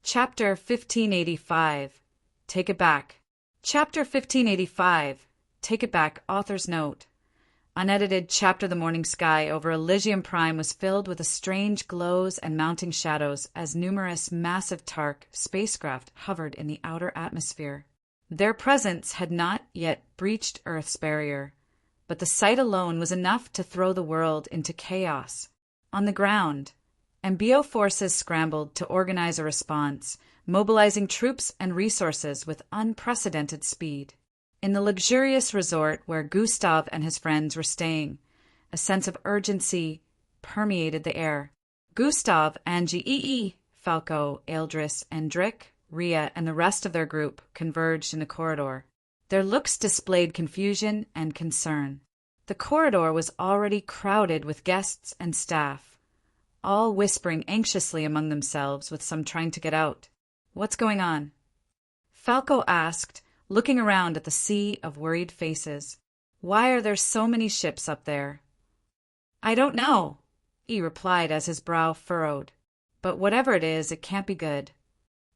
Chapter 1585. Take it back. Chapter 1585. Take it back. Author's note. Unedited chapter. The morning sky over Elysium Prime was filled with a strange glows and mounting shadows as numerous massive Tark spacecraft hovered in the outer atmosphere. Their presence had not yet breached Earth's barrier, but the sight alone was enough to throw the world into chaos. On the ground, MBO forces scrambled to organize a response, mobilizing troops and resources with unprecedented speed. In the luxurious resort where Gustav and his friends were staying, a sense of urgency permeated the air. Gustav, Angie, Falco, Eldris, Drick, Ria, and the rest of their group converged in the corridor. Their looks displayed confusion and concern. The corridor was already crowded with guests and staff, all whispering anxiously among themselves, with some trying to get out. "What's going on?" Falco asked, looking around at the sea of worried faces. "Why are there so many ships up there?" "I don't know," he replied as his brow furrowed. "But whatever it is, it can't be good."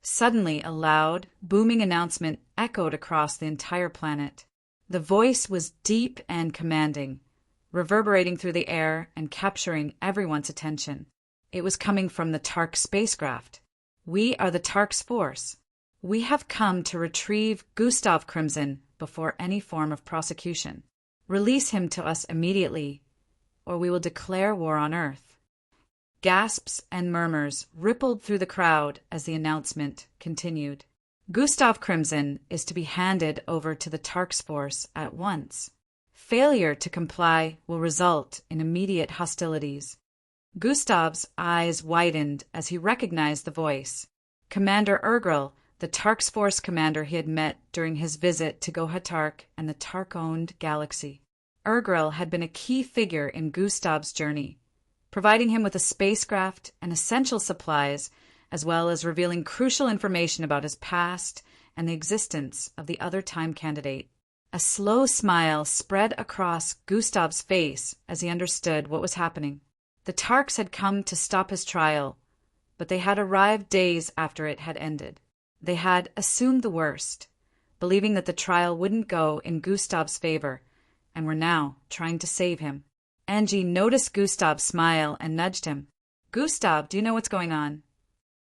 Suddenly, a loud, booming announcement echoed across the entire planet. The voice was deep and commanding, reverberating through the air and capturing everyone's attention. It was coming from the Tark spacecraft. "We are the Tark's force. We have come to retrieve Gustav Crimson before any form of prosecution. Release him to us immediately, or we will declare war on Earth." Gasps and murmurs rippled through the crowd as the announcement continued. "Gustav Crimson is to be handed over to the Tark's force at once. Failure to comply will result in immediate hostilities." Gustav's eyes widened as he recognized the voice. Commander Urgrel, the Tark's force commander he had met during his visit to Gohatark and the Tark-owned galaxy. Urgrel had been a key figure in Gustav's journey, providing him with a spacecraft and essential supplies, as well as revealing crucial information about his past and the existence of the other time candidate. A slow smile spread across Gustav's face as he understood what was happening. The Tarks had come to stop his trial, but they had arrived days after it had ended. They had assumed the worst, believing that the trial wouldn't go in Gustav's favor, and were now trying to save him. Angie noticed Gustav's smile and nudged him. "Gustav, do you know what's going on?"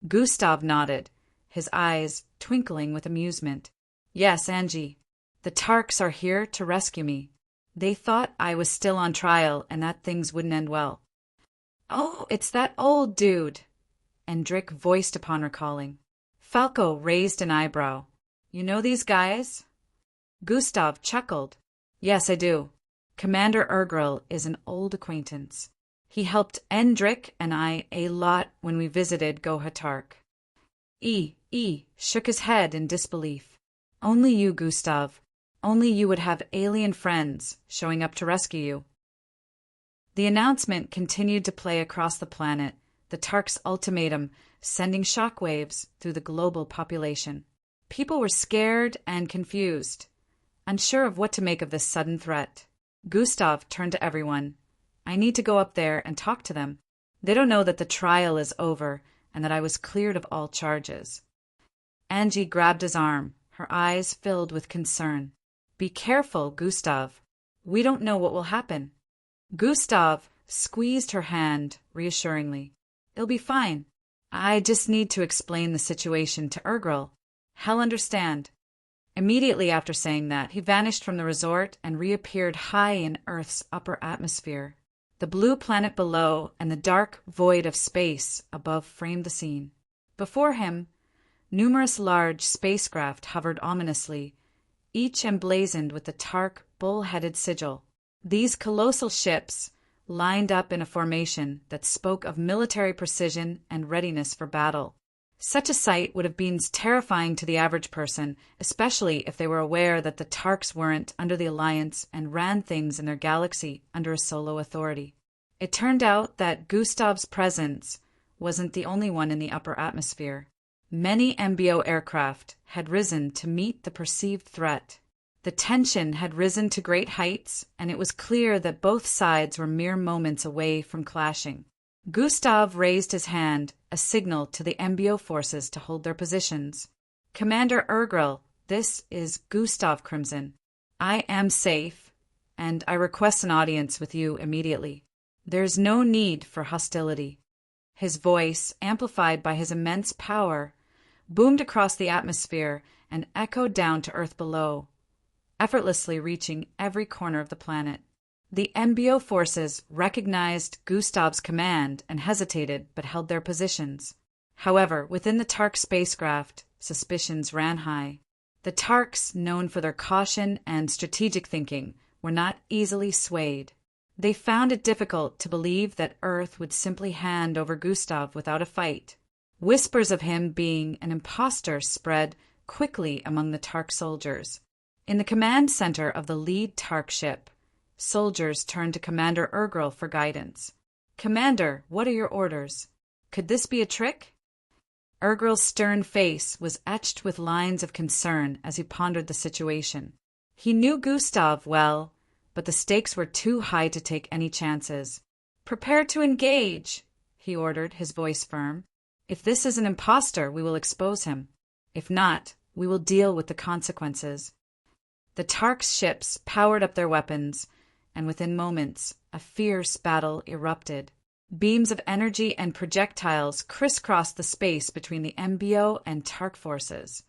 Gustav nodded, his eyes twinkling with amusement. "Yes, Angie. The Tarks are here to rescue me. They thought I was still on trial and that things wouldn't end well." "Oh, it's that old dude," Drick voiced upon recalling. Falco raised an eyebrow. "You know these guys?" Gustav chuckled. "Yes, I do. Commander Urgrel is an old acquaintance. He helped Drick and I a lot when we visited Gohatark." E shook his head in disbelief. "Only you, Gustav. Only you would have alien friends showing up to rescue you." The announcement continued to play across the planet, the Tark's ultimatum sending shockwaves through the global population. People were scared and confused, unsure of what to make of this sudden threat. Gustav turned to everyone. "I need to go up there and talk to them. They don't know that the trial is over and that I was cleared of all charges." Angie grabbed his arm, her eyes filled with concern. "Be careful, Gustav. We don't know what will happen." Gustav squeezed her hand reassuringly. "It'll be fine. I just need to explain the situation to Urgrel. He'll understand." Immediately after saying that, he vanished from the resort and reappeared high in Earth's upper atmosphere. The blue planet below and the dark void of space above framed the scene. Before him, numerous large spacecraft hovered ominously, each emblazoned with the Tark bull-headed sigil. These colossal ships lined up in a formation that spoke of military precision and readiness for battle. Such a sight would have been terrifying to the average person, especially if they were aware that the Tarks weren't under the Alliance and ran things in their galaxy under a solo authority. It turned out that Gustav's presence wasn't the only one in the upper atmosphere. Many MBO aircraft had risen to meet the perceived threat. The tension had risen to great heights, and it was clear that both sides were mere moments away from clashing. Gustav raised his hand a signal to the MBO forces to hold their positions. "Commander Urgrel, this is Gustav Crimson. I am safe, and I request an audience with you immediately. There's no need for hostility." His voice, amplified by his immense power, boomed across the atmosphere and echoed down to Earth below, effortlessly reaching every corner of the planet. The MBO forces recognized Gustav's command and hesitated but held their positions. However, within the Tark spacecraft, suspicions ran high. The Tarks, known for their caution and strategic thinking, were not easily swayed. They found it difficult to believe that Earth would simply hand over Gustav without a fight. Whispers of him being an imposter spread quickly among the Tark soldiers. In the command center of the lead Tark ship, soldiers turned to Commander Urgrel for guidance. "Commander, what are your orders? Could this be a trick?" Urgrel's stern face was etched with lines of concern as he pondered the situation. He knew Gustav well, but the stakes were too high to take any chances. "Prepare to engage," he ordered, his voice firm. "If this is an impostor, we will expose him. If not, we will deal with the consequences." The Tark's ships powered up their weapons, and within moments, a fierce battle erupted. Beams of energy and projectiles crisscrossed the space between the MBO and Tark forces,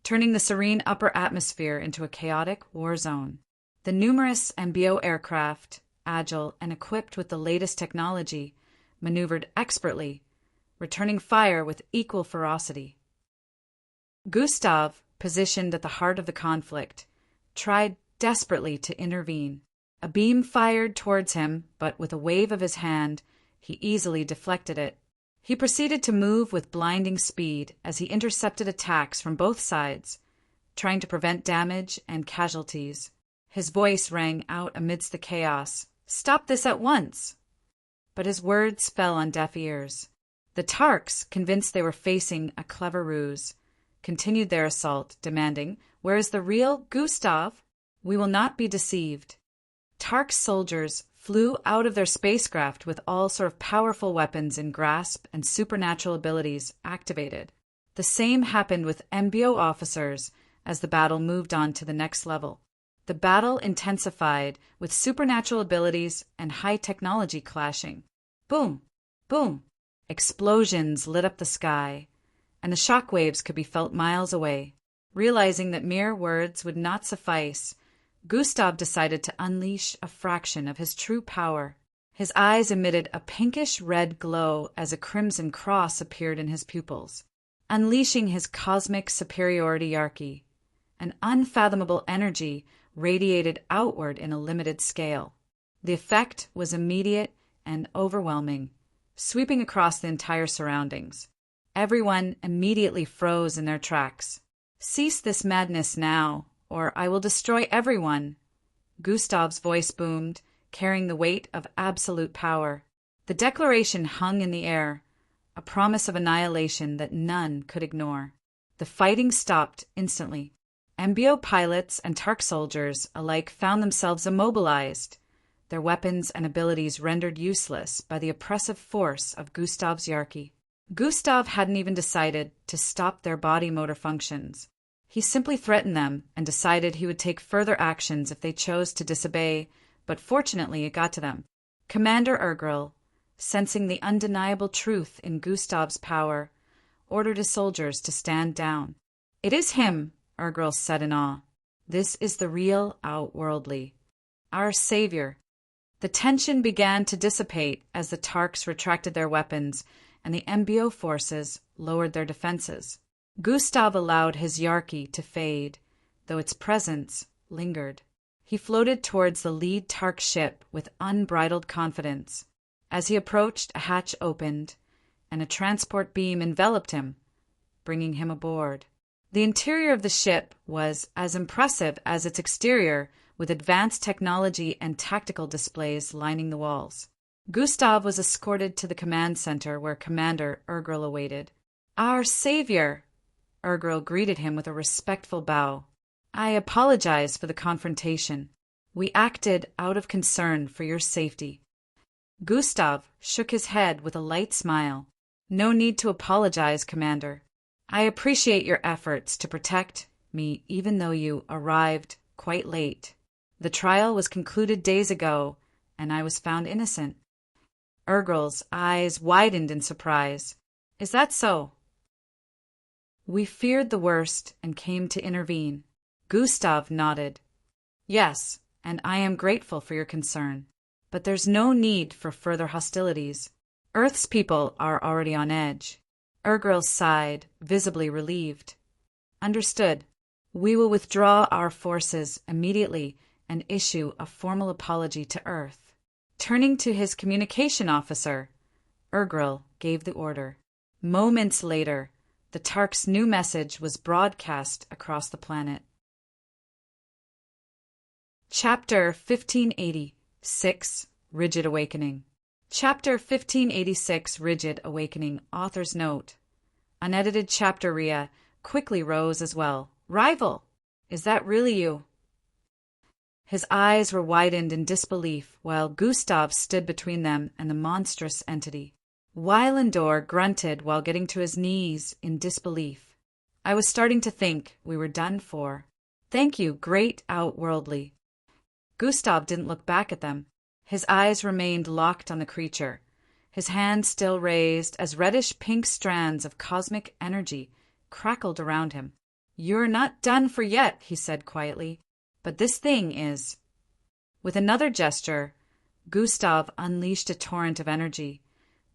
turning the serene upper atmosphere into a chaotic war zone. The numerous MBO aircraft, agile and equipped with the latest technology, maneuvered expertly, returning fire with equal ferocity. Gustav, positioned at the heart of the conflict, tried desperately to intervene. A beam fired towards him, but with a wave of his hand, he easily deflected it. He proceeded to move with blinding speed as he intercepted attacks from both sides, trying to prevent damage and casualties. His voice rang out amidst the chaos, "Stop this at once!" But his words fell on deaf ears. The Tarks, convinced they were facing a clever ruse, continued their assault, demanding, "Where is the real Gustav?" "We will not be deceived." Tark soldiers flew out of their spacecraft with all sort of powerful weapons in grasp and supernatural abilities activated. The same happened with MBO officers as the battle moved on to the next level. The battle intensified with supernatural abilities and high technology clashing. Boom! Boom! Explosions lit up the sky, and the shockwaves could be felt miles away. Realizing that mere words would not suffice, Gustav decided to unleash a fraction of his true power. His eyes emitted a pinkish-red glow as a crimson cross appeared in his pupils, unleashing his cosmic superiority yarky. An unfathomable energy radiated outward in a limited scale. The effect was immediate and overwhelming, sweeping across the entire surroundings. Everyone immediately froze in their tracks. "Cease this madness now, or I will destroy everyone," Gustav's voice boomed, carrying the weight of absolute power. The declaration hung in the air, a promise of annihilation that none could ignore. The fighting stopped instantly. MBO pilots and Tark soldiers alike found themselves immobilized, their weapons and abilities rendered useless by the oppressive force of Gustav's Yarky. Gustav hadn't even decided to stop their body motor functions. He simply threatened them and decided he would take further actions if they chose to disobey, but fortunately it got to them. Commander Urgrel, sensing the undeniable truth in Gustav's power, ordered his soldiers to stand down. "It is him," Urgrel said in awe. "This is the real outworldly, our savior." The tension began to dissipate as the Tarks retracted their weapons and the MBO forces lowered their defenses. Gustav allowed his Yarky to fade, though its presence lingered. He floated towards the lead Tark ship with unbridled confidence. As he approached, a hatch opened, and a transport beam enveloped him, bringing him aboard. The interior of the ship was as impressive as its exterior, with advanced technology and tactical displays lining the walls. Gustav was escorted to the command center where Commander Urgrel awaited. "Our savior!" Urgrel greeted him with a respectful bow. "I apologize for the confrontation. We acted out of concern for your safety." Gustav shook his head with a light smile. No need to apologize, Commander. I appreciate your efforts to protect me even though you arrived quite late. The trial was concluded days ago, and I was found innocent. Urgrel's eyes widened in surprise. Is that so? We feared the worst and came to intervene. Gustav nodded. Yes, and I am grateful for your concern. But there's no need for further hostilities. Earth's people are already on edge. Urgrel sighed, visibly relieved. Understood. We will withdraw our forces immediately and issue a formal apology to Earth. Turning to his communication officer, Urgrel gave the order. Moments later, the Tark's new message was broadcast across the planet. Chapter 1586, Rigid Awakening. Chapter 1586, Rigid Awakening. Author's note. Unedited chapter. Ria quickly rose as well. Rival! Is that really you? His eyes were widened in disbelief, while Gustav stood between them and the monstrous entity. Wylendor grunted while getting to his knees in disbelief. I was starting to think we were done for. Thank you, great outworldly. Gustav didn't look back at them. His eyes remained locked on the creature, his hand still raised as reddish-pink strands of cosmic energy crackled around him. You're not done for yet, he said quietly, but this thing is. With another gesture, Gustav unleashed a torrent of energy,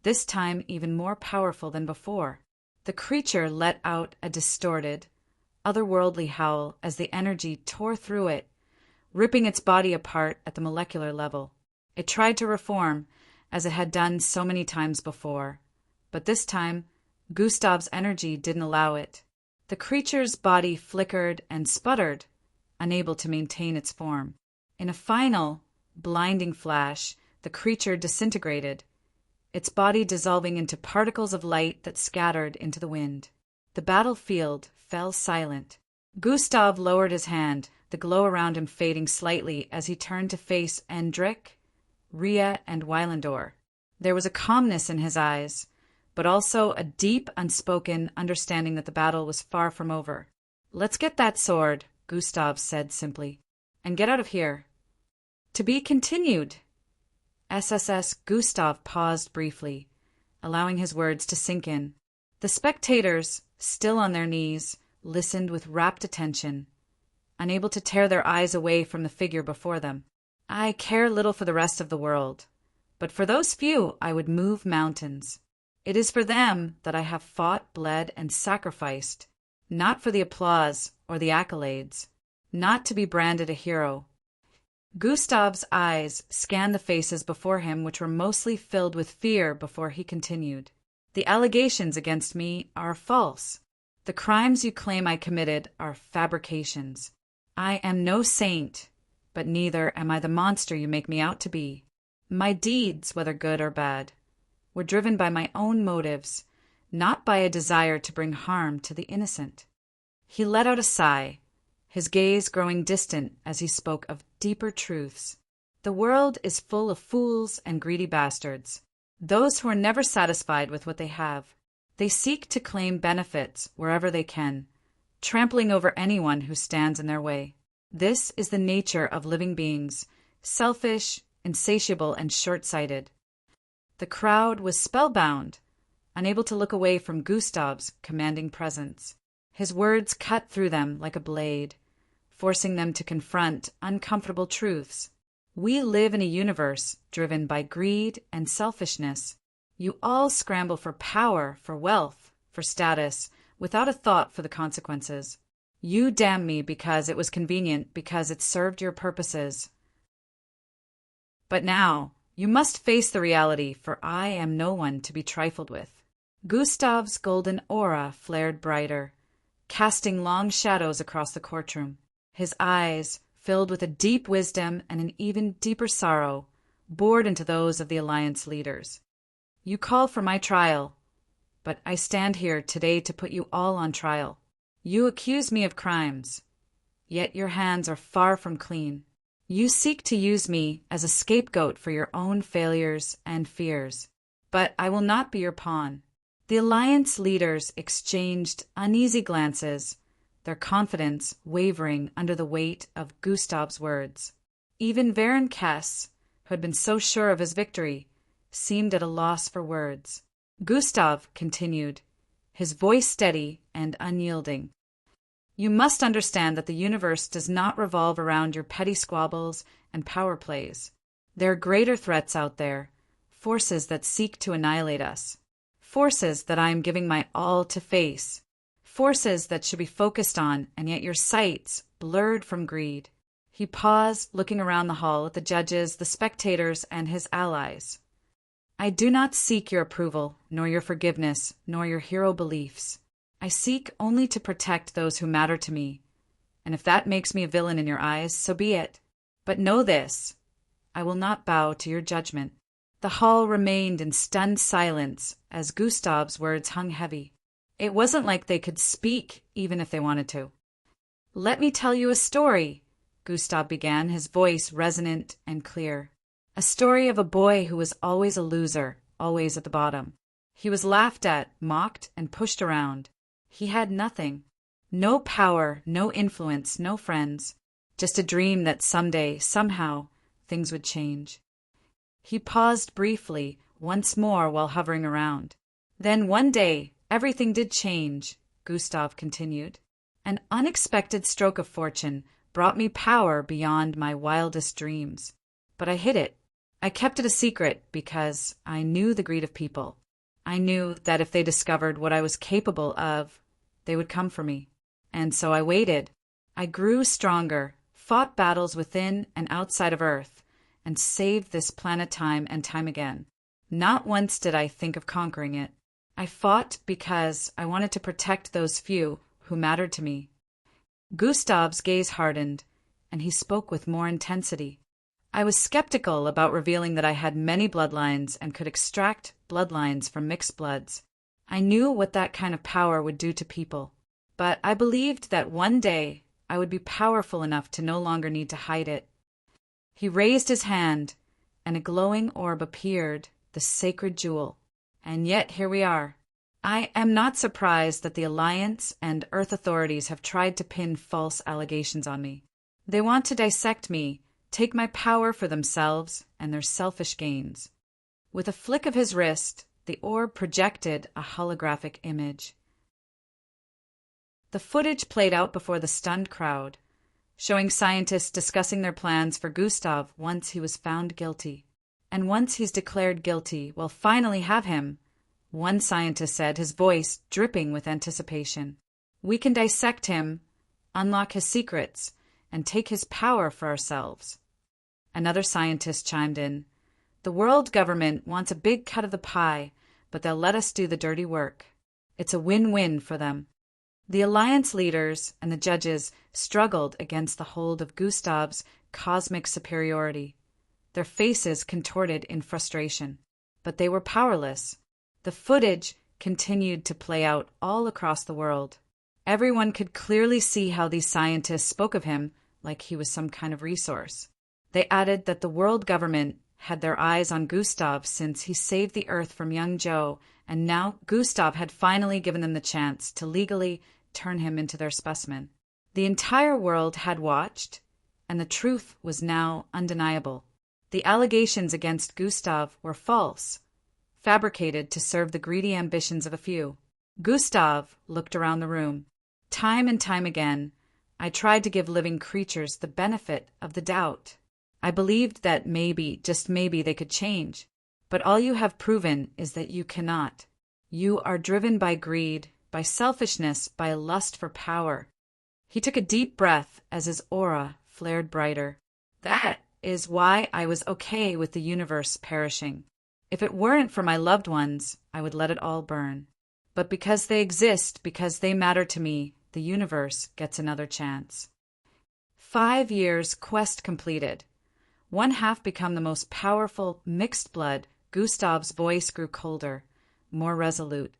this time even more powerful than before. The creature let out a distorted, otherworldly howl as the energy tore through it, ripping its body apart at the molecular level. It tried to reform, as it had done so many times before, but this time, Gustav's energy didn't allow it. The creature's body flickered and sputtered, unable to maintain its form. In a final, blinding flash, the creature disintegrated, its body dissolving into particles of light that scattered into the wind. The battlefield fell silent. Gustav lowered his hand, the glow around him fading slightly as he turned to face Endrik, Ria, and Wylendor. There was a calmness in his eyes, but also a deep, unspoken understanding that the battle was far from over. Let's get that sword, Gustav said simply, and get out of here. To be continued. SSS Gustav paused briefly, allowing his words to sink in. The spectators, still on their knees, listened with rapt attention, unable to tear their eyes away from the figure before them. I care little for the rest of the world, but for those few I would move mountains. It is for them that I have fought, bled, and sacrificed, not for the applause or the accolades, not to be branded a hero. Gustav's eyes scanned the faces before him, which were mostly filled with fear, before he continued. The allegations against me are false. The crimes you claim I committed are fabrications. I am no saint, but neither am I the monster you make me out to be. My deeds, whether good or bad, were driven by my own motives, not by a desire to bring harm to the innocent. He let out a sigh, his gaze growing distant as he spoke of deeper truths. The world is full of fools and greedy bastards, those who are never satisfied with what they have. They seek to claim benefits wherever they can, trampling over anyone who stands in their way. This is the nature of living beings, selfish, insatiable, and short-sighted. The crowd was spellbound, unable to look away from Gustav's commanding presence. His words cut through them like a blade, forcing them to confront uncomfortable truths. We live in a universe driven by greed and selfishness. You all scramble for power, for wealth, for status, without a thought for the consequences. You damn me because it was convenient, because it served your purposes. But now, you must face the reality, for I am no one to be trifled with. Gustav's golden aura flared brighter, casting long shadows across the courtroom. His eyes, filled with a deep wisdom and an even deeper sorrow, bored into those of the Alliance leaders. You call for my trial, but I stand here today to put you all on trial. You accuse me of crimes, yet your hands are far from clean. You seek to use me as a scapegoat for your own failures and fears, but I will not be your pawn. The Alliance leaders exchanged uneasy glances, their confidence wavering under the weight of Gustav's words. Even Baron Kess, who had been so sure of his victory, seemed at a loss for words. Gustav continued, his voice steady and unyielding. You must understand that the universe does not revolve around your petty squabbles and power plays. There are greater threats out there, forces that seek to annihilate us, forces that I am giving my all to face, forces that should be focused on, and yet your sights blurred from greed. He paused, looking around the hall at the judges, the spectators, and his allies. I do not seek your approval, nor your forgiveness, nor your hero beliefs. I seek only to protect those who matter to me, and if that makes me a villain in your eyes, so be it. But know this, I will not bow to your judgment. The hall remained in stunned silence as Gustav's words hung heavy. It wasn't like they could speak, even if they wanted to. Let me tell you a story, Gustav began, his voice resonant and clear. A story of a boy who was always a loser, always at the bottom. He was laughed at, mocked, and pushed around. He had nothing. No power, no influence, no friends. Just a dream that someday, somehow, things would change. He paused briefly, once more while hovering around. Then one day, everything did change, Gustav continued. An unexpected stroke of fortune brought me power beyond my wildest dreams. But I hid it. I kept it a secret because I knew the greed of people. I knew that if they discovered what I was capable of, they would come for me. And so I waited. I grew stronger, fought battles within and outside of Earth, and saved this planet time and time again. Not once did I think of conquering it. I fought because I wanted to protect those few who mattered to me. Gustav's gaze hardened, and he spoke with more intensity. I was skeptical about revealing that I had many bloodlines and could extract bloodlines from mixed bloods. I knew what that kind of power would do to people, but I believed that one day I would be powerful enough to no longer need to hide it. He raised his hand, and a glowing orb appeared, the sacred jewel. And yet here we are. I am not surprised that the Alliance and Earth authorities have tried to pin false allegations on me. They want to dissect me, take my power for themselves and their selfish gains. With a flick of his wrist, the orb projected a holographic image. The footage played out before the stunned crowd, showing scientists discussing their plans for Gustav once he was found guilty. And once he's declared guilty, we'll finally have him, one scientist said, his voice dripping with anticipation. We can dissect him, unlock his secrets, and take his power for ourselves. Another scientist chimed in. The world government wants a big cut of the pie, but they'll let us do the dirty work. It's a win-win for them. The Alliance leaders and the judges struggled against the hold of Gustav's cosmic superiority, their faces contorted in frustration. But they were powerless. The footage continued to play out all across the world. Everyone could clearly see how these scientists spoke of him like he was some kind of resource. They added that the world government had their eyes on Gustav since he saved the Earth from young Joe, and now Gustav had finally given them the chance to legally turn him into their specimen. The entire world had watched, and the truth was now undeniable. The allegations against Gustav were false, fabricated to serve the greedy ambitions of a few. Gustav looked around the room. Time and time again, I tried to give living creatures the benefit of the doubt. I believed that maybe, just maybe, they could change. But all you have proven is that you cannot. You are driven by greed, by selfishness, by a lust for power. He took a deep breath as his aura flared brighter. That is why I was okay with the universe perishing. If it weren't for my loved ones, I would let it all burn. But because they exist, because they matter to me, the universe gets another chance. 5 years quest completed. One half become the most powerful mixed blood. Gustav's voice grew colder, more resolute.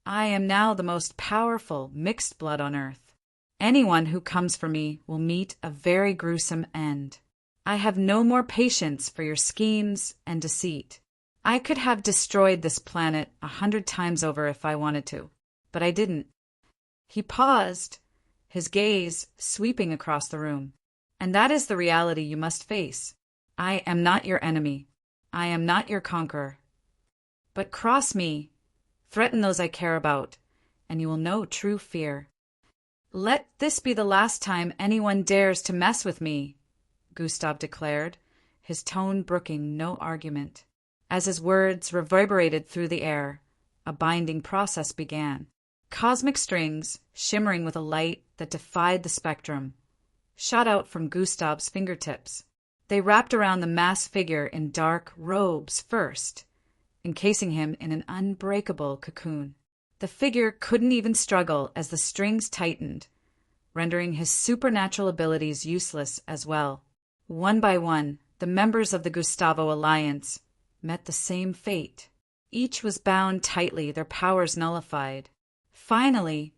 I am now the most powerful mixed blood on Earth. Anyone who comes for me will meet a very gruesome end. I have no more patience for your schemes and deceit. I could have destroyed this planet 100 times over if I wanted to, but I didn't. He paused, his gaze sweeping across the room. And that is the reality you must face. I am not your enemy. I am not your conqueror. But cross me, threaten those I care about, and you will know true fear. Let this be the last time anyone dares to mess with me, Gustav declared, his tone brooking no argument. As his words reverberated through the air, a binding process began. Cosmic strings, shimmering with a light that defied the spectrum, shot out from Gustav's fingertips. They wrapped around the masked figure in dark robes first, encasing him in an unbreakable cocoon. The figure couldn't even struggle as the strings tightened, rendering his supernatural abilities useless as well. One by one, the members of the Gustavo Alliance met the same fate. Each was bound tightly, their powers nullified. Finally,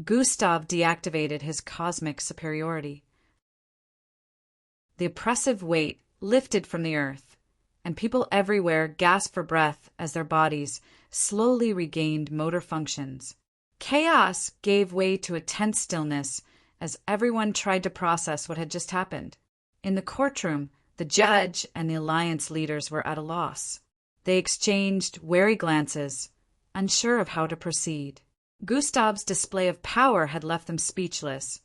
Gustav deactivated his cosmic superiority. The oppressive weight lifted from the earth, and people everywhere gasped for breath as their bodies slowly regained motor functions. Chaos gave way to a tense stillness as everyone tried to process what had just happened. In the courtroom, the judge and the Alliance leaders were at a loss. They exchanged wary glances, unsure of how to proceed. Gustav's display of power had left them speechless,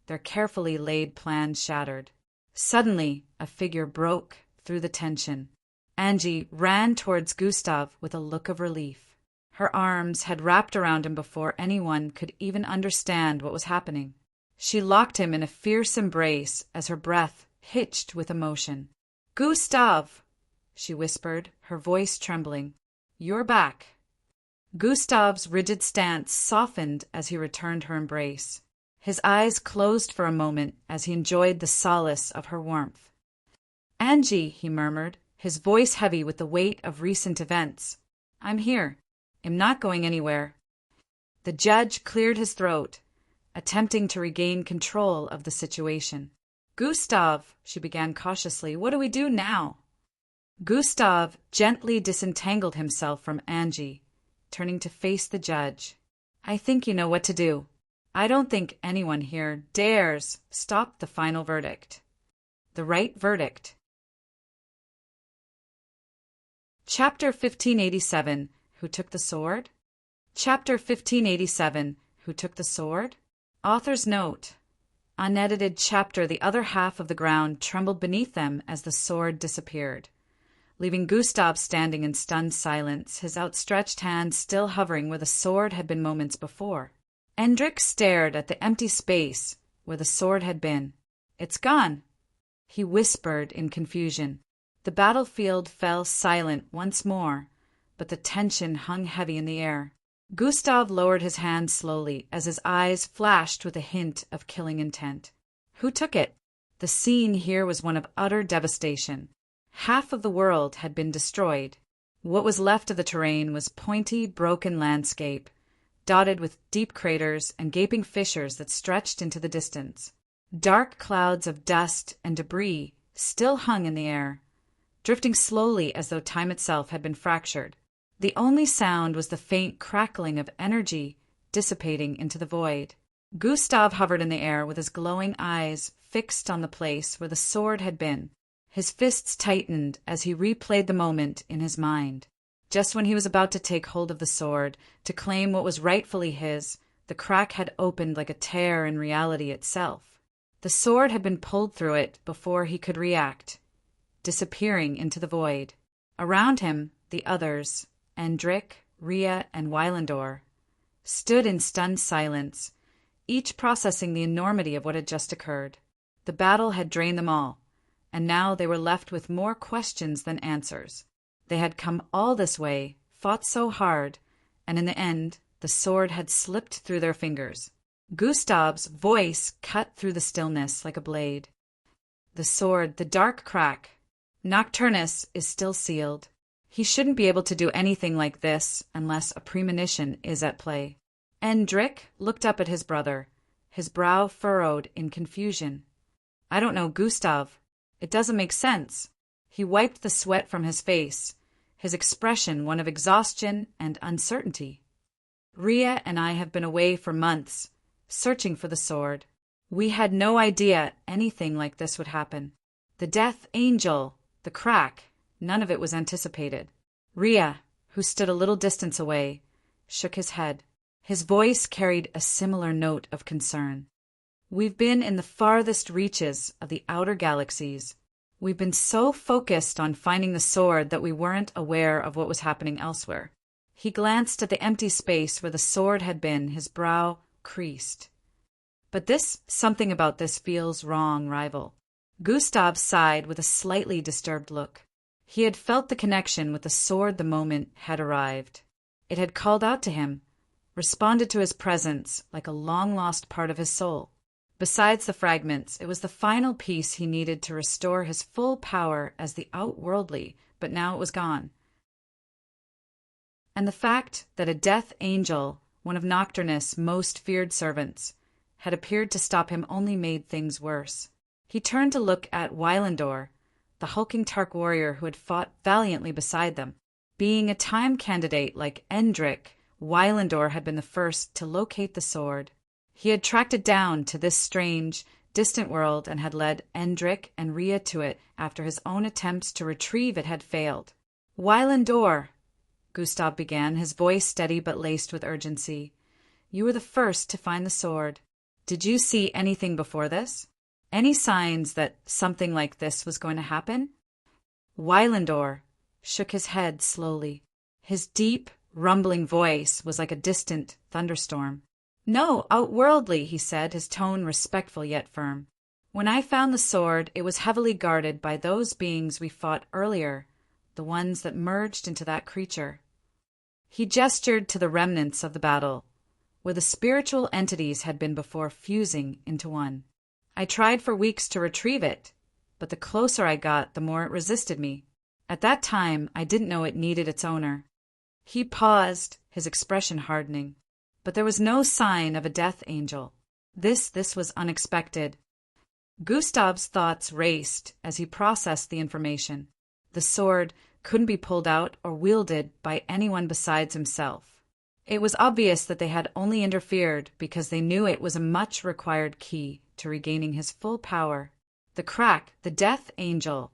their carefully laid plans shattered. Suddenly, a figure broke through the tension. Angie ran towards Gustav with a look of relief. Her arms had wrapped around him before anyone could even understand what was happening. She locked him in a fierce embrace as her breath hitched with emotion. "Gustav!" she whispered, her voice trembling. "You're back." Gustav's rigid stance softened as he returned her embrace. His eyes closed for a moment as he enjoyed the solace of her warmth. "Angie," he murmured, his voice heavy with the weight of recent events. "I'm here. I'm not going anywhere." The judge cleared his throat, attempting to regain control of the situation. "Gustav," she began cautiously, "what do we do now?" Gustav gently disentangled himself from Angie, turning to face the judge. "I think you know what to do. I don't think anyone here dares stop the final verdict. The right verdict." Chapter 1587, Who Took the Sword? Chapter 1587, Who Took the Sword? Author's note. Unedited chapter. The other half of the ground trembled beneath them as the sword disappeared, leaving Gustav standing in stunned silence, his outstretched hand still hovering where the sword had been moments before. Hendrik stared at the empty space where the sword had been. "It's gone," he whispered in confusion. The battlefield fell silent once more, but the tension hung heavy in the air. Gustav lowered his hand slowly as his eyes flashed with a hint of killing intent. Who took it? The scene here was one of utter devastation. Half of the world had been destroyed. What was left of the terrain was pointy, broken landscape, dotted with deep craters and gaping fissures that stretched into the distance. Dark clouds of dust and debris still hung in the air, drifting slowly as though time itself had been fractured. The only sound was the faint crackling of energy dissipating into the void. Gustav hovered in the air with his glowing eyes fixed on the place where the sword had been. His fists tightened as he replayed the moment in his mind. Just when he was about to take hold of the sword, to claim what was rightfully his, the crack had opened like a tear in reality itself. The sword had been pulled through it before he could react, disappearing into the void. Around him, the others, Hendrik, Ria, and Weilendor, stood in stunned silence, each processing the enormity of what had just occurred. The battle had drained them all, and now they were left with more questions than answers. They had come all this way, fought so hard, and in the end, the sword had slipped through their fingers. Gustav's voice cut through the stillness like a blade. The sword, the dark crack. Nocturnus is still sealed. He shouldn't be able to do anything like this unless a premonition is at play. Hendrik looked up at his brother, his brow furrowed in confusion. "I don't know, Gustav. It doesn't make sense." He wiped the sweat from his face, his expression one of exhaustion and uncertainty. "Rhea and I have been away for months, searching for the sword. We had no idea anything like this would happen. The Death Angel, the crack, none of it was anticipated." Rhea, who stood a little distance away, shook his head. His voice carried a similar note of concern. "We've been in the farthest reaches of the outer galaxies. We've been so focused on finding the sword that we weren't aware of what was happening elsewhere." He glanced at the empty space where the sword had been, his brow creased. "But something about this feels wrong, rival." Gustav sighed with a slightly disturbed look. He had felt the connection with the sword the moment had arrived. It had called out to him, responded to his presence like a long-lost part of his soul. Besides the fragments, it was the final piece he needed to restore his full power as the outworldly, but now it was gone. And the fact that a Death Angel, one of Nocturnus' most feared servants, had appeared to stop him only made things worse. He turned to look at Wylendor, the hulking Tark warrior who had fought valiantly beside them. Being a time candidate like Endrick, Wylendor had been the first to locate the sword. He had tracked it down to this strange, distant world and had led Endrick and Rhea to it after his own attempts to retrieve it had failed. "Wylendor," Gustav began, his voice steady but laced with urgency. "You were the first to find the sword. Did you see anything before this? Any signs that something like this was going to happen?" Wylendor shook his head slowly. His deep, rumbling voice was like a distant thunderstorm. "No, outworldly," he said, his tone respectful yet firm. "When I found the sword, it was heavily guarded by those beings we fought earlier, the ones that merged into that creature." He gestured to the remnants of the battle, where the spiritual entities had been before fusing into one. "I tried for weeks to retrieve it, but the closer I got, the more it resisted me. At that time, I didn't know it needed its owner." He paused, his expression hardening. But there was no sign of a Death Angel. This was unexpected. Gustav's thoughts raced as he processed the information. The sword couldn't be pulled out or wielded by anyone besides himself. It was obvious that they had only interfered because they knew it was a much-required key to regaining his full power. The crack, the Death Angel,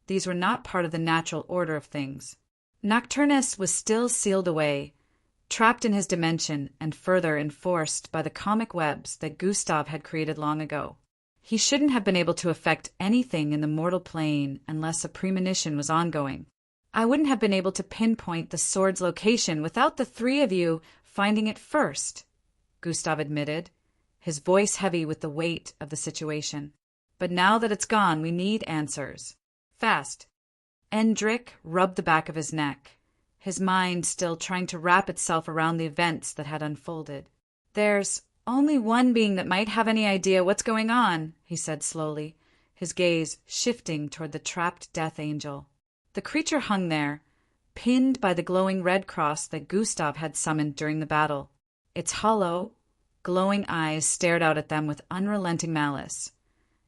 these were not part of the natural order of things. Nocturnus was still sealed away, trapped in his dimension and further enforced by the comic webs that Gustav had created long ago. He shouldn't have been able to affect anything in the mortal plane unless a premonition was ongoing. "I wouldn't have been able to pinpoint the sword's location without the three of you finding it first," Gustav admitted, his voice heavy with the weight of the situation. "But now that it's gone, we need answers. Fast." Endrick rubbed the back of his neck, his mind still trying to wrap itself around the events that had unfolded. "There's only one being that might have any idea what's going on," he said slowly, his gaze shifting toward the trapped Death Angel. The creature hung there, pinned by the glowing red cross that Gustav had summoned during the battle. Its hollow, glowing eyes stared out at them with unrelenting malice,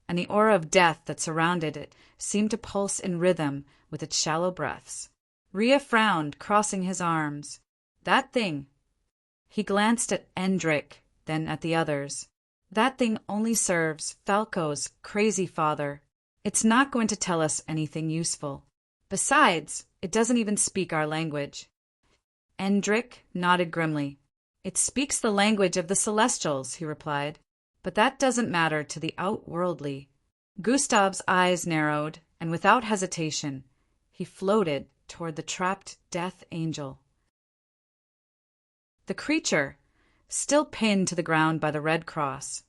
and the aura of death that surrounded it seemed to pulse in rhythm with its shallow breaths. Rhea frowned, crossing his arms. "That thing." He glanced at Endrick, then at the others. "That thing only serves Falco's crazy father. It's not going to tell us anything useful. Besides, it doesn't even speak our language." Endrick nodded grimly. "It speaks the language of the Celestials," he replied, "but that doesn't matter to the outworldly." Gustav's eyes narrowed, and without hesitation, he floated toward the trapped Death Angel. The creature, still pinned to the ground by the red cross,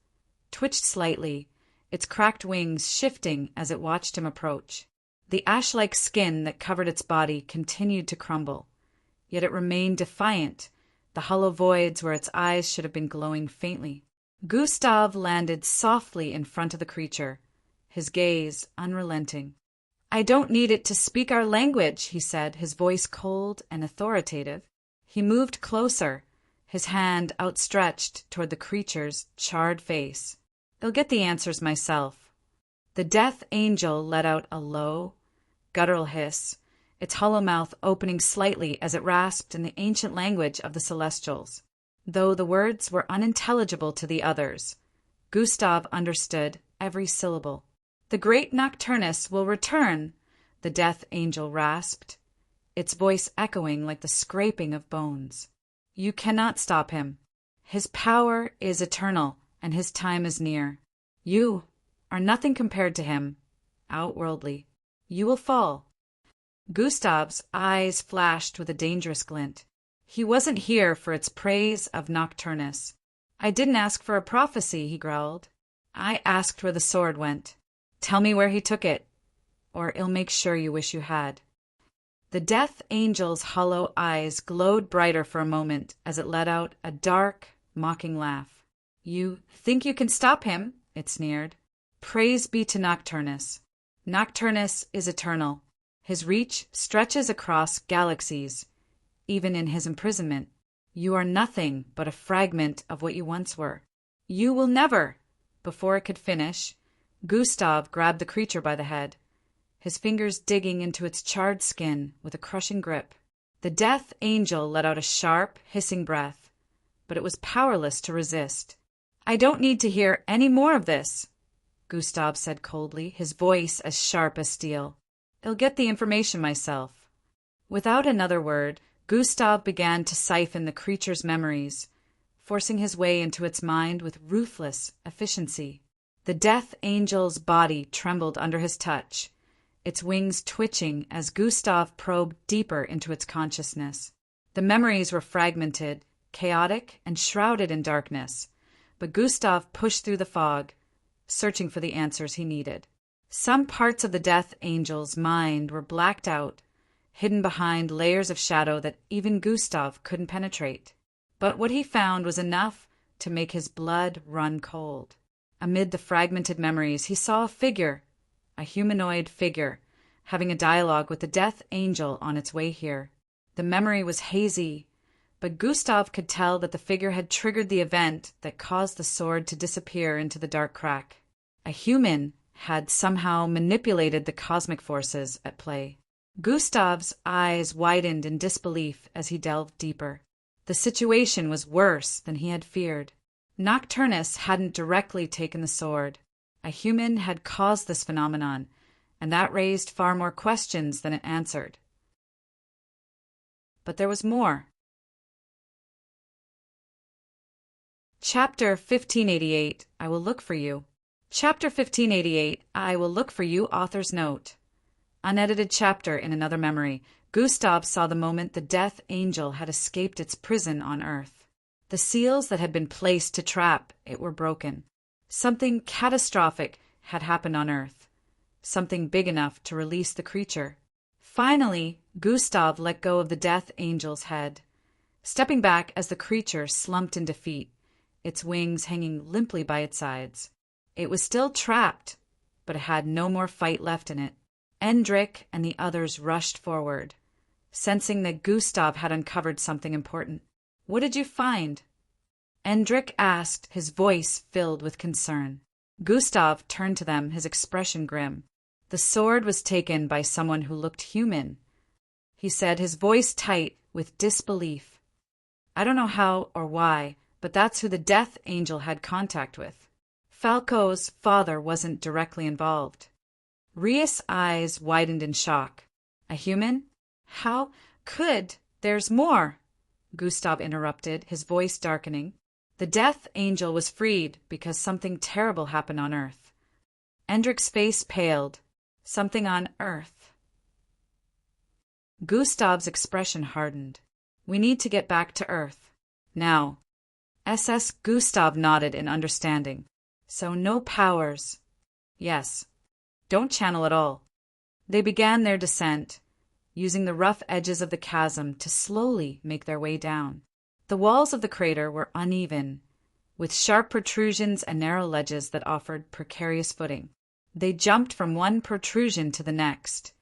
twitched slightly, its cracked wings shifting as it watched him approach. The ash-like skin that covered its body continued to crumble, yet it remained defiant, the hollow voids where its eyes should have been glowing faintly. Gustav landed softly in front of the creature, his gaze unrelenting. "I don't need it to speak our language," he said, his voice cold and authoritative. He moved closer, his hand outstretched toward the creature's charred face. "I'll get the answers myself." The Death Angel let out a low, guttural hiss, its hollow mouth opening slightly as it rasped in the ancient language of the Celestials. Though the words were unintelligible to the others, Gustav understood every syllable. "The great Nocturnus will return," the Death Angel rasped, its voice echoing like the scraping of bones. "You cannot stop him. His power is eternal, and his time is near. You are nothing compared to him, outworldly. You will fall." Gustav's eyes flashed with a dangerous glint. He wasn't here for its praise of Nocturnus. "I didn't ask for a prophecy," he growled. "I asked where the sword went. Tell me where he took it, or I'll make sure you wish you had." The Death Angel's hollow eyes glowed brighter for a moment as it let out a dark, mocking laugh. "You think you can stop him?" it sneered. "Praise be to Nocturnus. Nocturnus is eternal. His reach stretches across galaxies, even in his imprisonment. You are nothing but a fragment of what you once were. You will never—" Before it could finish, Gustav grabbed the creature by the head, his fingers digging into its charred skin with a crushing grip. The Death Angel let out a sharp, hissing breath, but it was powerless to resist. "I don't need to hear any more of this," Gustav said coldly, his voice as sharp as steel. "I'll get the information myself." Without another word, Gustav began to siphon the creature's memories, forcing his way into its mind with ruthless efficiency. The Death Angel's body trembled under his touch, its wings twitching as Gustav probed deeper into its consciousness. The memories were fragmented, chaotic, and shrouded in darkness, but Gustav pushed through the fog, searching for the answers he needed. Some parts of the Death Angel's mind were blacked out, hidden behind layers of shadow that even Gustav couldn't penetrate. But what he found was enough to make his blood run cold. Amid the fragmented memories, he saw a figure, a humanoid figure, having a dialogue with the Death Angel on its way here. The memory was hazy, but Gustav could tell that the figure had triggered the event that caused the sword to disappear into the dark crack. A human had somehow manipulated the cosmic forces at play. Gustav's eyes widened in disbelief as he delved deeper. The situation was worse than he had feared. Nocturnus hadn't directly taken the sword. A human had caused this phenomenon, and that raised far more questions than it answered. But there was more. Chapter 1588, I Will Look for You. Chapter 1588, I Will Look for You, author's note. Unedited chapter in another memory. Gustav saw the moment the Death Angel had escaped its prison on Earth. The seals that had been placed to trap it were broken. Something catastrophic had happened on Earth. Something big enough to release the creature. Finally, Gustav let go of the Death Angel's head, stepping back as the creature slumped in defeat, its wings hanging limply by its sides. It was still trapped, but it had no more fight left in it. Endrik and the others rushed forward, sensing that Gustav had uncovered something important. "What did you find?" Endrik asked, his voice filled with concern. Gustav turned to them, his expression grim. "The sword was taken by someone who looked human," he said, his voice tight with disbelief. "I don't know how or why, but that's who the Death Angel had contact with. Falco's father wasn't directly involved." Rias' eyes widened in shock. "A human? How could— There's more," Gustav interrupted, his voice darkening. "The Death Angel was freed because something terrible happened on Earth." Endrik's face paled. "Something on Earth." Gustav's expression hardened. "We need to get back to Earth. Now." SS Gustav nodded in understanding. "So no powers." "Yes. Don't channel at all." They began their descent, using the rough edges of the chasm to slowly make their way down. The walls of the crater were uneven, with sharp protrusions and narrow ledges that offered precarious footing. They jumped from one protrusion to the next,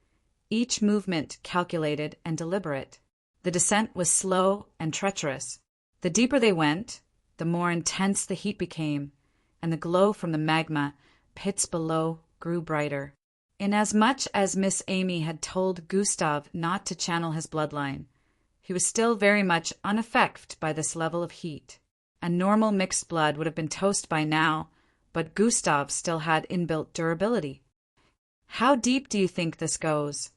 each movement calculated and deliberate. The descent was slow and treacherous. The deeper they went, the more intense the heat became, and the glow from the magma pits below grew brighter. Inasmuch as Miss Amy had told Gustav not to channel his bloodline, he was still very much unaffected by this level of heat. A normal mixed blood would have been toast by now, but Gustav still had inbuilt durability. "How deep do you think this goes?"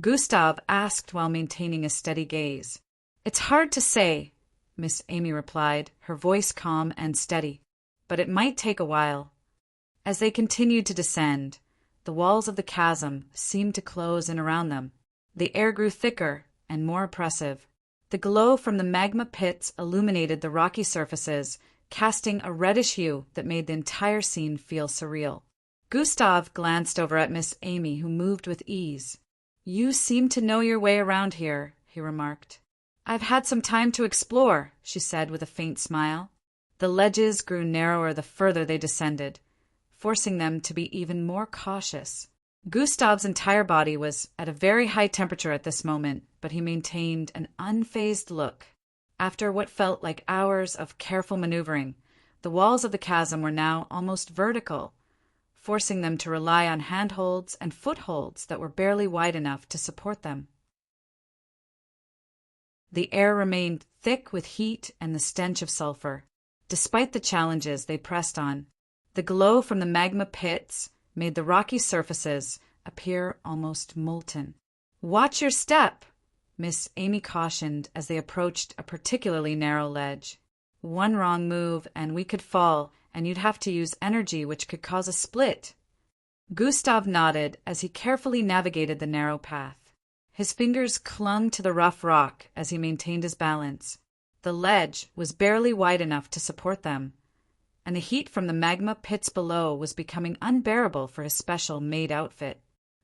Gustav asked while maintaining a steady gaze. "It's hard to say," Miss Amy replied, her voice calm and steady, "but it might take a while." As they continued to descend, the walls of the chasm seemed to close in around them. The air grew thicker and more oppressive. The glow from the magma pits illuminated the rocky surfaces, casting a reddish hue that made the entire scene feel surreal. Gustav glanced over at Miss Amy, who moved with ease. "You seem to know your way around here," he remarked. "I've had some time to explore," she said with a faint smile. The ledges grew narrower the further they descended, forcing them to be even more cautious. Gustav's entire body was at a very high temperature at this moment, but he maintained an unfazed look. After what felt like hours of careful maneuvering, the walls of the chasm were now almost vertical, forcing them to rely on handholds and footholds that were barely wide enough to support them. The air remained thick with heat and the stench of sulfur. Despite the challenges they pressed on, the glow from the magma pits made the rocky surfaces appear almost molten. "Watch your step," Miss Amy cautioned as they approached a particularly narrow ledge. "One wrong move and we could fall, and you'd have to use energy which could cause a split." Gustav nodded as he carefully navigated the narrow path. His fingers clung to the rough rock as he maintained his balance. The ledge was barely wide enough to support them, and the heat from the magma pits below was becoming unbearable for his special made outfit.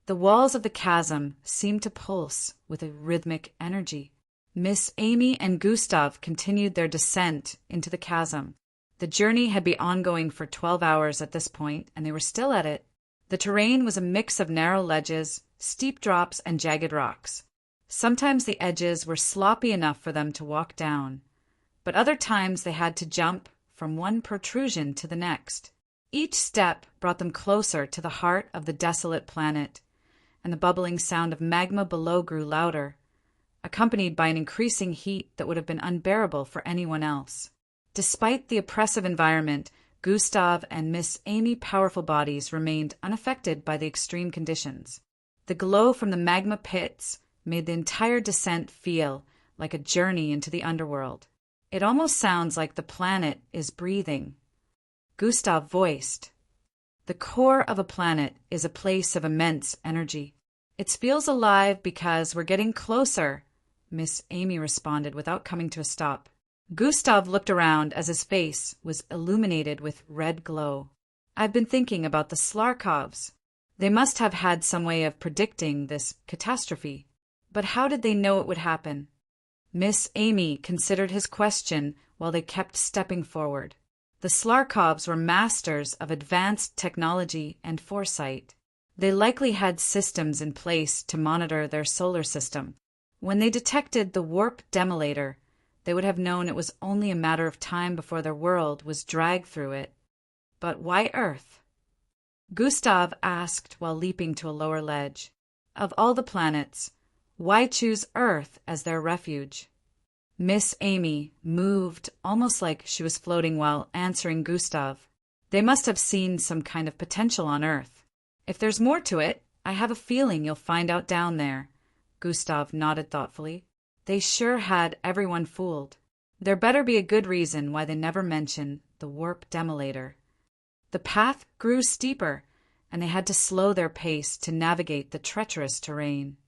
The walls of the chasm seemed to pulse with a rhythmic energy. Miss Amy and Gustav continued their descent into the chasm. The journey had been ongoing for 12 hours at this point, and they were still at it. The terrain was a mix of narrow ledges, steep drops, and jagged rocks. Sometimes the edges were sloppy enough for them to walk down, but other times they had to jump from one protrusion to the next. Each step brought them closer to the heart of the desolate planet, and the bubbling sound of magma below grew louder, accompanied by an increasing heat that would have been unbearable for anyone else. Despite the oppressive environment, Gustav and Miss Amy powerful bodies remained unaffected by the extreme conditions. The glow from the magma pits made the entire descent feel like a journey into the underworld. "It almost sounds like the planet is breathing," Gustav voiced. "The core of a planet is a place of immense energy. It feels alive because we're getting closer," Miss Amy responded without coming to a stop. Gustav looked around as his face was illuminated with red glow. "I've been thinking about the Slarkovs. They must have had some way of predicting this catastrophe. But how did they know it would happen?" Miss Amy considered his question while they kept stepping forward. The Slarkovs were masters of advanced technology and foresight. They likely had systems in place to monitor their solar system. When they detected the warp demolator, they would have known it was only a matter of time before their world was dragged through it. But why Earth? Gustav asked while leaping to a lower ledge. Of all the planets, why choose Earth as their refuge? Miss Amy moved almost like she was floating while answering Gustav. They must have seen some kind of potential on Earth. If there's more to it, I have a feeling you'll find out down there. Gustav nodded thoughtfully. They sure had everyone fooled. There better be a good reason why they never mention the warp demolator. The path grew steeper, and they had to slow their pace to navigate the treacherous terrain.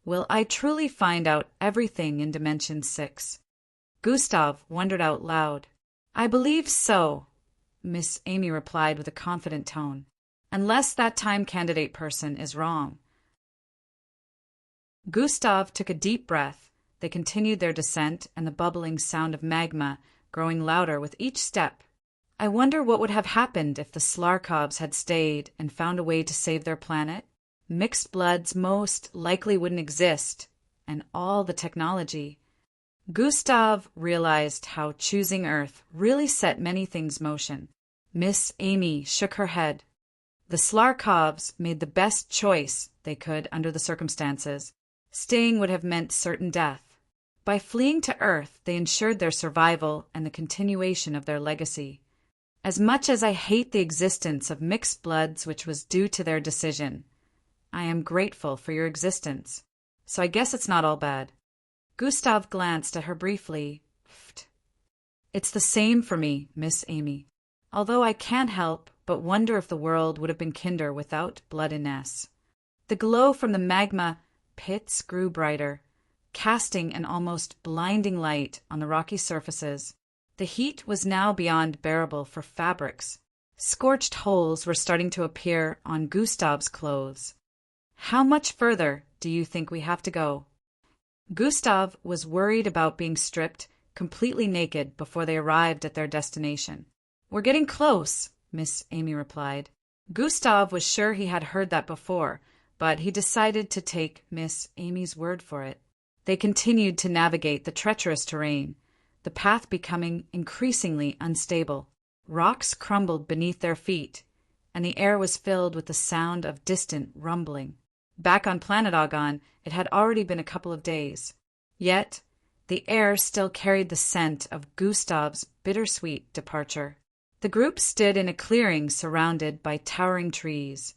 Will I truly find out everything in Dimension 6? Gustav wondered out loud. I believe so, Miss Amy replied with a confident tone. Unless that time candidate person is wrong. Gustav took a deep breath. They continued their descent, and the bubbling sound of magma growing louder with each step. I wonder what would have happened if the Slarkovs had stayed and found a way to save their planet. Mixed bloods most likely wouldn't exist, and all the technology. Gustav realized how choosing Earth really set many things in motion. Miss Amy shook her head. The Slarkovs made the best choice they could under the circumstances. Staying would have meant certain death. By fleeing to Earth, they ensured their survival and the continuation of their legacy. As much as I hate the existence of mixed bloods which was due to their decision, I am grateful for your existence. So I guess it's not all bad. Gustav glanced at her briefly. It's the same for me, Miss Amy. Although I can't help but wonder if the world would have been kinder without blood in us. The glow from the magma pits grew brighter, casting an almost blinding light on the rocky surfaces. The heat was now beyond bearable for fabrics. Scorched holes were starting to appear on Gustav's clothes. How much further do you think we have to go? Gustav was worried about being stripped completely naked before they arrived at their destination. We're getting close, Miss Amy replied. Gustav was sure he had heard that before, but he decided to take Miss Amy's word for it. They continued to navigate the treacherous terrain, the path becoming increasingly unstable. Rocks crumbled beneath their feet, and the air was filled with the sound of distant rumbling. Back on planet Argon, it had already been a couple of days. Yet, the air still carried the scent of Gustav's bittersweet departure. The group stood in a clearing surrounded by towering trees,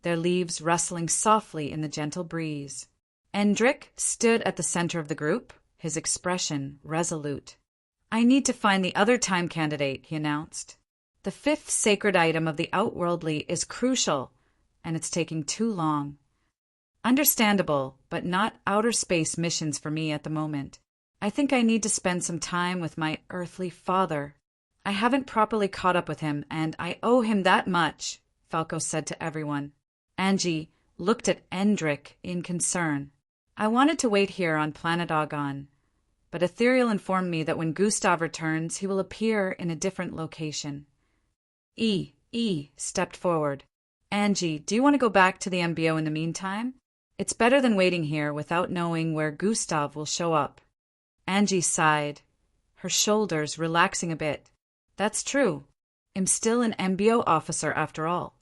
their leaves rustling softly in the gentle breeze. Endrik stood at the center of the group, his expression resolute. I need to find the other time candidate, he announced. The fifth sacred item of the outworldly is crucial, and it's taking too long. Understandable, but not outer space missions for me at the moment. I think I need to spend some time with my earthly father. I haven't properly caught up with him, and I owe him that much, Falco said to everyone. Angie looked at Endrik in concern. I wanted to wait here on planet Argon, but Ethereal informed me that when Gustav returns, he will appear in a different location. E stepped forward. Angie, do you want to go back to the MBO in the meantime? It's better than waiting here without knowing where Gustav will show up. Angie sighed, her shoulders relaxing a bit. That's true. I'm still an MBO officer after all.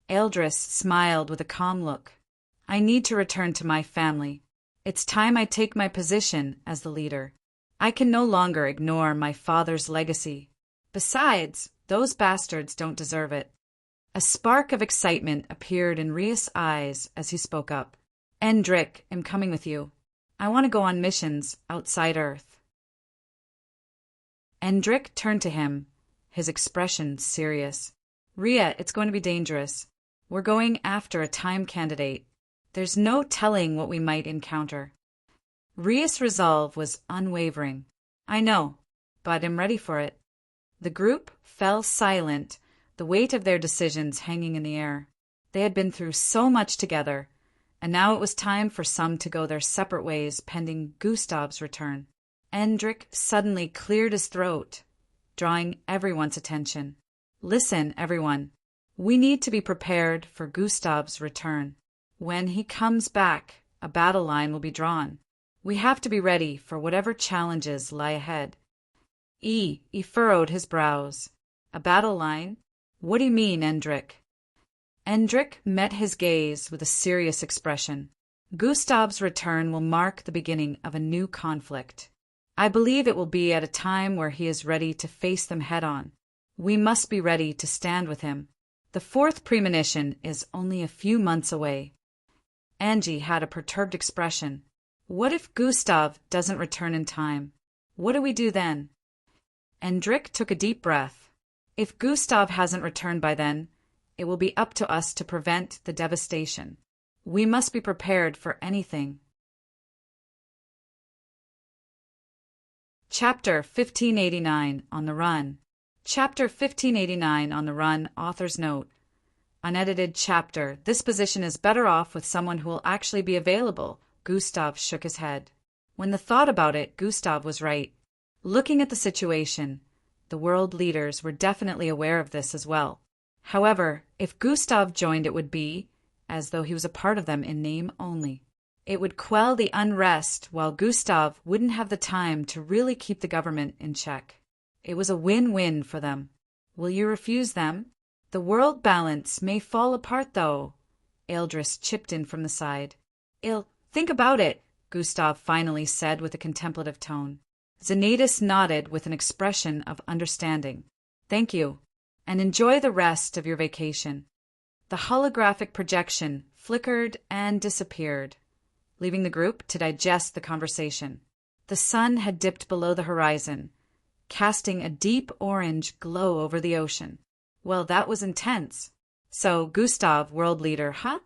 Eldris smiled with a calm look. I need to return to my family. It's time I take my position as the leader. I can no longer ignore my father's legacy. Besides, those bastards don't deserve it. A spark of excitement appeared in Rias' eyes as he spoke up. Endrik, I'm coming with you. I want to go on missions outside Earth. Endrik turned to him, his expression serious. Ria, it's going to be dangerous. We're going after a time candidate. There's no telling what we might encounter. Rias' resolve was unwavering. I know, but I'm ready for it. The group fell silent, the weight of their decisions hanging in the air. They had been through so much together, and now it was time for some to go their separate ways pending Gustav's return. Endrik suddenly cleared his throat, drawing everyone's attention. Listen, everyone. We need to be prepared for Gustav's return. When he comes back, a battle line will be drawn. We have to be ready for whatever challenges lie ahead. He furrowed his brows. A battle line? What do you mean, Endrik? Endrik met his gaze with a serious expression. Gustav's return will mark the beginning of a new conflict. I believe it will be at a time where he is ready to face them head-on. We must be ready to stand with him. The fourth premonition is only a few months away. Angie had a perturbed expression. What if Gustav doesn't return in time? What do we do then? Endrik took a deep breath. If Gustav hasn't returned by then, it will be up to us to prevent the devastation. We must be prepared for anything. Chapter 1589 on the Run. Chapter 1589 on the Run, author's note. Unedited chapter. This position is better off with someone who will actually be available. Gustav shook his head. When the thought about it, Gustav was right. Looking at the situation, the world leaders were definitely aware of this as well. However, if Gustav joined, it would be as though he was a part of them in name only. It would quell the unrest, while Gustav wouldn't have the time to really keep the government in check. It was a win-win for them. Will you refuse them? The world balance may fall apart, though, Eldris chipped in from the side. Think about it, Gustav finally said with a contemplative tone. Zenaidus nodded with an expression of understanding. Thank you, and enjoy the rest of your vacation. The holographic projection flickered and disappeared, leaving the group to digest the conversation. The sun had dipped below the horizon, casting a deep orange glow over the ocean. Well, that was intense. So, Gustav, world leader, huh?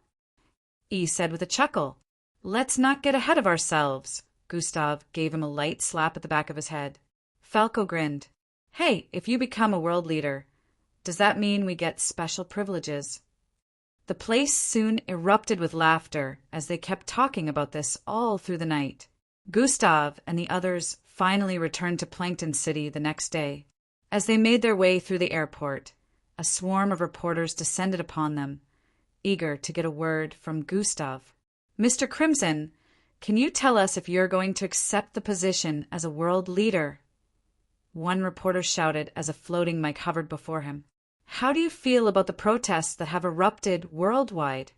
E said with a chuckle. Let's not get ahead of ourselves. Gustav gave him a light slap at the back of his head. Falco grinned. Hey, if you become a world leader, does that mean we get special privileges? The place soon erupted with laughter as they kept talking about this all through the night. Gustav and the others finally returned to Plankton City the next day. As they made their way through the airport, a swarm of reporters descended upon them, eager to get a word from Gustav. Mr. Crimson, can you tell us if you're going to accept the position as a world leader? One reporter shouted as a floating mic hovered before him. How do you feel about the protests that have erupted worldwide?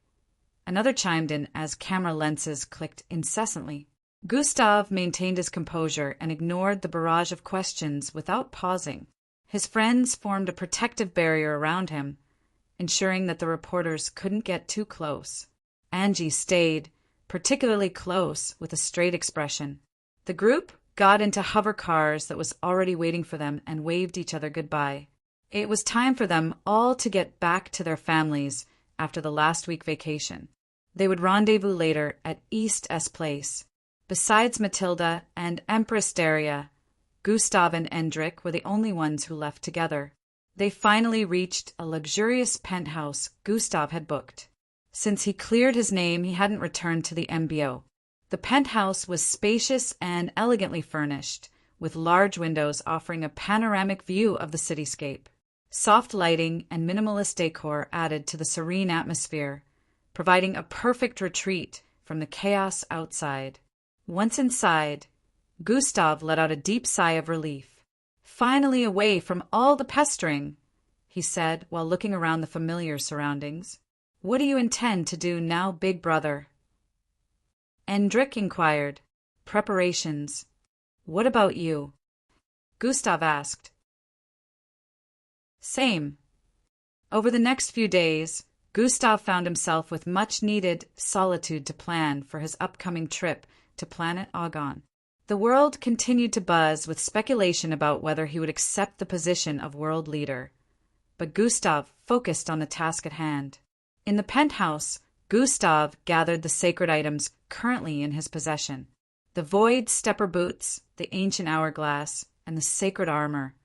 Another chimed in as camera lenses clicked incessantly. Gustav maintained his composure and ignored the barrage of questions without pausing. His friends formed a protective barrier around him, ensuring that the reporters couldn't get too close. Angie stayed particularly close with a straight expression. The group got into hover cars that was already waiting for them and waved each other goodbye. It was time for them all to get back to their families after the last week vacation. They would rendezvous later at East S Place. Besides Matilda and Empress Daria, Gustav and Endrik were the only ones who left together. They finally reached a luxurious penthouse Gustav had booked. Since he cleared his name, he hadn't returned to the MBO. The penthouse was spacious and elegantly furnished, with large windows offering a panoramic view of the cityscape. Soft lighting and minimalist decor added to the serene atmosphere, providing a perfect retreat from the chaos outside. Once inside, Gustav let out a deep sigh of relief. Finally away from all the pestering, he said while looking around the familiar surroundings. What do you intend to do now, big brother? Endrik inquired. Preparations. What about you? Gustav asked. Same. Over the next few days, Gustav found himself with much-needed solitude to plan for his upcoming trip to planet Agon. The world continued to buzz with speculation about whether he would accept the position of world leader, but Gustav focused on the task at hand. In the penthouse, Gustav gathered the sacred items currently in his possession: the void stepper boots, the ancient hourglass, and the sacred armor,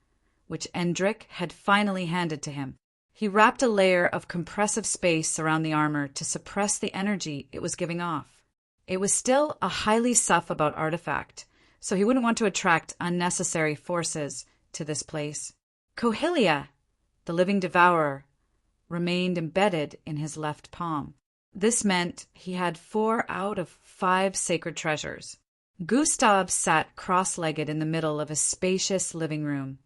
which Endrik had finally handed to him. He wrapped a layer of compressive space around the armor to suppress the energy it was giving off. It was still a highly suff-about artifact, so he wouldn't want to attract unnecessary forces to this place. Cohelia, the living devourer, remained embedded in his left palm. This meant he had 4 out of 5 sacred treasures. Gustav sat cross-legged in the middle of his spacious living room,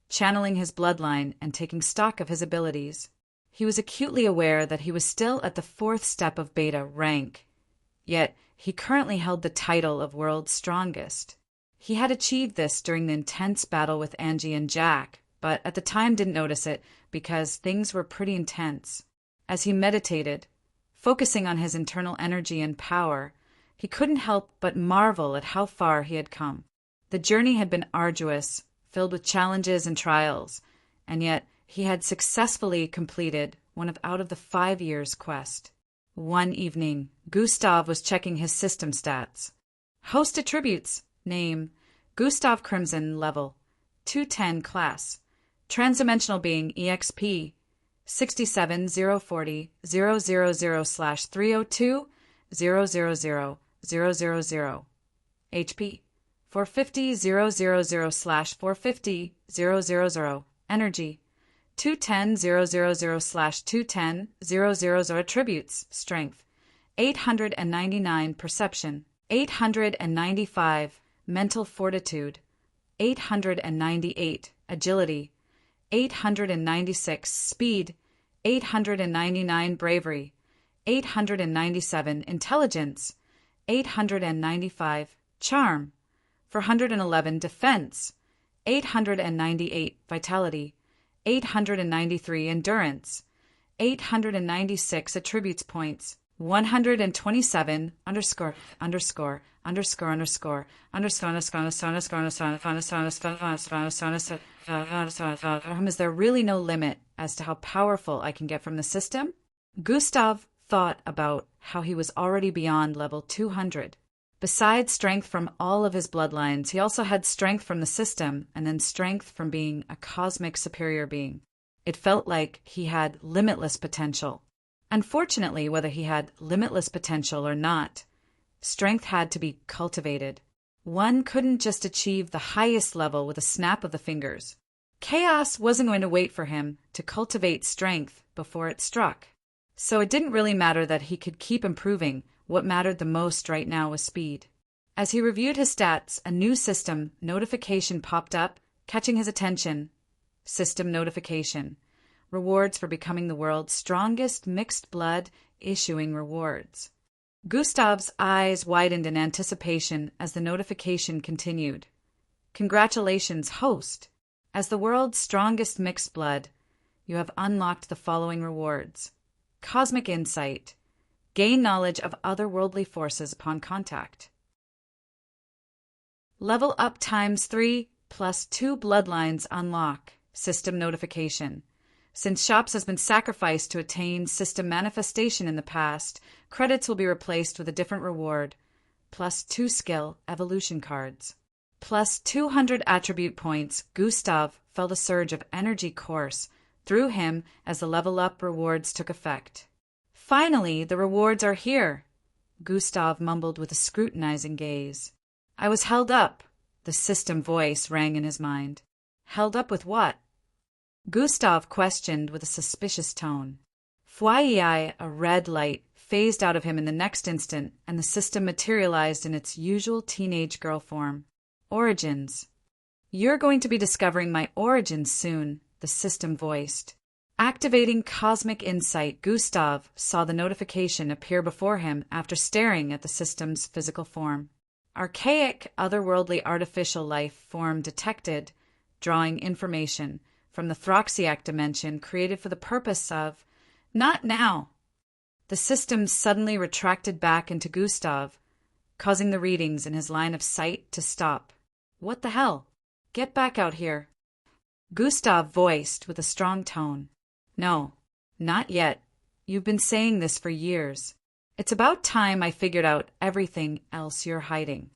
channeling his bloodline and taking stock of his abilities. He was acutely aware that he was still at the 4th step of beta rank, yet he currently held the title of world's strongest. He had achieved this during the intense battle with Angie and Jack, but at the time didn't notice it because things were pretty intense. As he meditated, focusing on his internal energy and power, he couldn't help but marvel at how far he had come. The journey had been arduous, filled with challenges and trials, and yet he had successfully completed one out of the 5 years' quest. One evening, Gustav was checking his system stats. Host attributes: name, Gustav Crimson, level 210 class, transdimensional being EXP 67040/302/000/000, HP 450/000/450/000, energy 210/000/210/000, attributes: strength 899, perception 895, mental fortitude 898, agility 896, speed 899 bravery, 897 intelligence, 895 charm, 411 defense, 898 vitality, 893 endurance, 896 attributes points, 127 underscore underscore underscore underscore underscore underscore. Is there really no limit as to how powerful I can get from the system? Gustav thought about how he was already beyond level 200. Besides strength from all of his bloodlines, he also had strength from the system and then strength from being a cosmic superior being. It felt like he had limitless potential. Unfortunately, whether he had limitless potential or not, strength had to be cultivated. One couldn't just achieve the highest level with a snap of the fingers. Chaos wasn't going to wait for him to cultivate strength before it struck. So it didn't really matter that he could keep improving. What mattered the most right now was speed. As he reviewed his stats, a new system notification popped up, catching his attention. System notification. Rewards for becoming the world's strongest mixed blood, issuing rewards. Gustav's eyes widened in anticipation as the notification continued. Congratulations, host! As the world's strongest mixed blood, you have unlocked the following rewards. Cosmic insight. Gain knowledge of otherworldly forces upon contact. Level up ×3 plus 2 bloodlines unlock. System notification. Since Shops has been sacrificed to attain system manifestation in the past, credits will be replaced with a different reward. Plus 2 skill evolution cards. Plus 200 attribute points. Gustav felt a surge of energy course through him as the level up rewards took effect. Finally, the rewards are here, Gustav mumbled with a scrutinizing gaze. I was held up, the system voice rang in his mind. Held up with what? Gustav questioned with a suspicious tone. Fwai, a red light, phased out of him in the next instant, and the system materialized in its usual teenage girl form. Origins. You're going to be discovering my origins soon, the system voiced. Activating cosmic insight, Gustav saw the notification appear before him after staring at the system's physical form. Archaic, otherworldly artificial life form detected, drawing information from the Throxiac dimension created for the purpose of... Not now! The system suddenly retracted back into Gustav, causing the readings in his line of sight to stop. What the hell? Get back out here. Gustav voiced with a strong tone. No, not yet. You've been saying this for years. It's about time I figured out everything else you're hiding.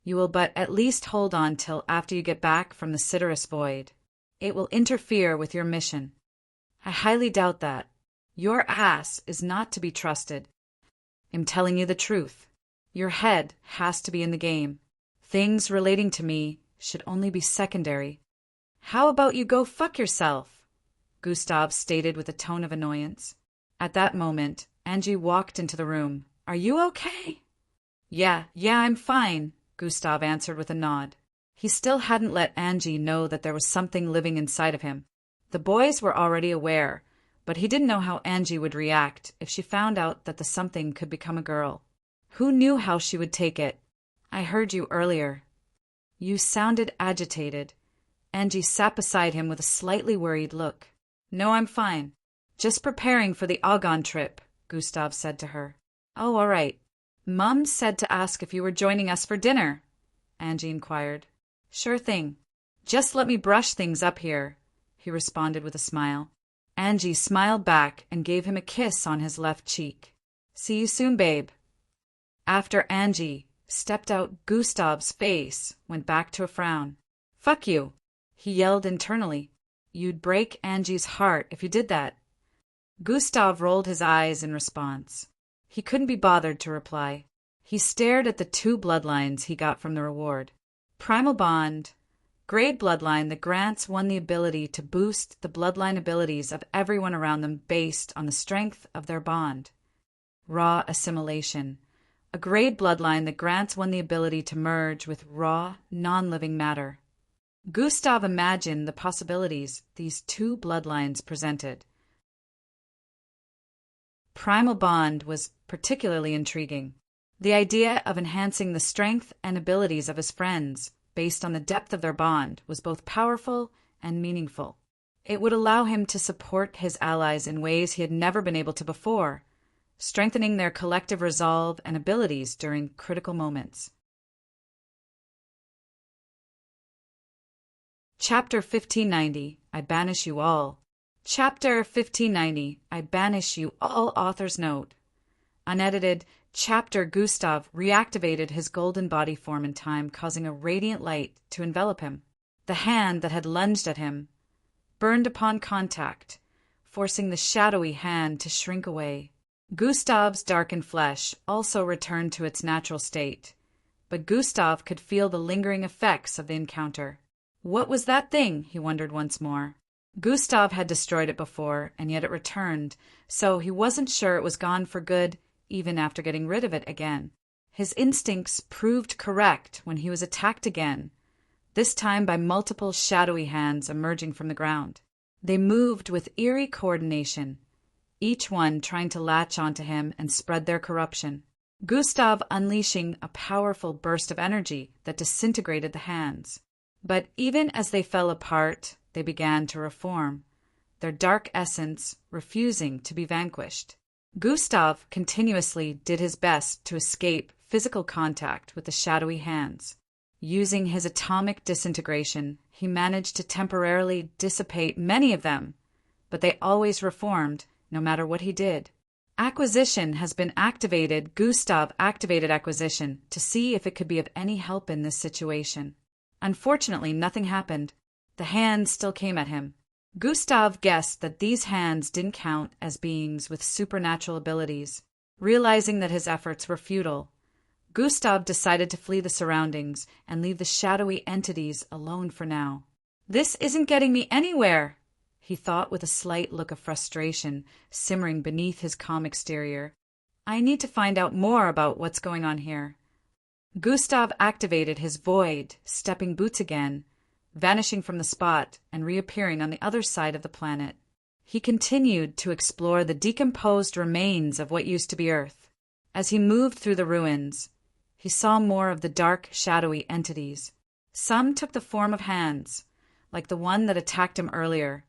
You will but at least hold on till after you get back from the Siderus Void. It will interfere with your mission. I highly doubt that. Your ass is not to be trusted. I'm telling you the truth. Your head has to be in the game. Things relating to me should only be secondary. How about you go fuck yourself? Gustav stated with a tone of annoyance. At that moment, Angie walked into the room. Are you okay? Yeah, I'm fine, Gustav answered with a nod. He still hadn't let Angie know that there was something living inside of him. The boys were already aware, but he didn't know how Angie would react if she found out that the something could become a girl. Who knew how she would take it? I heard you earlier. You sounded agitated. Angie sat beside him with a slightly worried look. No, I'm fine. Just preparing for the Argonne trip, Gustav said to her. Oh, all right. Mum said to ask if you were joining us for dinner, Angie inquired. Sure thing. Just let me brush things up here, he responded with a smile. Angie smiled back and gave him a kiss on his left cheek. See you soon, babe. After Angie stepped out, Gustav's face went back to a frown. Fuck you, he yelled internally. You'd break Angie's heart if you did that. Gustav rolled his eyes in response. He couldn't be bothered to reply. He stared at the 2 bloodlines he got from the reward. Primal Bond. Grade bloodline that grants one the ability to boost the bloodline abilities of everyone around them based on the strength of their bond. Raw assimilation. A grade bloodline that grants one the ability to merge with raw, non-living matter. Gustav imagined the possibilities these 2 bloodlines presented. primal bond was particularly intriguing. The idea of enhancing the strength and abilities of his friends based on the depth of their bond was both powerful and meaningful. It would allow him to support his allies in ways he had never been able to before, strengthening their collective resolve and abilities during critical moments. Chapter 1590, I Banish You All. Chapter 1590, I Banish You All. Author's note. Unedited. Chapter Gustav reactivated his golden body form in time, causing a radiant light to envelop him. The hand that had lunged at him burned upon contact, forcing the shadowy hand to shrink away. Gustav's darkened flesh also returned to its natural state, but Gustav could feel the lingering effects of the encounter. What was that thing? He wondered once more. Gustav had destroyed it before, and yet it returned, so he wasn't sure it was gone for good, even after getting rid of it again. His instincts proved correct when he was attacked again, this time by multiple shadowy hands emerging from the ground. They moved with eerie coordination, each one trying to latch onto him and spread their corruption. Gustav unleashing a powerful burst of energy that disintegrated the hands. But even as they fell apart, they began to reform, their dark essence refusing to be vanquished. Gustav continuously did his best to escape physical contact with the shadowy hands. Using his atomic disintegration, he managed to temporarily dissipate many of them, but they always reformed, no matter what he did. Acquisition has been activated. Gustav activated acquisition to see if it could be of any help in this situation. Unfortunately, nothing happened. The hands still came at him. Gustav guessed that these hands didn't count as beings with supernatural abilities. Realizing that his efforts were futile, Gustav decided to flee the surroundings and leave the shadowy entities alone for now. This isn't getting me anywhere, he thought with a slight look of frustration simmering beneath his calm exterior. I need to find out more about what's going on here. Gustav activated his void, stepping boots again, vanishing from the spot and reappearing on the other side of the planet. He continued to explore the decomposed remains of what used to be Earth. As he moved through the ruins, he saw more of the dark, shadowy entities. Some took the form of hands, like the one that attacked him earlier,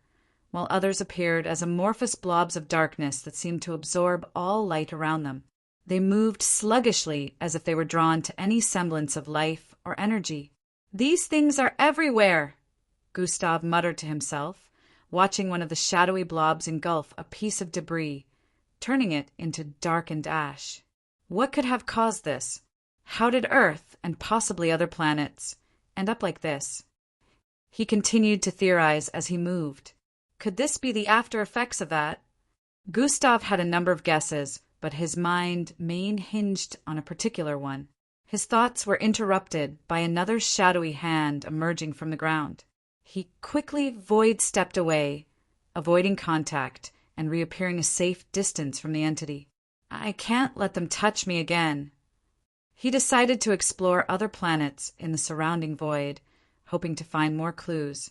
while others appeared as amorphous blobs of darkness that seemed to absorb all light around them. They moved sluggishly as if they were drawn to any semblance of life or energy. These things are everywhere, Gustav muttered to himself, watching one of the shadowy blobs engulf a piece of debris, turning it into darkened ash. What could have caused this? How did Earth, and possibly other planets, end up like this? He continued to theorize as he moved. Could this be the after effects of that? Gustav had a number of guesses, but his mind main hinged on a particular one. His thoughts were interrupted by another shadowy hand emerging from the ground. He quickly void-stepped away, avoiding contact and reappearing a safe distance from the entity. I can't let them touch me again. He decided to explore other planets in the surrounding void, hoping to find more clues.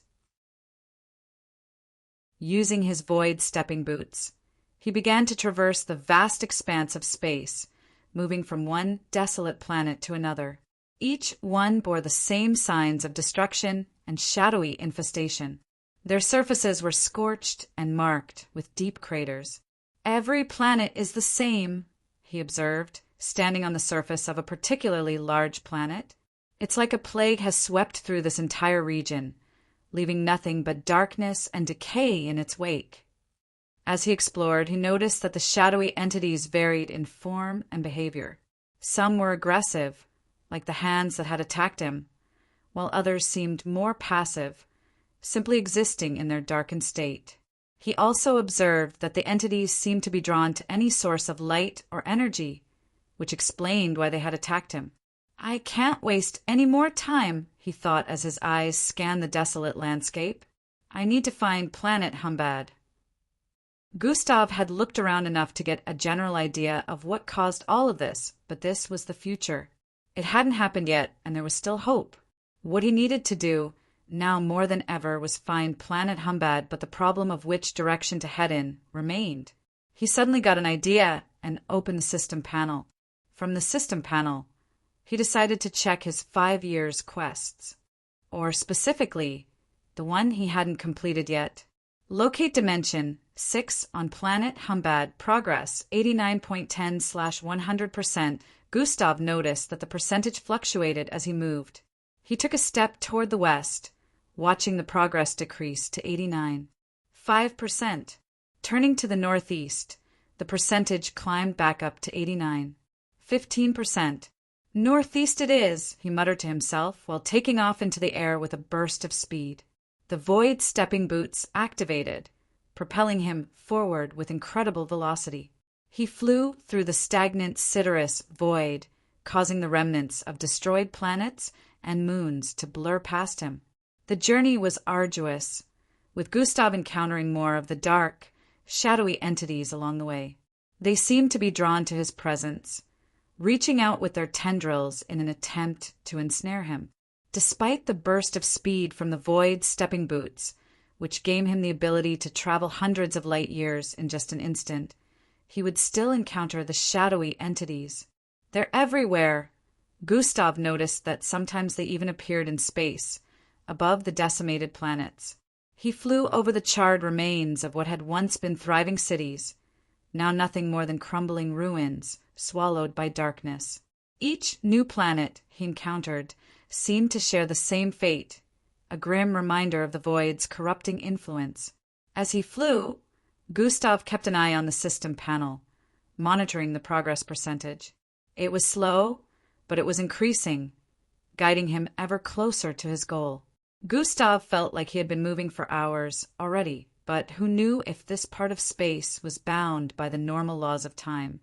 Using his void-stepping boots, he began to traverse the vast expanse of space, moving from one desolate planet to another. Each one bore the same signs of destruction and shadowy infestation. Their surfaces were scorched and marked with deep craters. Every planet is the same, he observed, standing on the surface of a particularly large planet. It's like a plague has swept through this entire region, leaving nothing but darkness and decay in its wake. As he explored, he noticed that the shadowy entities varied in form and behavior. Some were aggressive, like the hands that had attacked him, while others seemed more passive, simply existing in their darkened state. He also observed that the entities seemed to be drawn to any source of light or energy, which explained why they had attacked him. I can't waste any more time, he thought as his eyes scanned the desolate landscape. I need to find Planet Humbad. Gustav had looked around enough to get a general idea of what caused all of this, but this was the future. It hadn't happened yet, and there was still hope. What he needed to do, now more than ever, was find Planet Humbad, but the problem of which direction to head in remained. He suddenly got an idea and opened the system panel. From the system panel, he decided to check his 5 years quests, or specifically, the one he hadn't completed yet. Locate Dimension 6 on planet Humbad, progress 89.10/100%. Gustav noticed that the percentage fluctuated as he moved. He took a step toward the west, watching the progress decrease to 89.5%. Turning to the northeast, the percentage climbed back up to 89.15%. Northeast it is, he muttered to himself while taking off into the air with a burst of speed. The Void stepping boots activated, propelling him forward with incredible velocity. He flew through the stagnant Sidereus void, causing the remnants of destroyed planets and moons to blur past him. The journey was arduous, with Gustav encountering more of the dark, shadowy entities along the way. They seemed to be drawn to his presence, reaching out with their tendrils in an attempt to ensnare him. Despite the burst of speed from the Void stepping boots, which gave him the ability to travel hundreds of light years in just an instant, he would still encounter the shadowy entities. They're everywhere. Gustav noticed that sometimes they even appeared in space, above the decimated planets. He flew over the charred remains of what had once been thriving cities, now nothing more than crumbling ruins, swallowed by darkness. Each new planet he encountered seemed to share the same fate, a grim reminder of the Void's corrupting influence. As he flew, Gustav kept an eye on the system panel, monitoring the progress percentage. It was slow, but it was increasing, guiding him ever closer to his goal. Gustav felt like he had been moving for hours already, but who knew if this part of space was bound by the normal laws of time?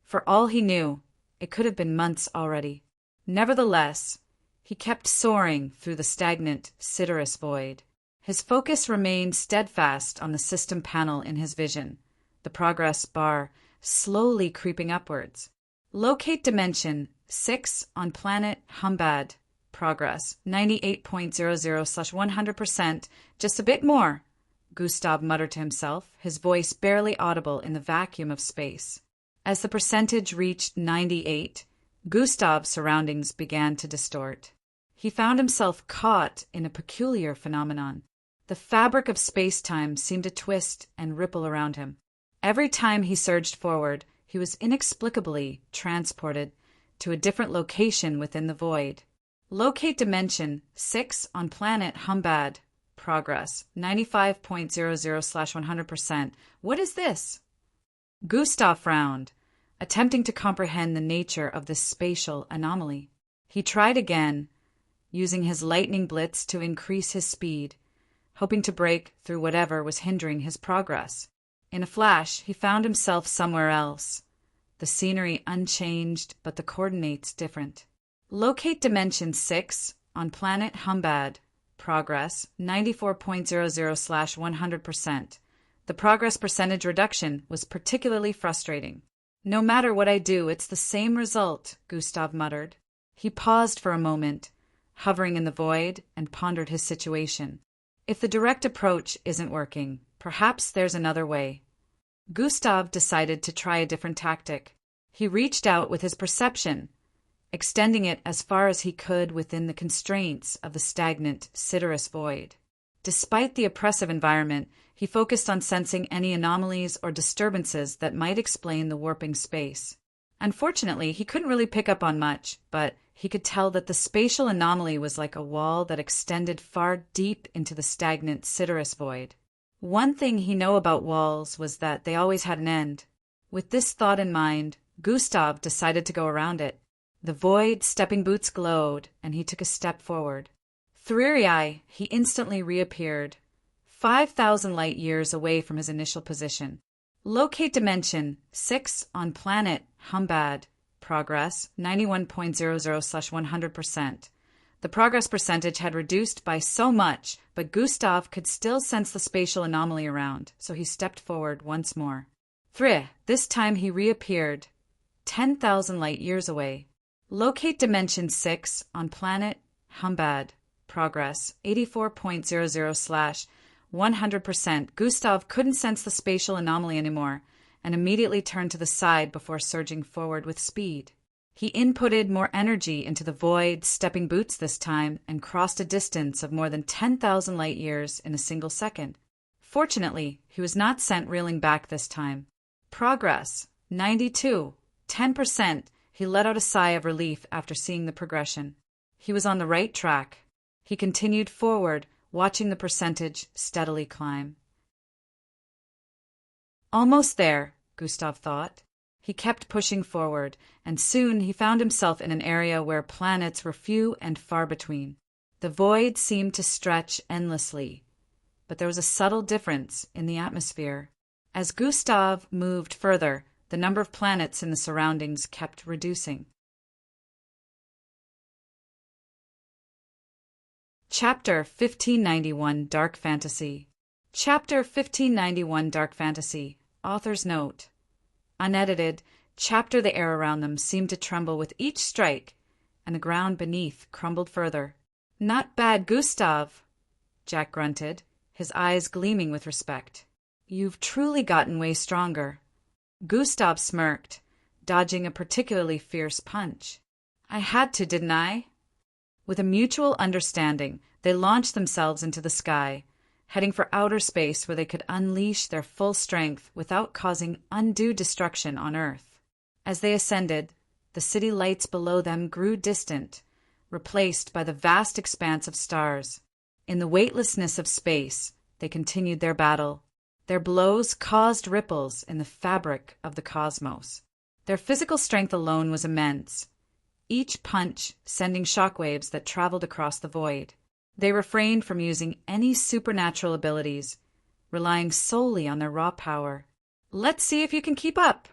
For all he knew, it could have been months already. Nevertheless, he kept soaring through the stagnant Sidereus void. His focus remained steadfast on the system panel in his vision, the progress bar slowly creeping upwards. Locate Dimension 6 on planet Humbad, progress 98.00/100%, just a bit more, Gustav muttered to himself, his voice barely audible in the vacuum of space. As the percentage reached 98, Gustav's surroundings began to distort. He found himself caught in a peculiar phenomenon. The fabric of space-time seemed to twist and ripple around him. Every time he surged forward, he was inexplicably transported to a different location within the void. Locate Dimension 6 on planet Humbad, progress 95.00/100%. What is this? Gustav frowned, attempting to comprehend the nature of this spatial anomaly. He tried again, using his lightning blitz to increase his speed, hoping to break through whatever was hindering his progress. In a flash, he found himself somewhere else, the scenery unchanged but the coordinates different. Locate Dimension 6 on planet Humbad, progress 94.00/100%. The progress percentage reduction was particularly frustrating. No matter what I do, it's the same result, Gustav muttered. He paused for a moment, hovering in the void, and pondered his situation. If the direct approach isn't working, perhaps there's another way. Gustav decided to try a different tactic. He reached out with his perception, extending it as far as he could within the constraints of the stagnant Sidereus void. Despite the oppressive environment, he focused on sensing any anomalies or disturbances that might explain the warping space. Unfortunately, he couldn't really pick up on much, but he could tell that the spatial anomaly was like a wall that extended far deep into the stagnant Sidereus void. One thing he knew about walls was that they always had an end. With this thought in mind, Gustav decided to go around it. The void stepping boots glowed, and he took a step forward. Threary, he instantly reappeared, 5,000 light years away from his initial position. Locate Dimension 6 on planet Humbad, progress 91.00/100%. The progress percentage had reduced by so much, but Gustav could still sense the spatial anomaly around, so he stepped forward once more. This time he reappeared, 10,000 light years away. Locate Dimension 6 on planet Humbad, progress 84.00/100%. 100%. Gustav couldn't sense the spatial anomaly anymore and immediately turned to the side before surging forward with speed. He inputted more energy into the void, stepping boots this time, and crossed a distance of more than 10,000 light-years in a single second. Fortunately, he was not sent reeling back this time. Progress, 92, 10%. He let out a sigh of relief after seeing the progression. He was on the right track. He continued forward, watching the percentage steadily climb. Almost there, Gustav thought. He kept pushing forward, and soon he found himself in an area where planets were few and far between. The void seemed to stretch endlessly, but there was a subtle difference in the atmosphere. As Gustav moved further, the number of planets in the surroundings kept reducing. Chapter 1591 Dark Fantasy. Chapter 1591 Dark Fantasy. Author's note. Unedited, chapter. The air around them seemed to tremble with each strike, and the ground beneath crumbled further. Not bad, Gustav, Jack grunted, his eyes gleaming with respect. You've truly gotten way stronger. Gustav smirked, dodging a particularly fierce punch. I had to, didn't I? With a mutual understanding, they launched themselves into the sky, heading for outer space where they could unleash their full strength without causing undue destruction on Earth. As they ascended, the city lights below them grew distant, replaced by the vast expanse of stars. In the weightlessness of space, they continued their battle. Their blows caused ripples in the fabric of the cosmos. Their physical strength alone was immense, each punch sending shockwaves that traveled across the void. They refrained from using any supernatural abilities, relying solely on their raw power. Let's see if you can keep up,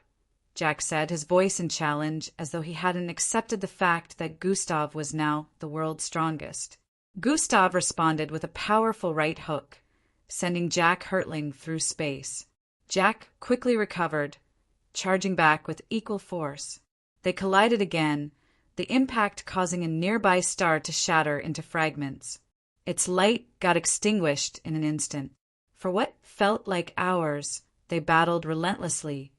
Jack said, his voice in challenge, as though he hadn't accepted the fact that Gustav was now the world's strongest. Gustav responded with a powerful right hook, sending Jack hurtling through space. Jack quickly recovered, charging back with equal force. They collided again, the impact causing a nearby star to shatter into fragments. Its light got extinguished in an instant. For what felt like hours, they battled relentlessly,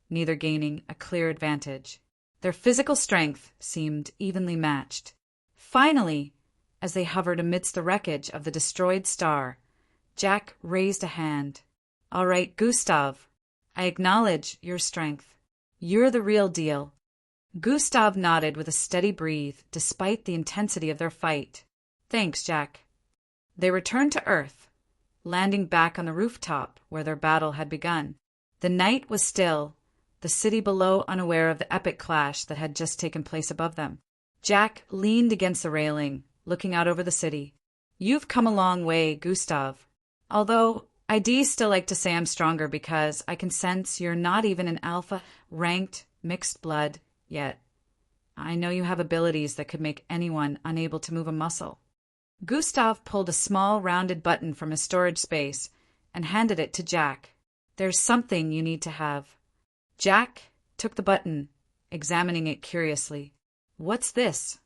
neither gaining a clear advantage. Their physical strength seemed evenly matched. Finally, as they hovered amidst the wreckage of the destroyed star, Jack raised a hand. All right, Gustav, I acknowledge your strength. You're the real deal. Gustav nodded with a steady breathe, despite the intensity of their fight. Thanks, Jack. They returned to Earth, landing back on the rooftop where their battle had begun. The night was still, the city below unaware of the epic clash that had just taken place above them. Jack leaned against the railing, looking out over the city. You've come a long way, Gustav. Although I'd still like to say I'm stronger because I can sense you're not even an alpha-ranked mixed blood yet. I know you have abilities that could make anyone unable to move a muscle. Gustav pulled a small rounded button from his storage space and handed it to Jack. There's something you need to have. Jack took the button, examining it curiously. What's this?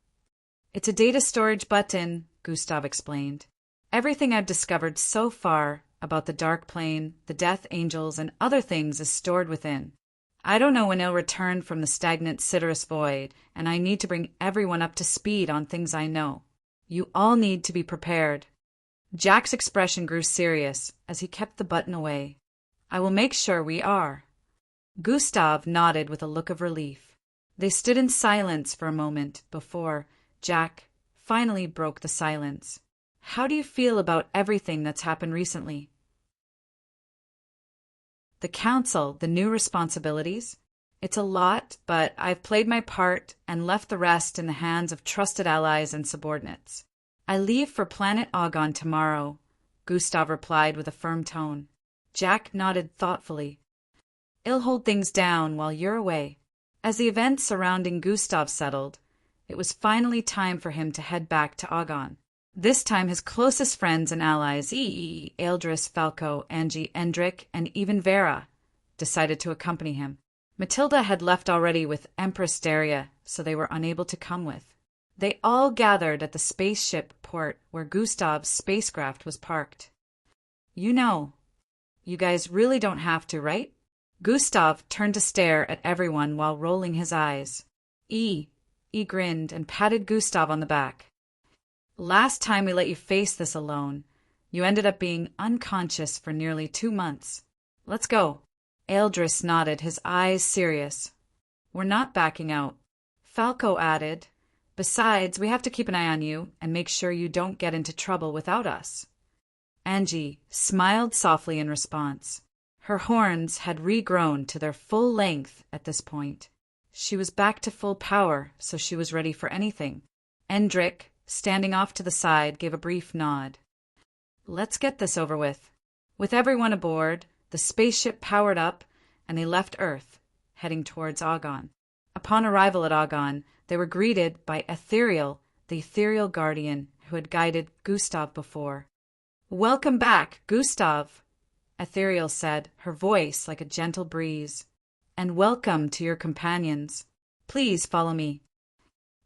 It's a data storage button, Gustav explained. Everything I've discovered so far about the Dark Plane, the Death Angels, and other things is stored within. I don't know when it'll return from the stagnant Citrus Void, and I need to bring everyone up to speed on things I know. You all need to be prepared. Jack's expression grew serious as he kept the button away. I will make sure we are. Gustav nodded with a look of relief. They stood in silence for a moment before Jack finally broke the silence. How do you feel about everything that's happened recently? The council, the new responsibilities? It's a lot, but I've played my part and left the rest in the hands of trusted allies and subordinates. I leave for planet Argon tomorrow, Gustav replied with a firm tone. Jack nodded thoughtfully. I'll hold things down while you're away. As the events surrounding Gustav settled, it was finally time for him to head back to Argon. This time his closest friends and allies, Eldris, Falco, Angie, Endrick, and even Vera, decided to accompany him. Matilda had left already with Empress Daria, so they were unable to come with. They all gathered at the spaceship port where Gustav's spacecraft was parked. You know. You guys really don't have to, right? Gustav turned to stare at everyone while rolling his eyes. E grinned and patted Gustav on the back. Last time we let you face this alone, you ended up being unconscious for nearly 2 months. Let's go. Eldris nodded, his eyes serious. We're not backing out. Falco added, besides, we have to keep an eye on you and make sure you don't get into trouble without us. Angie smiled softly in response. Her horns had regrown to their full length at this point. She was back to full power, so she was ready for anything. Endrick, standing off to the side, gave a brief nod. Let's get this over with. With everyone aboard, the spaceship powered up, and they left Earth, heading towards Agon. Upon arrival at Agon, they were greeted by Ethereal, the ethereal guardian who had guided Gustav before. Welcome back, Gustav, Ethereal said, her voice like a gentle breeze. And welcome to your companions. Please follow me.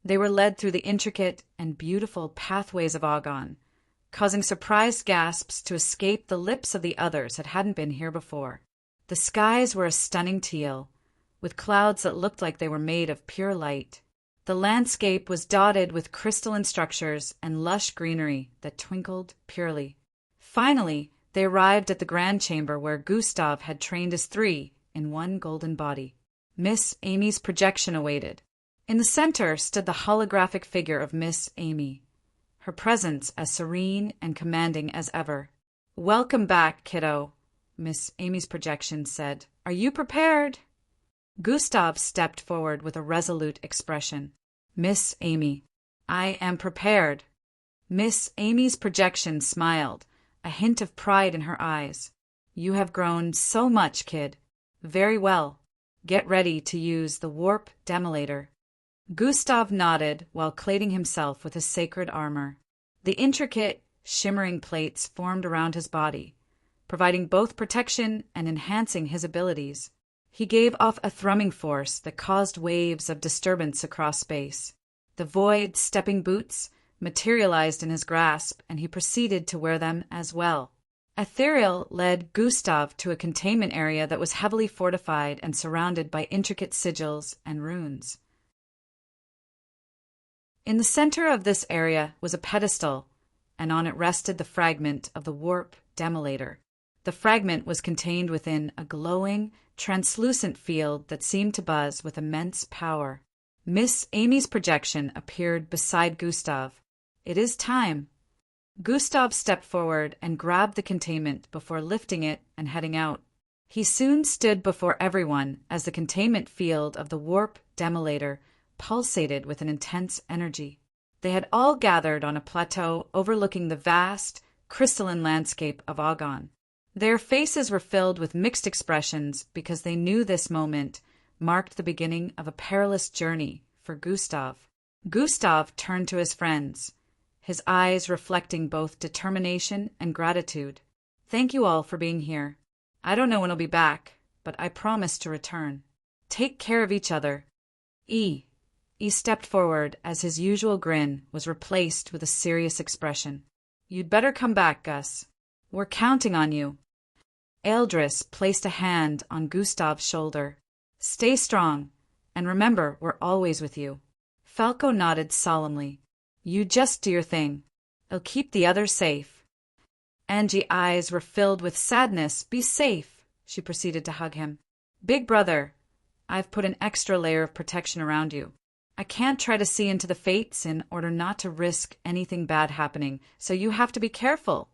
They were led through the intricate and beautiful pathways of Agon, causing surprised gasps to escape the lips of the others that hadn't been here before. The skies were a stunning teal, with clouds that looked like they were made of pure light. The landscape was dotted with crystalline structures and lush greenery that twinkled purely. Finally, they arrived at the grand chamber where Gustav had trained his 3 in one golden body. Miss Amy's projection awaited. In the center stood the holographic figure of Miss Amy, her presence as serene and commanding as ever. Welcome back, kiddo, Miss Amy's projection said. Are you prepared? Gustav stepped forward with a resolute expression. Miss Amy, I am prepared. Miss Amy's projection smiled, a hint of pride in her eyes. You have grown so much, kid. Very well. Get ready to use the warp demolator. Gustav nodded while cladding himself with his sacred armor. The intricate, shimmering plates formed around his body, providing both protection and enhancing his abilities. He gave off a thrumming force that caused waves of disturbance across space. The void stepping boots materialized in his grasp, and he proceeded to wear them as well. Ethereal led Gustav to a containment area that was heavily fortified and surrounded by intricate sigils and runes. In the center of this area was a pedestal, and on it rested the fragment of the warp demolator. The fragment was contained within a glowing, translucent field that seemed to buzz with immense power. Miss Amy's projection appeared beside Gustav. It is time. Gustav stepped forward and grabbed the containment before lifting it and heading out. He soon stood before everyone as the containment field of the warp demolator pulsated with an intense energy. They had all gathered on a plateau overlooking the vast, crystalline landscape of Agon. Their faces were filled with mixed expressions because they knew this moment marked the beginning of a perilous journey for Gustav. Gustav turned to his friends, his eyes reflecting both determination and gratitude. Thank you all for being here. I don't know when I'll be back, but I promise to return. Take care of each other. He stepped forward as his usual grin was replaced with a serious expression. You'd better come back, Gus. We're counting on you. Eldris placed a hand on Gustav's shoulder. Stay strong, and remember, we're always with you. Falco nodded solemnly. You just do your thing. I'll keep the others safe. Angie's eyes were filled with sadness. Be safe, she proceeded to hug him. Big brother, I've put an extra layer of protection around you. I can't try to see into the fates in order not to risk anything bad happening, so you have to be careful.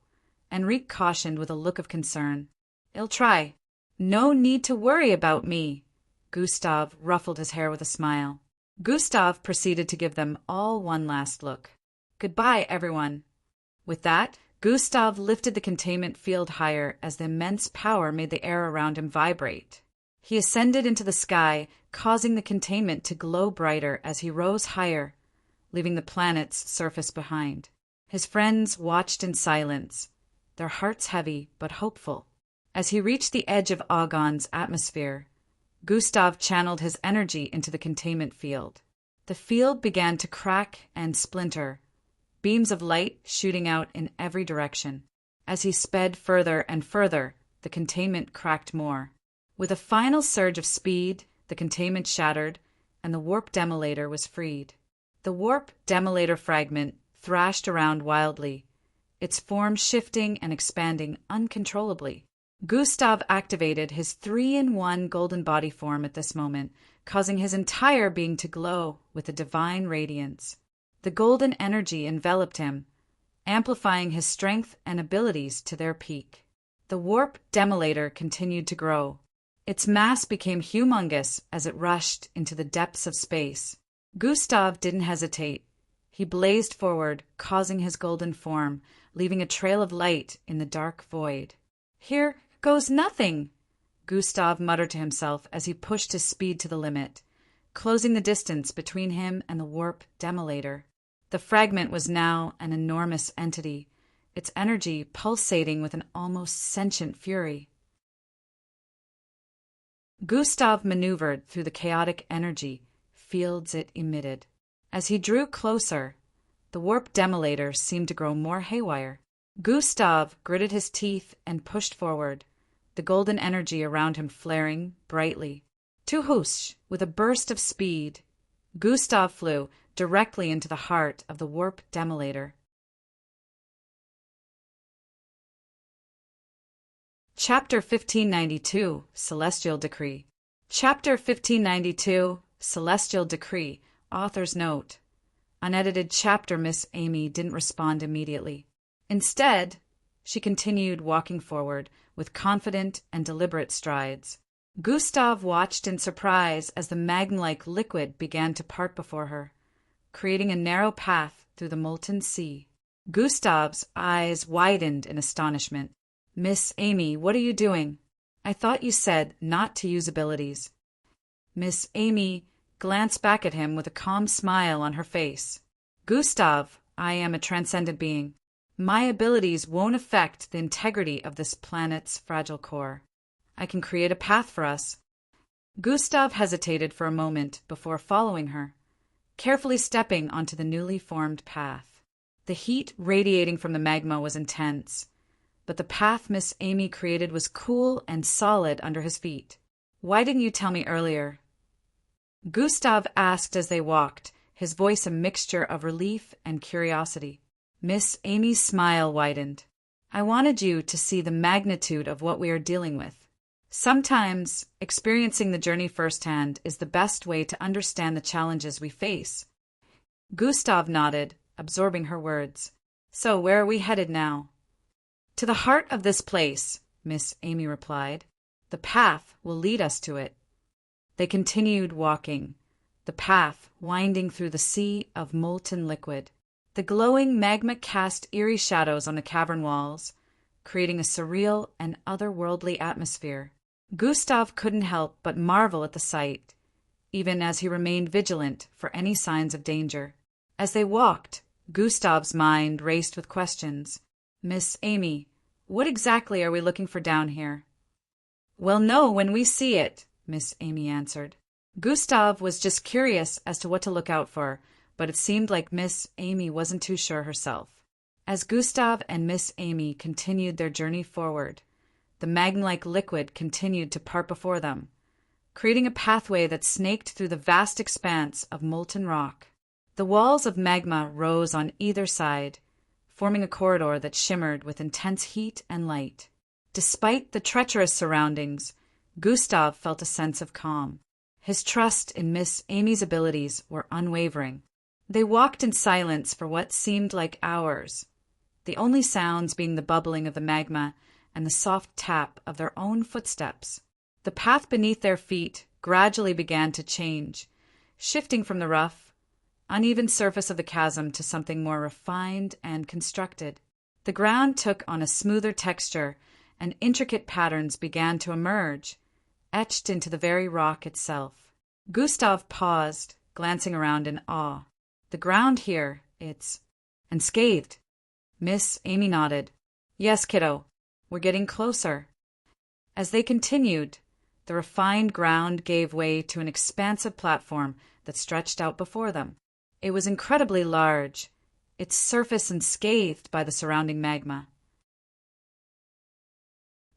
Enrique cautioned with a look of concern. I'll try. No need to worry about me. Gustav ruffled his hair with a smile. Gustav proceeded to give them all one last look. Goodbye, everyone. With that, Gustav lifted the containment field higher as the immense power made the air around him vibrate. He ascended into the sky, causing the containment to glow brighter as he rose higher, leaving the planet's surface behind. His friends watched in silence, their hearts heavy but hopeful. As he reached the edge of Agon's atmosphere, Gustav channeled his energy into the containment field. The field began to crack and splinter, beams of light shooting out in every direction. As he sped further and further, the containment cracked more. With a final surge of speed, the containment shattered, and the warp demolator was freed. The warp demolator fragment thrashed around wildly, its form shifting and expanding uncontrollably. Gustav activated his 3-in-1 golden body form at this moment, causing his entire being to glow with a divine radiance. The golden energy enveloped him, amplifying his strength and abilities to their peak. The warp demolator continued to grow. Its mass became humongous as it rushed into the depths of space. Gustav didn't hesitate. He blazed forward, causing his golden form, leaving a trail of light in the dark void. "Here goes nothing," Gustav muttered to himself as he pushed his speed to the limit, closing the distance between him and the warp demolator. The fragment was now an enormous entity, its energy pulsating with an almost sentient fury. Gustav maneuvered through the chaotic energy fields it emitted. As he drew closer, the warp demolator seemed to grow more haywire. Gustav gritted his teeth and pushed forward, the golden energy around him flaring brightly. To whoosh! With a burst of speed, Gustav flew directly into the heart of the warp demolator. Chapter 1592, Celestial Decree. Chapter 1592, Celestial Decree. Author's note. Unedited chapter. Miss Amy didn't respond immediately. Instead, she continued walking forward with confident and deliberate strides. Gustav watched in surprise as the magma-like liquid began to part before her, creating a narrow path through the molten sea. Gustav's eyes widened in astonishment. "Miss Amy, what are you doing? I thought you said not to use abilities." Miss Amy glanced back at him with a calm smile on her face. "Gustav, I am a transcendent being. My abilities won't affect the integrity of this planet's fragile core. I can create a path for us." Gustav hesitated for a moment before following her, carefully stepping onto the newly formed path. The heat radiating from the magma was intense, but the path Miss Amy created was cool and solid under his feet. "Why didn't you tell me earlier?" Gustav asked as they walked, his voice a mixture of relief and curiosity. Miss Amy's smile widened. "I wanted you to see the magnitude of what we are dealing with. Sometimes, experiencing the journey firsthand is the best way to understand the challenges we face." Gustav nodded, absorbing her words. "So, where are we headed now?" "To the heart of this place," Miss Amy replied. "The path will lead us to it." They continued walking, the path winding through the sea of molten liquid. The glowing magma cast eerie shadows on the cavern walls, creating a surreal and otherworldly atmosphere. Gustav couldn't help but marvel at the sight, even as he remained vigilant for any signs of danger. As they walked, Gustav's mind raced with questions. "Miss Amy, what exactly are we looking for down here?" "We'll know when we see it," Miss Amy answered. Gustav was just curious as to what to look out for, but it seemed like Miss Amy wasn't too sure herself. As Gustav and Miss Amy continued their journey forward, the magma-like liquid continued to part before them, creating a pathway that snaked through the vast expanse of molten rock. The walls of magma rose on either side, forming a corridor that shimmered with intense heat and light. Despite the treacherous surroundings, Gustav felt a sense of calm. His trust in Miss Amy's abilities were unwavering. They walked in silence for what seemed like hours, the only sounds being the bubbling of the magma and the soft tap of their own footsteps. The path beneath their feet gradually began to change, shifting from the rough, uneven surface of the chasm to something more refined and constructed. The ground took on a smoother texture, and intricate patterns began to emerge, etched into the very rock itself. Gustav paused, glancing around in awe. "The ground here, it's unscathed." Miss Amy nodded. "Yes, kiddo, we're getting closer." As they continued, the refined ground gave way to an expansive platform that stretched out before them. It was incredibly large, its surface unscathed by the surrounding magma.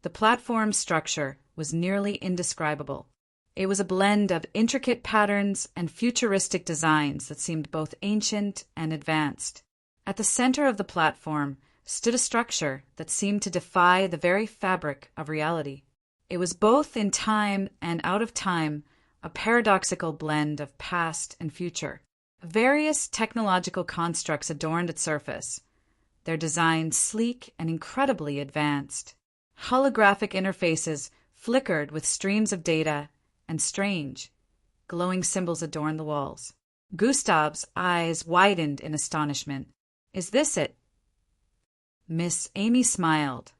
The platform's structure was nearly indescribable. It was a blend of intricate patterns and futuristic designs that seemed both ancient and advanced. At the center of the platform stood a structure that seemed to defy the very fabric of reality. It was both in time and out of time, a paradoxical blend of past and future. Various technological constructs adorned its surface, their designs sleek and incredibly advanced. Holographic interfaces flickered with streams of data, and strange, glowing symbols adorned the walls. Gustav's eyes widened in astonishment. "Is this it?" Miss Amy smiled,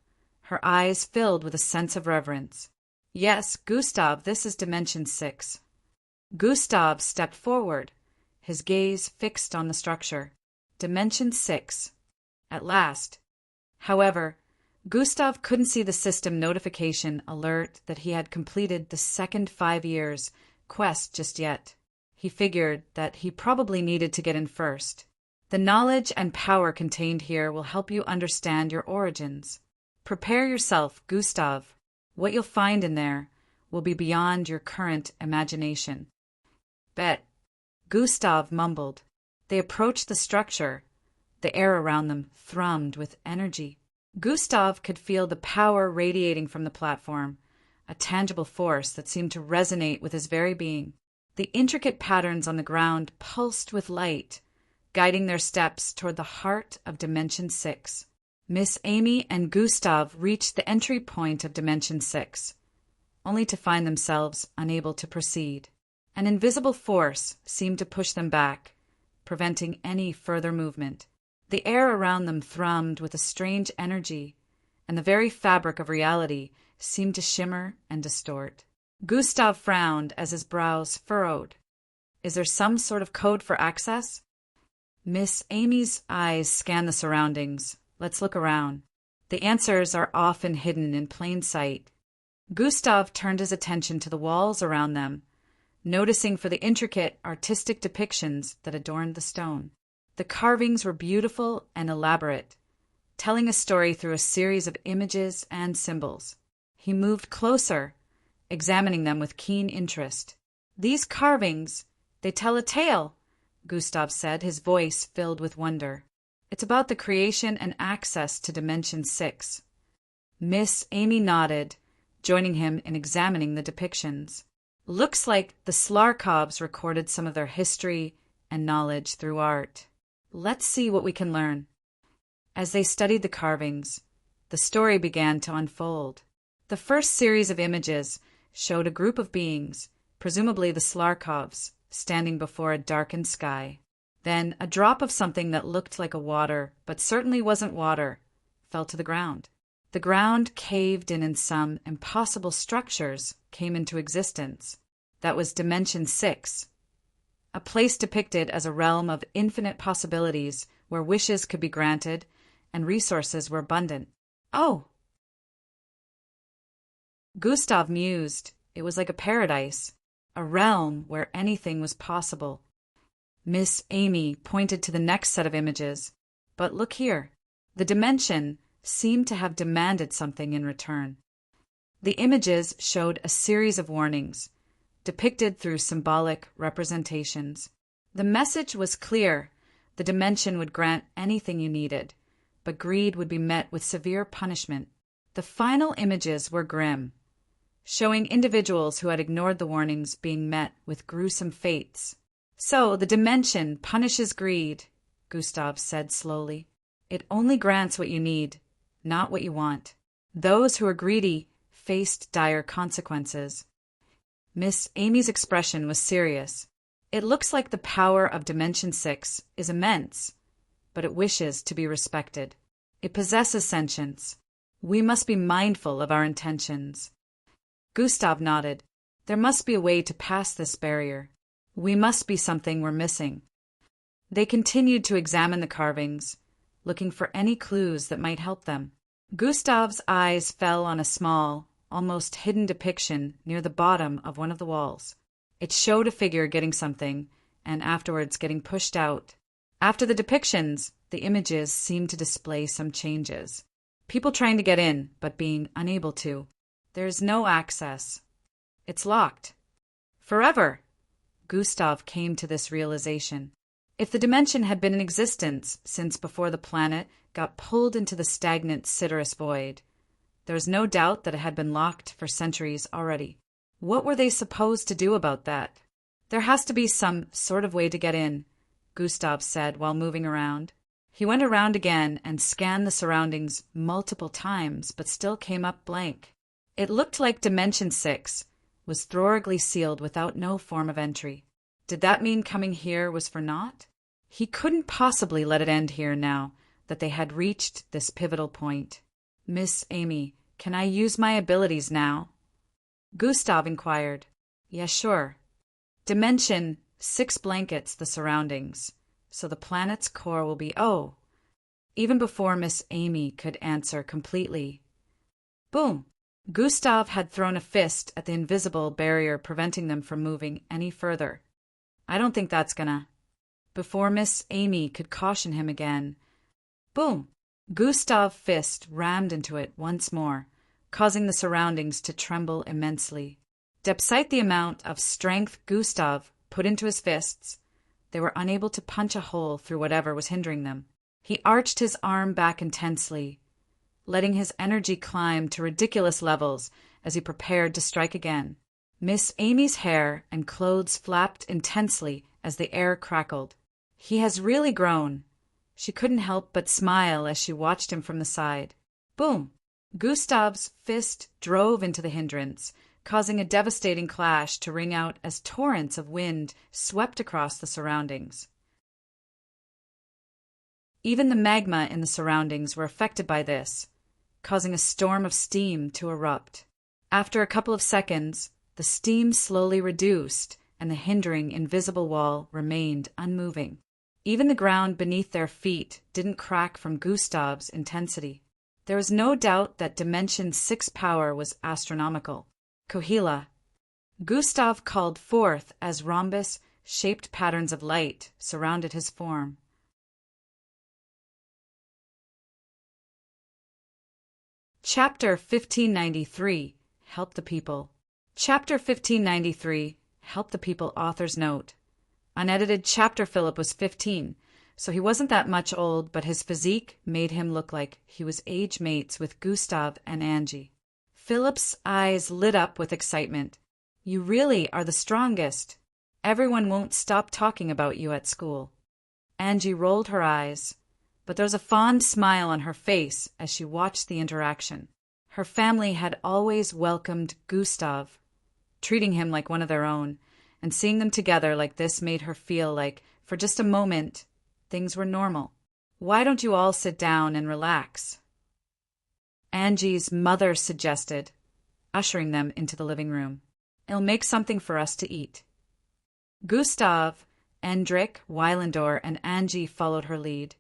her eyes filled with a sense of reverence. "Yes, Gustav, this is Dimension 6. Gustav stepped forward, his gaze fixed on the structure. Dimension 6. At last. However, Gustav couldn't see the system notification alert that he had completed the second 5 years quest just yet. He figured that he probably needed to get in first. The knowledge and power contained here will help you understand your origins. Prepare yourself, Gustav. What you'll find in there will be beyond your current imagination. Bet. Gustav mumbled. They approached the structure. The air around them thrummed with energy. Gustav could feel the power radiating from the platform, a tangible force that seemed to resonate with his very being. The intricate patterns on the ground pulsed with light, guiding their steps toward the heart of Dimension 6. Miss Amy and Gustav reached the entry point of Dimension 6, only to find themselves unable to proceed. An invisible force seemed to push them back, preventing any further movement. The air around them thrummed with a strange energy, and the very fabric of reality seemed to shimmer and distort. Gustav frowned as his brows furrowed. Is there some sort of code for access? Miss Amy's eyes scanned the surroundings. Let's look around. The answers are often hidden in plain sight. Gustav turned his attention to the walls around them, noticing for the intricate artistic depictions that adorned the stone. The carvings were beautiful and elaborate, telling a story through a series of images and symbols. He moved closer, examining them with keen interest. These carvings, they tell a tale, Gustav said, his voice filled with wonder. It's about the creation and access to Dimension 6. Miss Amy nodded, joining him in examining the depictions. Looks like the Slarkovs recorded some of their history and knowledge through art. Let's see what we can learn. As they studied the carvings, the story began to unfold. The first series of images showed a group of beings, presumably the Slarkovs, standing before a darkened sky. Then a drop of something that looked like a water, but certainly wasn't water, fell to the ground. The ground caved in and some impossible structures came into existence. That was Dimension 6. A place depicted as a realm of infinite possibilities where wishes could be granted and resources were abundant. Oh! Gustav mused. It was like a paradise, a realm where anything was possible. Miss Amy pointed to the next set of images. But look here. The dimension seemed to have demanded something in return. The images showed a series of warnings, depicted through symbolic representations. The message was clear. The dimension would grant anything you needed, but greed would be met with severe punishment. The final images were grim, showing individuals who had ignored the warnings being met with gruesome fates. So the dimension punishes greed, Gustav said slowly. It only grants what you need, not what you want. Those who are greedy faced dire consequences. Miss Amy's expression was serious. It looks like the power of Dimension 6 is immense, but it wishes to be respected. It possesses sentience. We must be mindful of our intentions. Gustav nodded. There must be a way to pass this barrier. We must be something we're missing. They continued to examine the carvings, looking for any clues that might help them. Gustav's eyes fell on a small, almost hidden depiction near the bottom of one of the walls. It showed a figure getting something, and afterwards getting pushed out. After the depictions, the images seemed to display some changes. People trying to get in, but being unable to. There's no access. It's locked. Forever. Gustav came to this realization. If the dimension had been in existence since before the planet got pulled into the stagnant Siderus void, there was no doubt that it had been locked for centuries already. What were they supposed to do about that? There has to be some sort of way to get in, Gustav said while moving around. He went around again and scanned the surroundings multiple times, but still came up blank. It looked like Dimension 6 was thoroughly sealed without no form of entry. Did that mean coming here was for naught? He couldn't possibly let it end here now that they had reached this pivotal point. Miss Amy, can I use my abilities now? Gustav inquired. Yes, sure. Dimension 6 blankets the surroundings, so the planet's core will be Even before Miss Amy could answer completely. Boom! Gustav had thrown a fist at the invisible barrier preventing them from moving any further. I don't think that's gonna. Before Miss Amy could caution him again. Boom! Gustav's fist rammed into it once more, causing the surroundings to tremble immensely. Despite the amount of strength Gustav put into his fists, they were unable to punch a hole through whatever was hindering them. He arched his arm back intensely, letting his energy climb to ridiculous levels as he prepared to strike again. Miss Amy's hair and clothes flapped intensely as the air crackled. He has really grown. She couldn't help but smile as she watched him from the side. Boom! Gustav's fist drove into the hindrance, causing a devastating clash to ring out as torrents of wind swept across the surroundings. Even the magma in the surroundings were affected by this, causing a storm of steam to erupt. After a couple of seconds, the steam slowly reduced and the hindering invisible wall remained unmoving. Even the ground beneath their feet didn't crack from Gustav's intensity. There was no doubt that Dimension 6 power was astronomical. Kohila. Gustav called forth as rhombus-shaped patterns of light surrounded his form. Chapter 1593, Help the People. Chapter 1593, Help the People, author's note. Unedited chapter. Philip was 15, so he wasn't that much old, but his physique made him look like he was age mates with Gustav and Angie. Philip's eyes lit up with excitement. You really are the strongest. Everyone won't stop talking about you at school. Angie rolled her eyes, but there was a fond smile on her face as she watched the interaction. Her family had always welcomed Gustav, treating him like one of their own, and seeing them together like this made her feel like, for just a moment, things were normal. Why don't you all sit down and relax? Angie's mother suggested, ushering them into the living room. It'll make something for us to eat. Gustav, Endrik, Weilendor, and Angie followed her lead,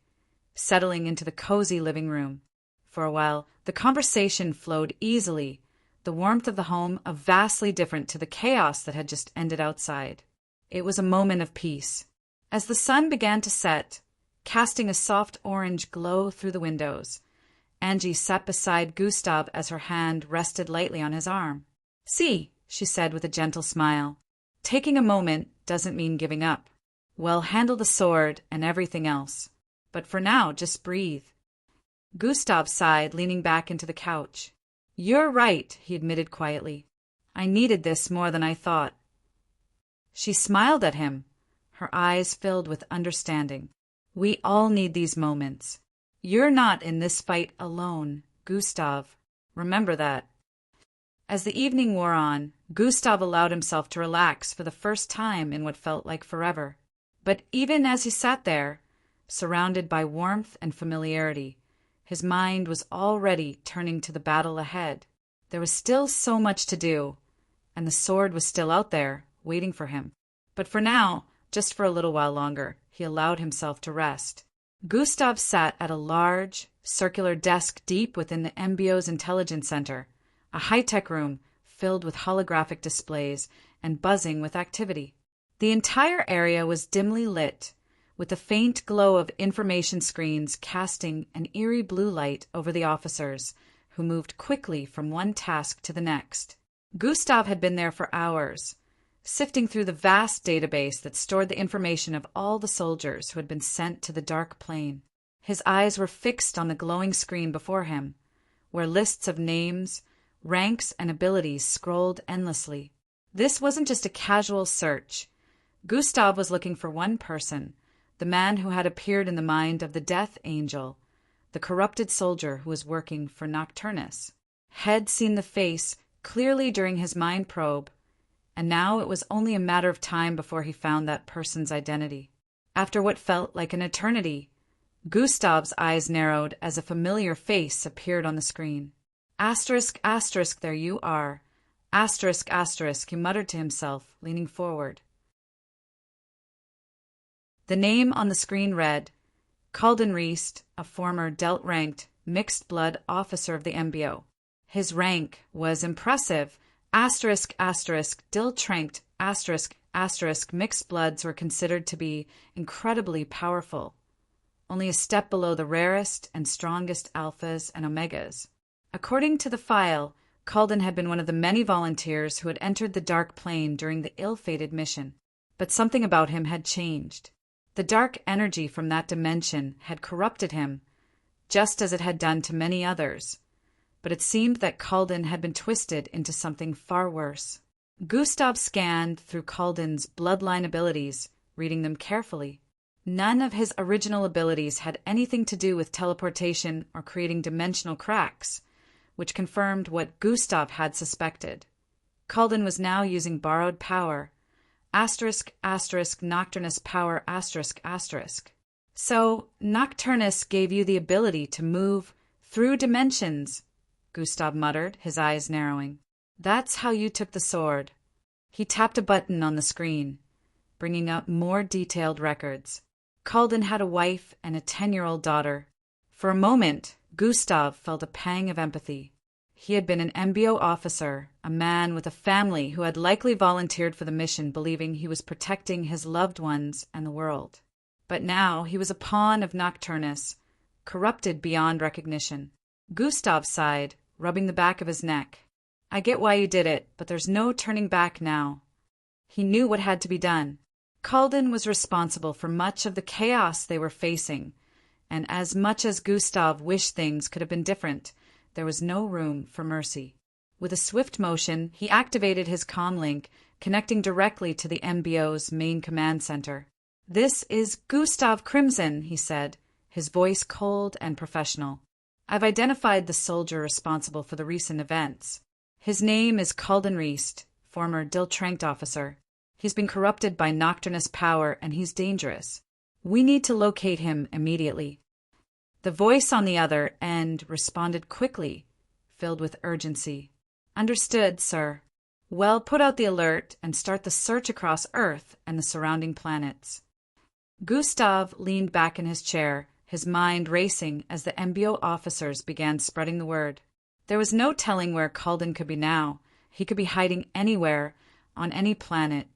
settling into the cozy living room. For a while, the conversation flowed easily, the warmth of the home vastly different to the chaos that had just ended outside. It was a moment of peace. As the sun began to set, casting a soft orange glow through the windows, Angie sat beside Gustav as her hand rested lightly on his arm. See, she said with a gentle smile, taking a moment doesn't mean giving up. Well, handle the sword and everything else. But for now, just breathe. Gustav sighed, leaning back into the couch. You're right, he admitted quietly. I needed this more than I thought. She smiled at him, her eyes filled with understanding. We all need these moments. You're not in this fight alone, Gustav. Remember that. As the evening wore on, Gustav allowed himself to relax for the first time in what felt like forever. But even as he sat there, surrounded by warmth and familiarity, his mind was already turning to the battle ahead. There was still so much to do, and the sword was still out there, waiting for him. But for now, just for a little while longer, he allowed himself to rest. Gustav sat at a large, circular desk deep within the MBO's Intelligence Center, a high-tech room filled with holographic displays and buzzing with activity. The entire area was dimly lit, with the faint glow of information screens casting an eerie blue light over the officers, who moved quickly from one task to the next. Gustav had been there for hours, sifting through the vast database that stored the information of all the soldiers who had been sent to the Dark Plane. His eyes were fixed on the glowing screen before him, where lists of names, ranks, and abilities scrolled endlessly. This wasn't just a casual search. Gustav was looking for one person, the man who had appeared in the mind of the Death Angel, the corrupted soldier who was working for Nocturnus. Had seen the face clearly during his mind probe, and now it was only a matter of time before he found that person's identity. After what felt like an eternity, Gustav's eyes narrowed as a familiar face appeared on the screen. Asterisk, asterisk, there you are. Asterisk, asterisk, he muttered to himself, leaning forward. The name on the screen read, Calden Reist, a former Delt-ranked, mixed-blood officer of the MBO. His rank was impressive. Asterisk, asterisk, Delt-ranked, asterisk, asterisk, mixed bloods were considered to be incredibly powerful, only a step below the rarest and strongest alphas and omegas. According to the file, Calden had been one of the many volunteers who had entered the Dark Plane during the ill-fated mission. But something about him had changed. The dark energy from that dimension had corrupted him, just as it had done to many others. But it seemed that Calden had been twisted into something far worse. Gustav scanned through Calden's bloodline abilities, reading them carefully. None of his original abilities had anything to do with teleportation or creating dimensional cracks, which confirmed what Gustav had suspected. Calden was now using borrowed power. Asterisk, asterisk, Nocturnus power, asterisk, asterisk. So, Nocturnus gave you the ability to move through dimensions, Gustav muttered, his eyes narrowing. That's how you took the sword. He tapped a button on the screen, bringing up more detailed records. Calden had a wife and a 10-year-old daughter. For a moment, Gustav felt a pang of empathy. He had been an MBO officer, a man with a family who had likely volunteered for the mission believing he was protecting his loved ones and the world. But now he was a pawn of Nocturnus, corrupted beyond recognition. Gustav sighed, rubbing the back of his neck. I get why you did it, but there's no turning back now. He knew what had to be done. Calden was responsible for much of the chaos they were facing, and as much as Gustav wished things could have been different, there was no room for mercy. With a swift motion, he activated his comlink, connecting directly to the MBO's main command center. This is Gustav Crimson, he said, his voice cold and professional. I've identified the soldier responsible for the recent events. His name is Calden Reist, former Delt-ranked officer. He's been corrupted by Nocturnus power, and he's dangerous. We need to locate him immediately. The voice on the other end responded quickly, filled with urgency. Understood, sir. Well, put out the alert and start the search across Earth and the surrounding planets. Gustav leaned back in his chair, his mind racing as the MBO officers began spreading the word. There was no telling where Calden could be now. He could be hiding anywhere, on any planet,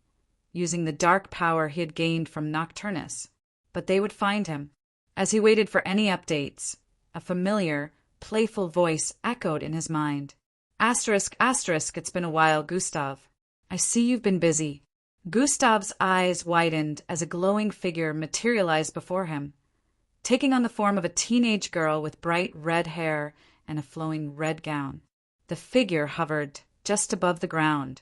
using the dark power he had gained from Nocturnus. But they would find him. As he waited for any updates, a familiar, playful voice echoed in his mind. Asterisk, asterisk, it's been a while, Gustav. I see you've been busy. Gustav's eyes widened as a glowing figure materialized before him, taking on the form of a teenage girl with bright red hair and a flowing red gown. The figure hovered just above the ground,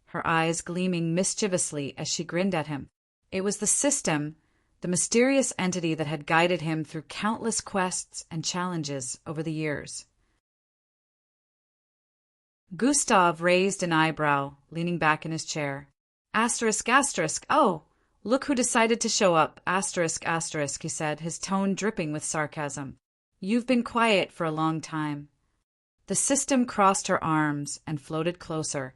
her eyes gleaming mischievously as she grinned at him. It was the system, the mysterious entity that had guided him through countless quests and challenges over the years. Gustav raised an eyebrow, leaning back in his chair. Asterisk, asterisk, oh, look who decided to show up, asterisk, asterisk, he said, his tone dripping with sarcasm. You've been quiet for a long time. The system crossed her arms and floated closer,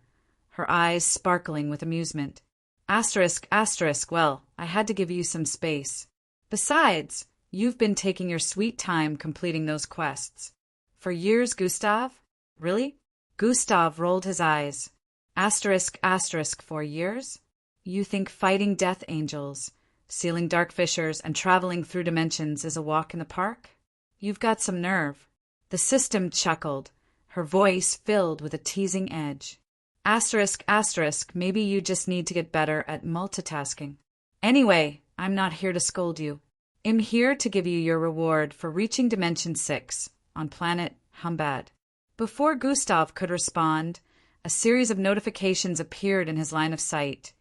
her eyes sparkling with amusement. Asterisk, asterisk, well, I had to give you some space. Besides, you've been taking your sweet time completing those quests. For years, Gustav? Really? Gustav rolled his eyes. Asterisk, asterisk, 4 years? You think fighting death angels, Sealing dark fissures and traveling through dimensions is a walk in the park? You've got some nerve. The system chuckled, her voice filled with a teasing edge. Asterisk, asterisk, maybe you just need to get better at multitasking. Anyway, I'm not here to scold you. I'm here to give you your reward for reaching Dimension 6 on planet Humbad. Before Gustav could respond, a series of notifications appeared in his line of sight,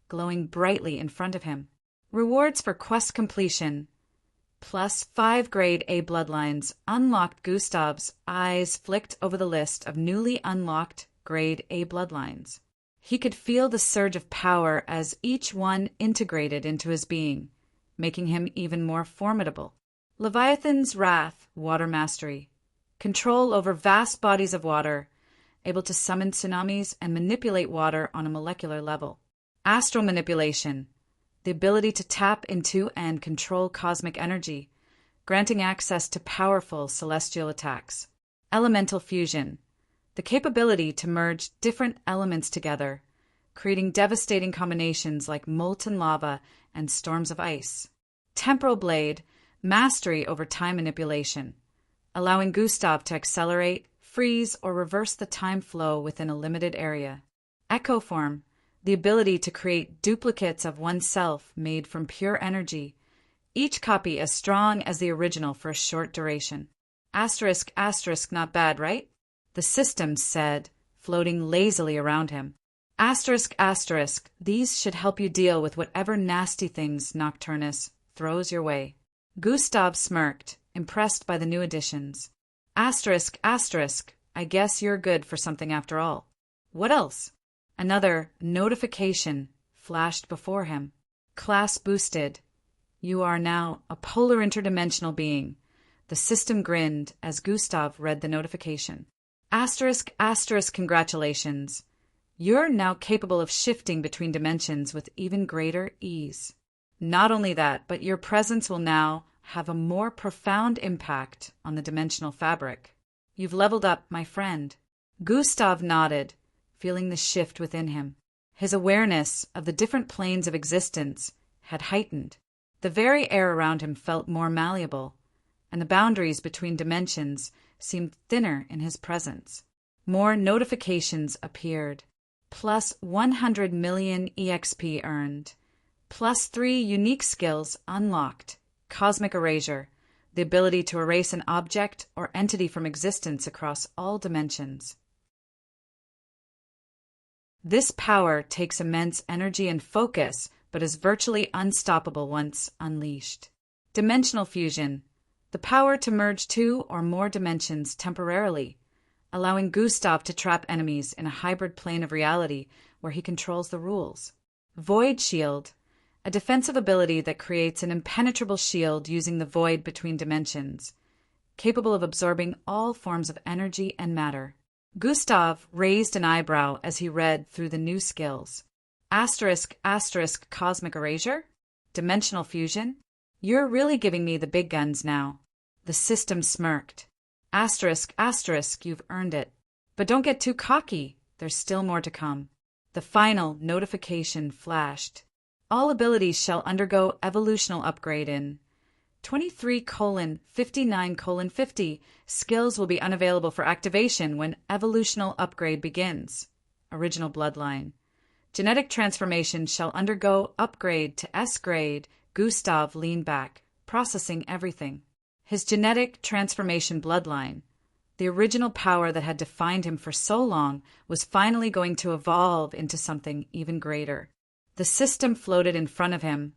glowing brightly in front of him. Rewards for quest completion. Plus 5 grade A bloodlines unlocked. Gustav's eyes flicked over the list of newly unlocked grade A bloodlines. He could feel the surge of power as each one integrated into his being, making him even more formidable. Leviathan's Wrath, Water Mastery. Control over vast bodies of water, able to summon tsunamis and manipulate water on a molecular level. Astral Manipulation. The ability to tap into and control cosmic energy, granting access to powerful celestial attacks. Elemental Fusion. The capability to merge different elements together, creating devastating combinations like molten lava and storms of ice. Temporal Blade. Mastery over time manipulation, allowing Gustav to accelerate, freeze, or reverse the time flow within a limited area. Echo Form. The ability to create duplicates of oneself made from pure energy, each copy as strong as the original for a short duration. Asterisk, asterisk, not bad, right? The system said, floating lazily around him. Asterisk, asterisk, these should help you deal with whatever nasty things Nocturnus throws your way. Gustav smirked, impressed by the new additions. Asterisk, asterisk, I guess you're good for something after all. What else? Another notification flashed before him. Class boosted. You are now a polar interdimensional being. The system grinned as Gustav read the notification. Asterisk, asterisk, congratulations. You're now capable of shifting between dimensions with even greater ease. Not only that, but your presence will now have a more profound impact on the dimensional fabric. You've leveled up, my friend. Gustav nodded, feeling the shift within him. His awareness of the different planes of existence had heightened. The very air around him felt more malleable, and the boundaries between dimensions seemed thinner in his presence. More notifications appeared. Plus 100 million EXP earned. Plus 3 unique skills unlocked. Cosmic Erasure, the ability to erase an object or entity from existence across all dimensions. This power takes immense energy and focus, but is virtually unstoppable once unleashed. Dimensional Fusion, the power to merge 2 or more dimensions temporarily, allowing Gustav to trap enemies in a hybrid plane of reality where he controls the rules. Void Shield, a defensive ability that creates an impenetrable shield using the void between dimensions, capable of absorbing all forms of energy and matter. Gustav raised an eyebrow as he read through the new skills. Asterisk, asterisk, Cosmic Erasure? Dimensional Fusion? You're really giving me the big guns now. The system smirked. Asterisk, asterisk, you've earned it. But don't get too cocky. There's still more to come. The final notification flashed. All abilities shall undergo evolutional upgrade in 23:59:50. Skills will be unavailable for activation when evolutional upgrade begins. Original Bloodline. Genetic transformation shall undergo upgrade to S grade. Gustav leaned back, processing everything. His genetic transformation bloodline, the original power that had defined him for so long, was finally going to evolve into something even greater. The system floated in front of him,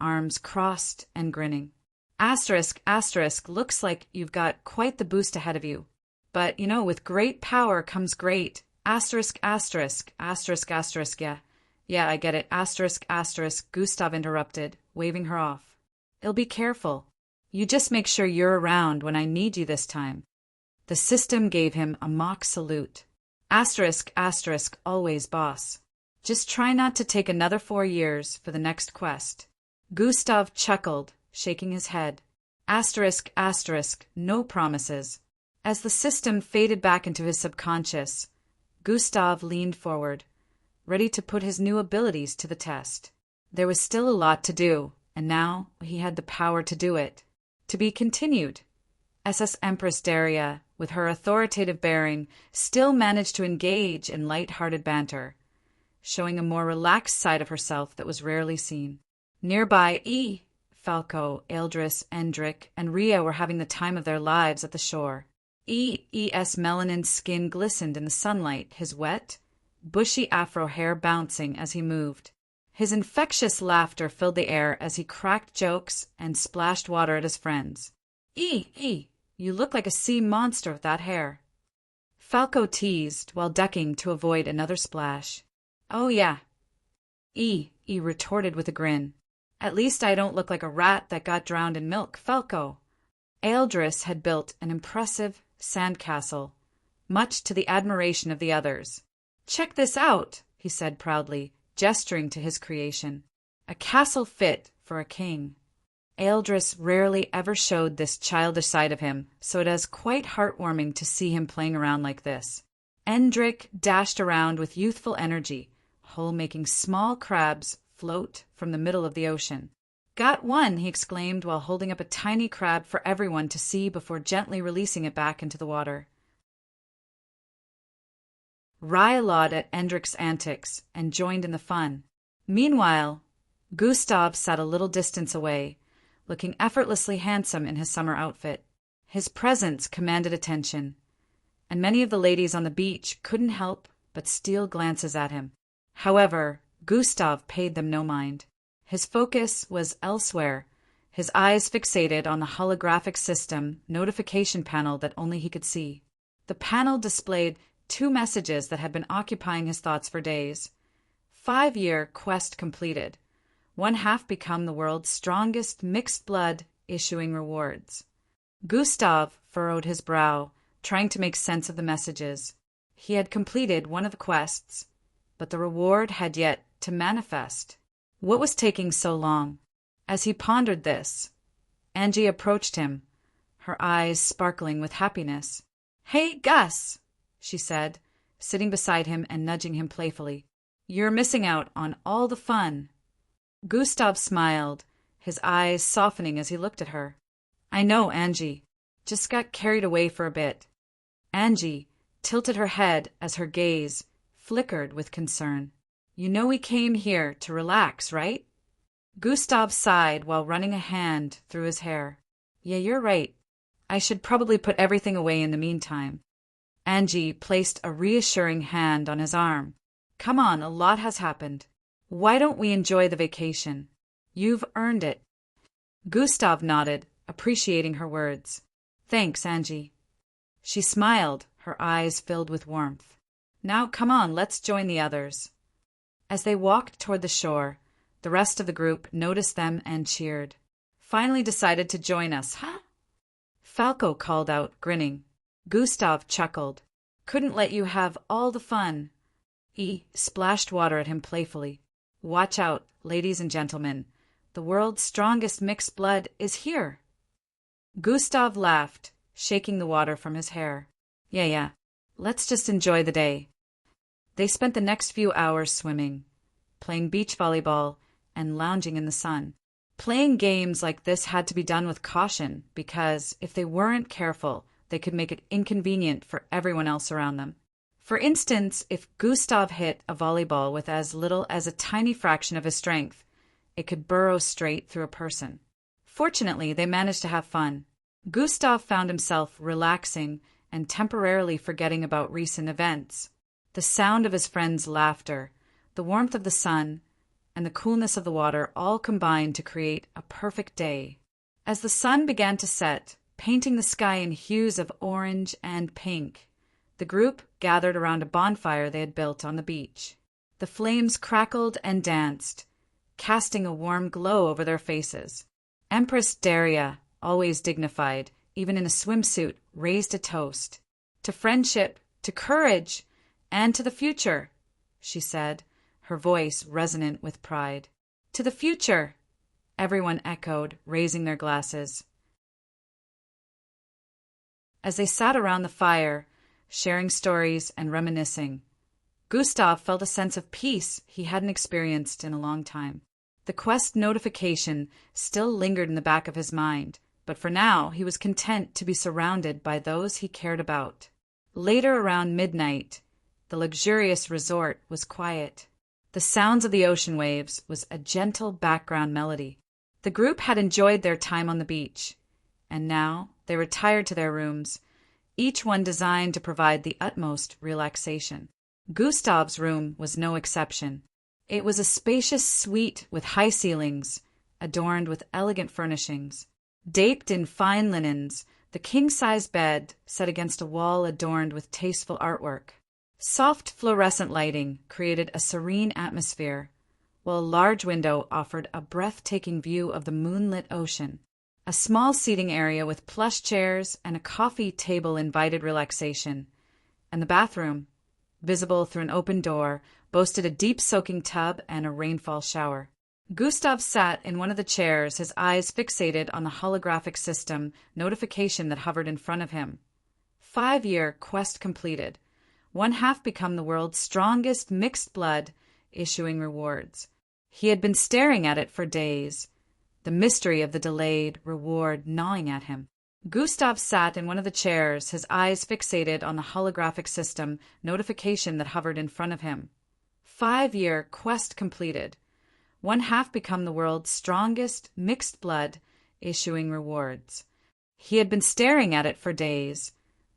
arms crossed and grinning. Asterisk, asterisk, looks like you've got quite the boost ahead of you. But, with great power comes great. Asterisk, asterisk, asterisk, asterisk, yeah, I get it. Asterisk, asterisk, Gustav interrupted, waving her off. I'll be careful. You just make sure you're around when I need you this time. The system gave him a mock salute. Asterisk, asterisk, always boss. Just try not to take another 4 years for the next quest. Gustav chuckled, shaking his head. Asterisk, asterisk, no promises. As the system faded back into his subconscious, Gustav leaned forward, ready to put his new abilities to the test. There was still a lot to do, and now he had the power to do it. To be continued. SS Empress Daria, with her authoritative bearing, still managed to engage in light-hearted banter, showing a more relaxed side of herself that was rarely seen. Nearby, Falco, Eldris, Endrick, and Rhea were having the time of their lives at the shore. ES melanin skin glistened in the sunlight, his wet, bushy afro hair bouncing as he moved. His infectious laughter filled the air as he cracked jokes and splashed water at his friends. You look like a sea monster with that hair. Falco teased while ducking to avoid another splash. Oh yeah. Retorted with a grin. At least I don't look like a rat that got drowned in milk, Falco. Eldris had built an impressive sandcastle, much to the admiration of the others. Check this out, he said proudly, gesturing to his creation. A castle fit for a king. Eldris rarely ever showed this childish side of him, so it is quite heartwarming to see him playing around like this. Endrick dashed around with youthful energy, making small crabs float from the middle of the ocean. Got one, he exclaimed while holding up a tiny crab for everyone to see before gently releasing it back into the water. Rhea laughed at Endrick's antics and joined in the fun. Meanwhile, Gustav sat a little distance away, looking effortlessly handsome in his summer outfit. His presence commanded attention, and many of the ladies on the beach couldn't help but steal glances at him. However, Gustav paid them no mind. His focus was elsewhere, his eyes fixated on the holographic system notification panel that only he could see. The panel displayed 2 messages that had been occupying his thoughts for days. 5-year quest completed. 1/2 become the world's strongest mixed blood, issuing rewards. Gustav furrowed his brow, trying to make sense of the messages. He had completed one of the quests, but the reward had yet to manifest. What was taking so long? As he pondered this, Angie approached him, her eyes sparkling with happiness. Hey, Gus, she said, sitting beside him and nudging him playfully. You're missing out on all the fun. Gustav smiled, his eyes softening as he looked at her. I know, Angie. Just got carried away for a bit. Angie tilted her head as her gaze flickered with concern. You know we came here to relax, right? Gustav sighed while running a hand through his hair. Yeah, you're right. I should probably put everything away in the meantime. Angie placed a reassuring hand on his arm. Come on, a lot has happened. Why don't we enjoy the vacation? You've earned it. Gustav nodded, appreciating her words. Thanks, Angie. She smiled, her eyes filled with warmth. Now come on, let's join the others. As they walked toward the shore, the rest of the group noticed them and cheered. Finally decided to join us, huh? Falco called out, grinning. Gustav chuckled. Couldn't let you have all the fun. He splashed water at him playfully. Watch out, ladies and gentlemen. The world's strongest mixed blood is here. Gustav laughed, shaking the water from his hair. Yeah. Let's just enjoy the day. They spent the next few hours swimming, playing beach volleyball, and lounging in the sun. Playing games like this had to be done with caution because if they weren't careful, they could make it inconvenient for everyone else around them. For instance, if Gustav hit a volleyball with as little as a tiny fraction of his strength, it could burrow straight through a person. Fortunately, they managed to have fun. Gustav found himself relaxing and temporarily forgetting about recent events. The sound of his friends' laughter, the warmth of the sun, and the coolness of the water all combined to create a perfect day. As the sun began to set, painting the sky in hues of orange and pink, the group gathered around a bonfire they had built on the beach. The flames crackled and danced, casting a warm glow over their faces. Empress Daria, always dignified, even in a swimsuit, raised a toast. To friendship, to courage, and to the future, she said, her voice resonant with pride. To the future, everyone echoed, raising their glasses. As they sat around the fire, sharing stories and reminiscing, Gustav felt a sense of peace he hadn't experienced in a long time. The quest notification still lingered in the back of his mind, but for now he was content to be surrounded by those he cared about. Later, around midnight, the luxurious resort was quiet. The sounds of the ocean waves was a gentle background melody. The group had enjoyed their time on the beach, and now they retired to their rooms, each one designed to provide the utmost relaxation. Gustav's room was no exception. It was a spacious suite with high ceilings, adorned with elegant furnishings. Draped in fine linens, the king-size bed set against a wall adorned with tasteful artwork. Soft fluorescent lighting created a serene atmosphere, while a large window offered a breathtaking view of the moonlit ocean. A small seating area with plush chairs and a coffee table invited relaxation, and the bathroom, visible through an open door, boasted a deep soaking tub and a rainfall shower. Gustav sat in one of the chairs, his eyes fixated on the holographic system notification that hovered in front of him. 5-year quest completed. 1/2 become the world's strongest mixed blood, issuing rewards. He had been staring at it for days, the mystery of the delayed reward gnawing at him. Gustav sat in one of the chairs, his eyes fixated on the holographic system notification that hovered in front of him. 5-year quest completed. 1/2 become the world's strongest mixed blood, issuing rewards. He had been staring at it for days,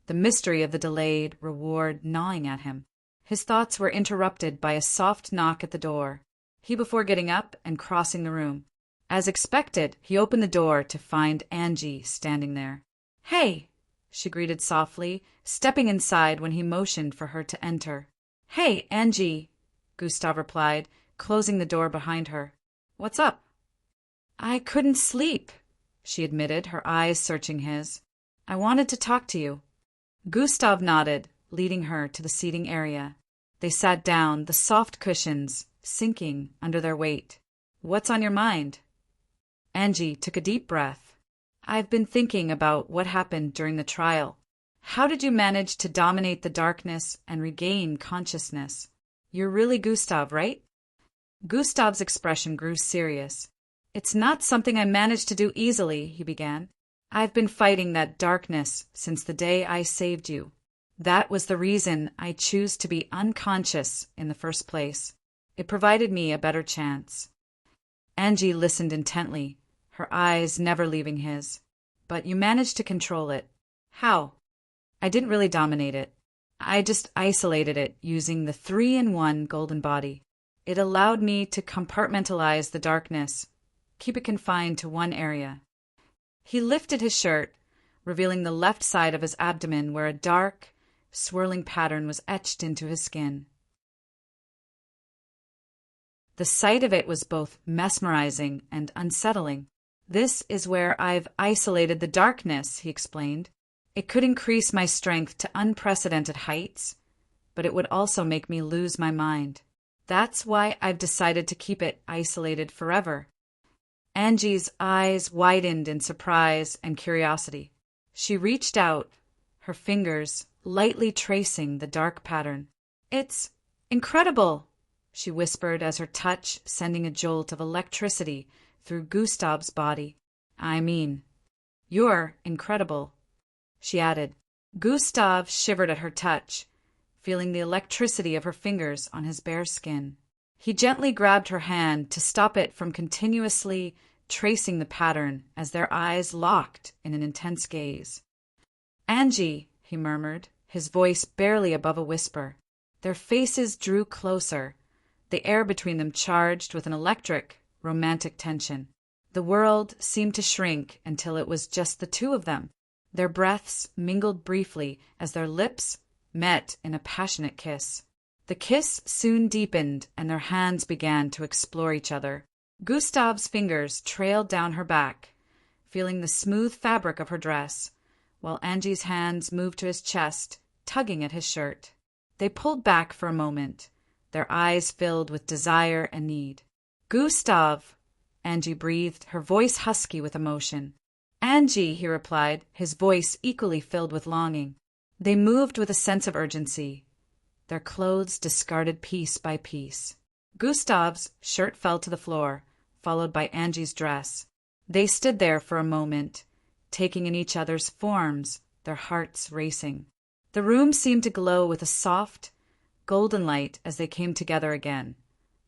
the mystery of the delayed reward gnawing at him. His thoughts were interrupted by a soft knock at the door. He before getting up and crossing the room. As expected, he opened the door to find Angie standing there. "Hey," she greeted softly, stepping inside when he motioned for her to enter. "Hey, Angie," Gustav replied, closing the door behind her. "What's up?" "I couldn't sleep," she admitted, her eyes searching his. "I wanted to talk to you." Gustav nodded, leading her to the seating area. They sat down, the soft cushions sinking under their weight. "What's on your mind?" Angie took a deep breath. "I've been thinking about what happened during the trial. How did you manage to dominate the darkness and regain consciousness? You're really Gustav, right?" Gustav's expression grew serious. "It's not something I managed to do easily," he began. "I've been fighting that darkness since the day I saved you. That was the reason I chose to be unconscious in the first place. It provided me a better chance." Angie listened intently, her eyes never leaving his. "But you managed to control it. How?" "I didn't really dominate it. I just isolated it using the 3-in-1 golden body. It allowed me to compartmentalize the darkness, keep it confined to one area." He lifted his shirt, revealing the left side of his abdomen where a dark, swirling pattern was etched into his skin. The sight of it was both mesmerizing and unsettling. "This is where I've isolated the darkness," he explained. "It could increase my strength to unprecedented heights, but it would also make me lose my mind. That's why I've decided to keep it isolated forever." Angie's eyes widened in surprise and curiosity. She reached out, her fingers lightly tracing the dark pattern. "It's incredible," she whispered as her touch sending a jolt of electricity through Gustav's body. "I mean, you're incredible," she added. Gustav shivered at her touch, feeling the electricity of her fingers on his bare skin. He gently grabbed her hand to stop it from continuously tracing the pattern as their eyes locked in an intense gaze. "Angie," he murmured, his voice barely above a whisper. Their faces drew closer, the air between them charged with an electric, romantic tension. The world seemed to shrink until it was just the two of them. Their breaths mingled briefly as their lips met in a passionate kiss. The kiss soon deepened and their hands began to explore each other. Gustav's fingers trailed down her back, feeling the smooth fabric of her dress, while Angie's hands moved to his chest, tugging at his shirt. They pulled back for a moment, their eyes filled with desire and need. "Gustav," Angie breathed, her voice husky with emotion. "Angie," he replied, his voice equally filled with longing. They moved with a sense of urgency, their clothes discarded piece by piece. Gustav's shirt fell to the floor, followed by Angie's dress. They stood there for a moment, taking in each other's forms, their hearts racing. The room seemed to glow with a soft, golden light as they came together again,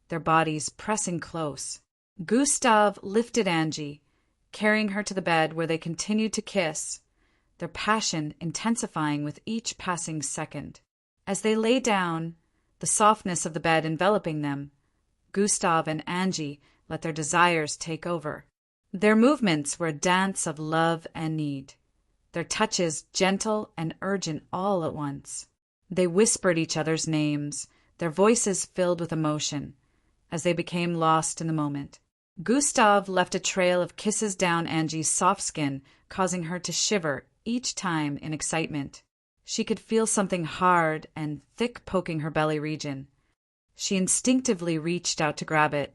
their bodies pressing close. Gustav lifted Angie, carrying her to the bed where they continued to kiss, their passion intensifying with each passing second. As they lay down, the softness of the bed enveloping them, Gustav and Angie let their desires take over. Their movements were a dance of love and need, their touches gentle and urgent all at once. They whispered each other's names, their voices filled with emotion, as they became lost in the moment. Gustav left a trail of kisses down Angie's soft skin, causing her to shiver each time in excitement. She could feel something hard and thick poking her belly region. She instinctively reached out to grab it.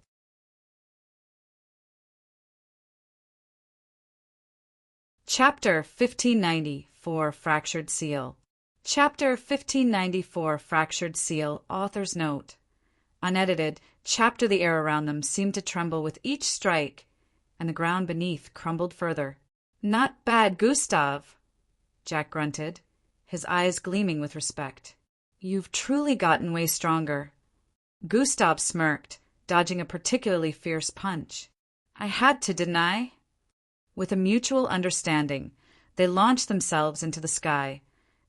Chapter 1594, Fractured Seal. Chapter 1594, Fractured Seal, author's note. Unedited, chapter the air around them seemed to tremble with each strike, and the ground beneath crumbled further. Not bad, Gustav, Jack grunted, his eyes gleaming with respect. You've truly gotten way stronger. Gustav smirked, dodging a particularly fierce punch. I had to, didn't I? With a mutual understanding, they launched themselves into the sky,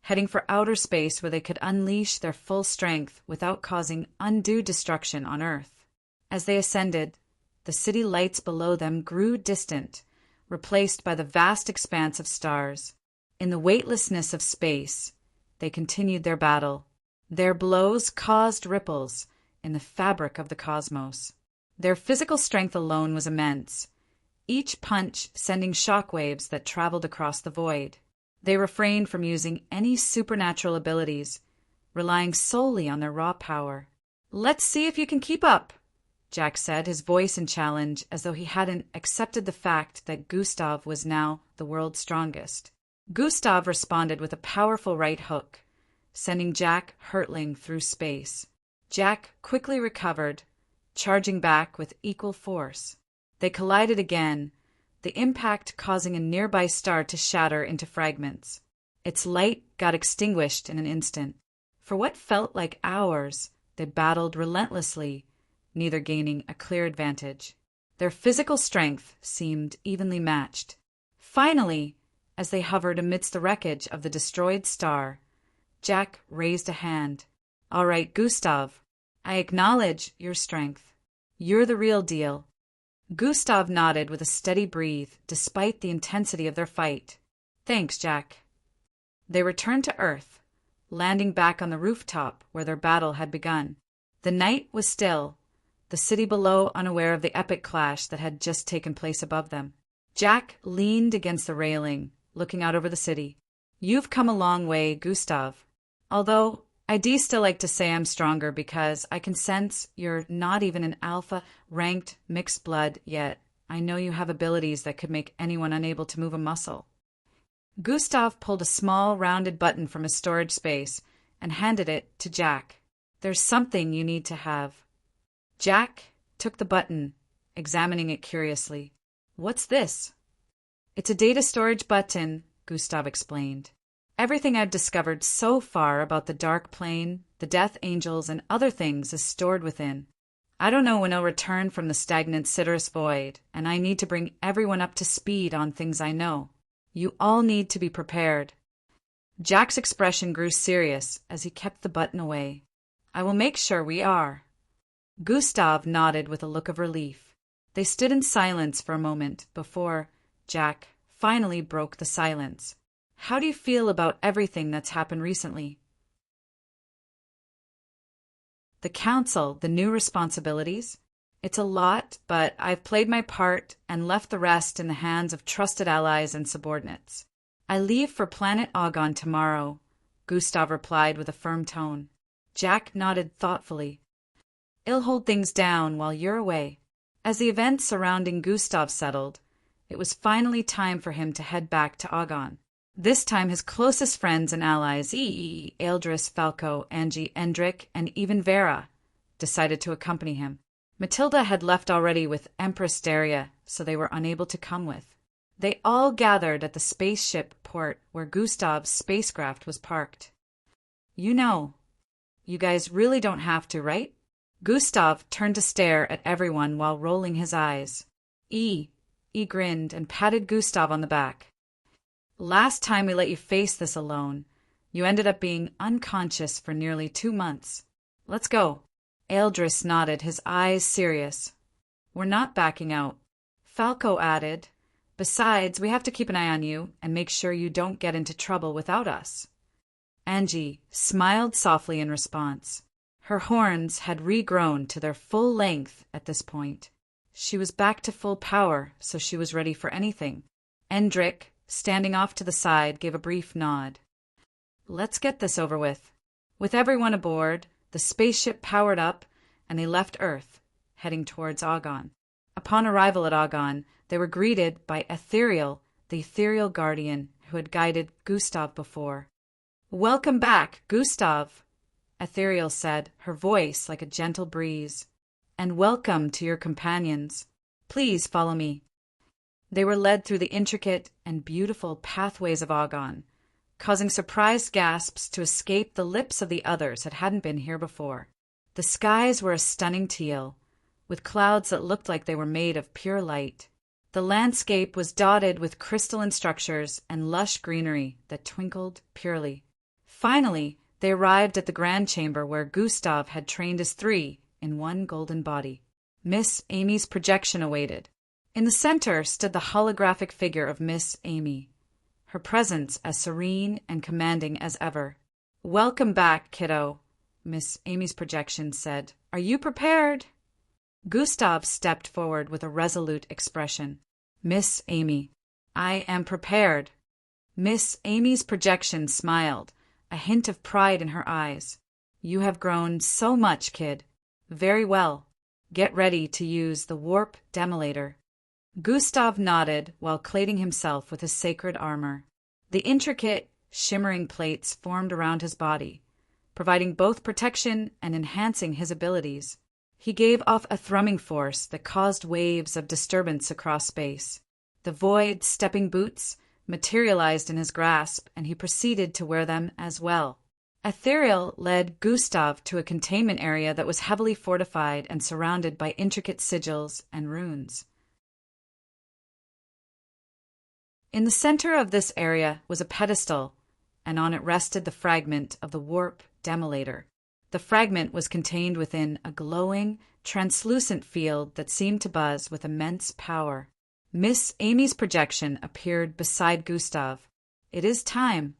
heading for outer space where they could unleash their full strength without causing undue destruction on Earth. As they ascended, the city lights below them grew distant, replaced by the vast expanse of stars. In the weightlessness of space, they continued their battle. Their blows caused ripples in the fabric of the cosmos. Their physical strength alone was immense, each punch sending shockwaves that traveled across the void. They refrained from using any supernatural abilities, relying solely on their raw power. Let's see if you can keep up, Jack said, his voice in challenge, as though he hadn't accepted the fact that Gustav was now the world's strongest. Gustav responded with a powerful right hook, sending Jack hurtling through space. Jack quickly recovered, charging back with equal force. They collided again, the impact causing a nearby star to shatter into fragments. Its light got extinguished in an instant. For what felt like hours, they battled relentlessly, neither gaining a clear advantage. Their physical strength seemed evenly matched. Finally, as they hovered amidst the wreckage of the destroyed star, Jack raised a hand. All right, Gustav, I acknowledge your strength. You're the real deal. Gustav nodded with a steady breathe, despite the intensity of their fight. Thanks, Jack. They returned to Earth, landing back on the rooftop where their battle had begun. The night was still, the city below unaware of the epic clash that had just taken place above them. Jack leaned against the railing, looking out over the city. You've come a long way, Gustav. Although I do still like to say I'm stronger because I can sense you're not even an alpha-ranked mixed blood yet. I know you have abilities that could make anyone unable to move a muscle. Gustav pulled a small, rounded button from his storage space and handed it to Jack. There's something you need to have. Jack took the button, examining it curiously. What's this? It's a data storage button, Gustav explained. Everything I've discovered so far about the Dark Plane, the Death Angels, and other things is stored within. I don't know when I'll return from the stagnant Siderus Void, and I need to bring everyone up to speed on things I know. You all need to be prepared. Jack's expression grew serious as he kept the button away. I will make sure we are. Gustav nodded with a look of relief. They stood in silence for a moment before Jack finally broke the silence. How do you feel about everything that's happened recently? The council, the new responsibilities? It's a lot, but I've played my part and left the rest in the hands of trusted allies and subordinates. I leave for planet Augon tomorrow, Gustav replied with a firm tone. Jack nodded thoughtfully. I'll hold things down while you're away. As the events surrounding Gustav settled, it was finally time for him to head back to Augon. This time his closest friends and allies, Eildris, Falco, Angie, Endrick, and even Vera, decided to accompany him. Matilda had left already with Empress Daria, so they were unable to come with. They all gathered at the spaceship port where Gustav's spacecraft was parked. You guys really don't have to, right? Gustav turned to stare at everyone while rolling his eyes. E grinned and patted Gustav on the back. Last time we let you face this alone, you ended up being unconscious for nearly 2 months. Let's go. Eldris nodded, his eyes serious. We're not backing out. Falco added, besides, we have to keep an eye on you and make sure you don't get into trouble without us. Angie smiled softly in response. Her horns had regrown to their full length at this point. She was back to full power, so she was ready for anything. Endrick, standing off to the side, gave a brief nod. Let's get this over with. With everyone aboard, the spaceship powered up, and they left Earth, heading towards Augon. Upon arrival at Augon, they were greeted by Ethereal, the ethereal guardian who had guided Gustav before. Welcome back, Gustav, Ethereal said, her voice like a gentle breeze. And welcome to your companions. Please follow me. They were led through the intricate and beautiful pathways of Augon, causing surprised gasps to escape the lips of the others that hadn't been here before. The skies were a stunning teal, with clouds that looked like they were made of pure light. The landscape was dotted with crystalline structures and lush greenery that twinkled purely. Finally, they arrived at the grand chamber where Gustav had trained his 3 in one golden body. Miss Amy's projection awaited. In the center stood the holographic figure of Miss Amy, her presence as serene and commanding as ever. Welcome back, kiddo, Miss Amy's projection said. Are you prepared? Gustav stepped forward with a resolute expression. Miss Amy, I am prepared. Miss Amy's projection smiled, a hint of pride in her eyes. You have grown so much, kid. Very well. Get ready to use the warp demolator. Gustav nodded while cladding himself with his sacred armor. The intricate, shimmering plates formed around his body, providing both protection and enhancing his abilities. He gave off a thrumming force that caused waves of disturbance across space. The void stepping boots materialized in his grasp, and he proceeded to wear them as well. Ethereal led Gustav to a containment area that was heavily fortified and surrounded by intricate sigils and runes. In the center of this area was a pedestal, and on it rested the fragment of the warp demolator. The fragment was contained within a glowing, translucent field that seemed to buzz with immense power. Miss Amy's projection appeared beside Gustav. It is time.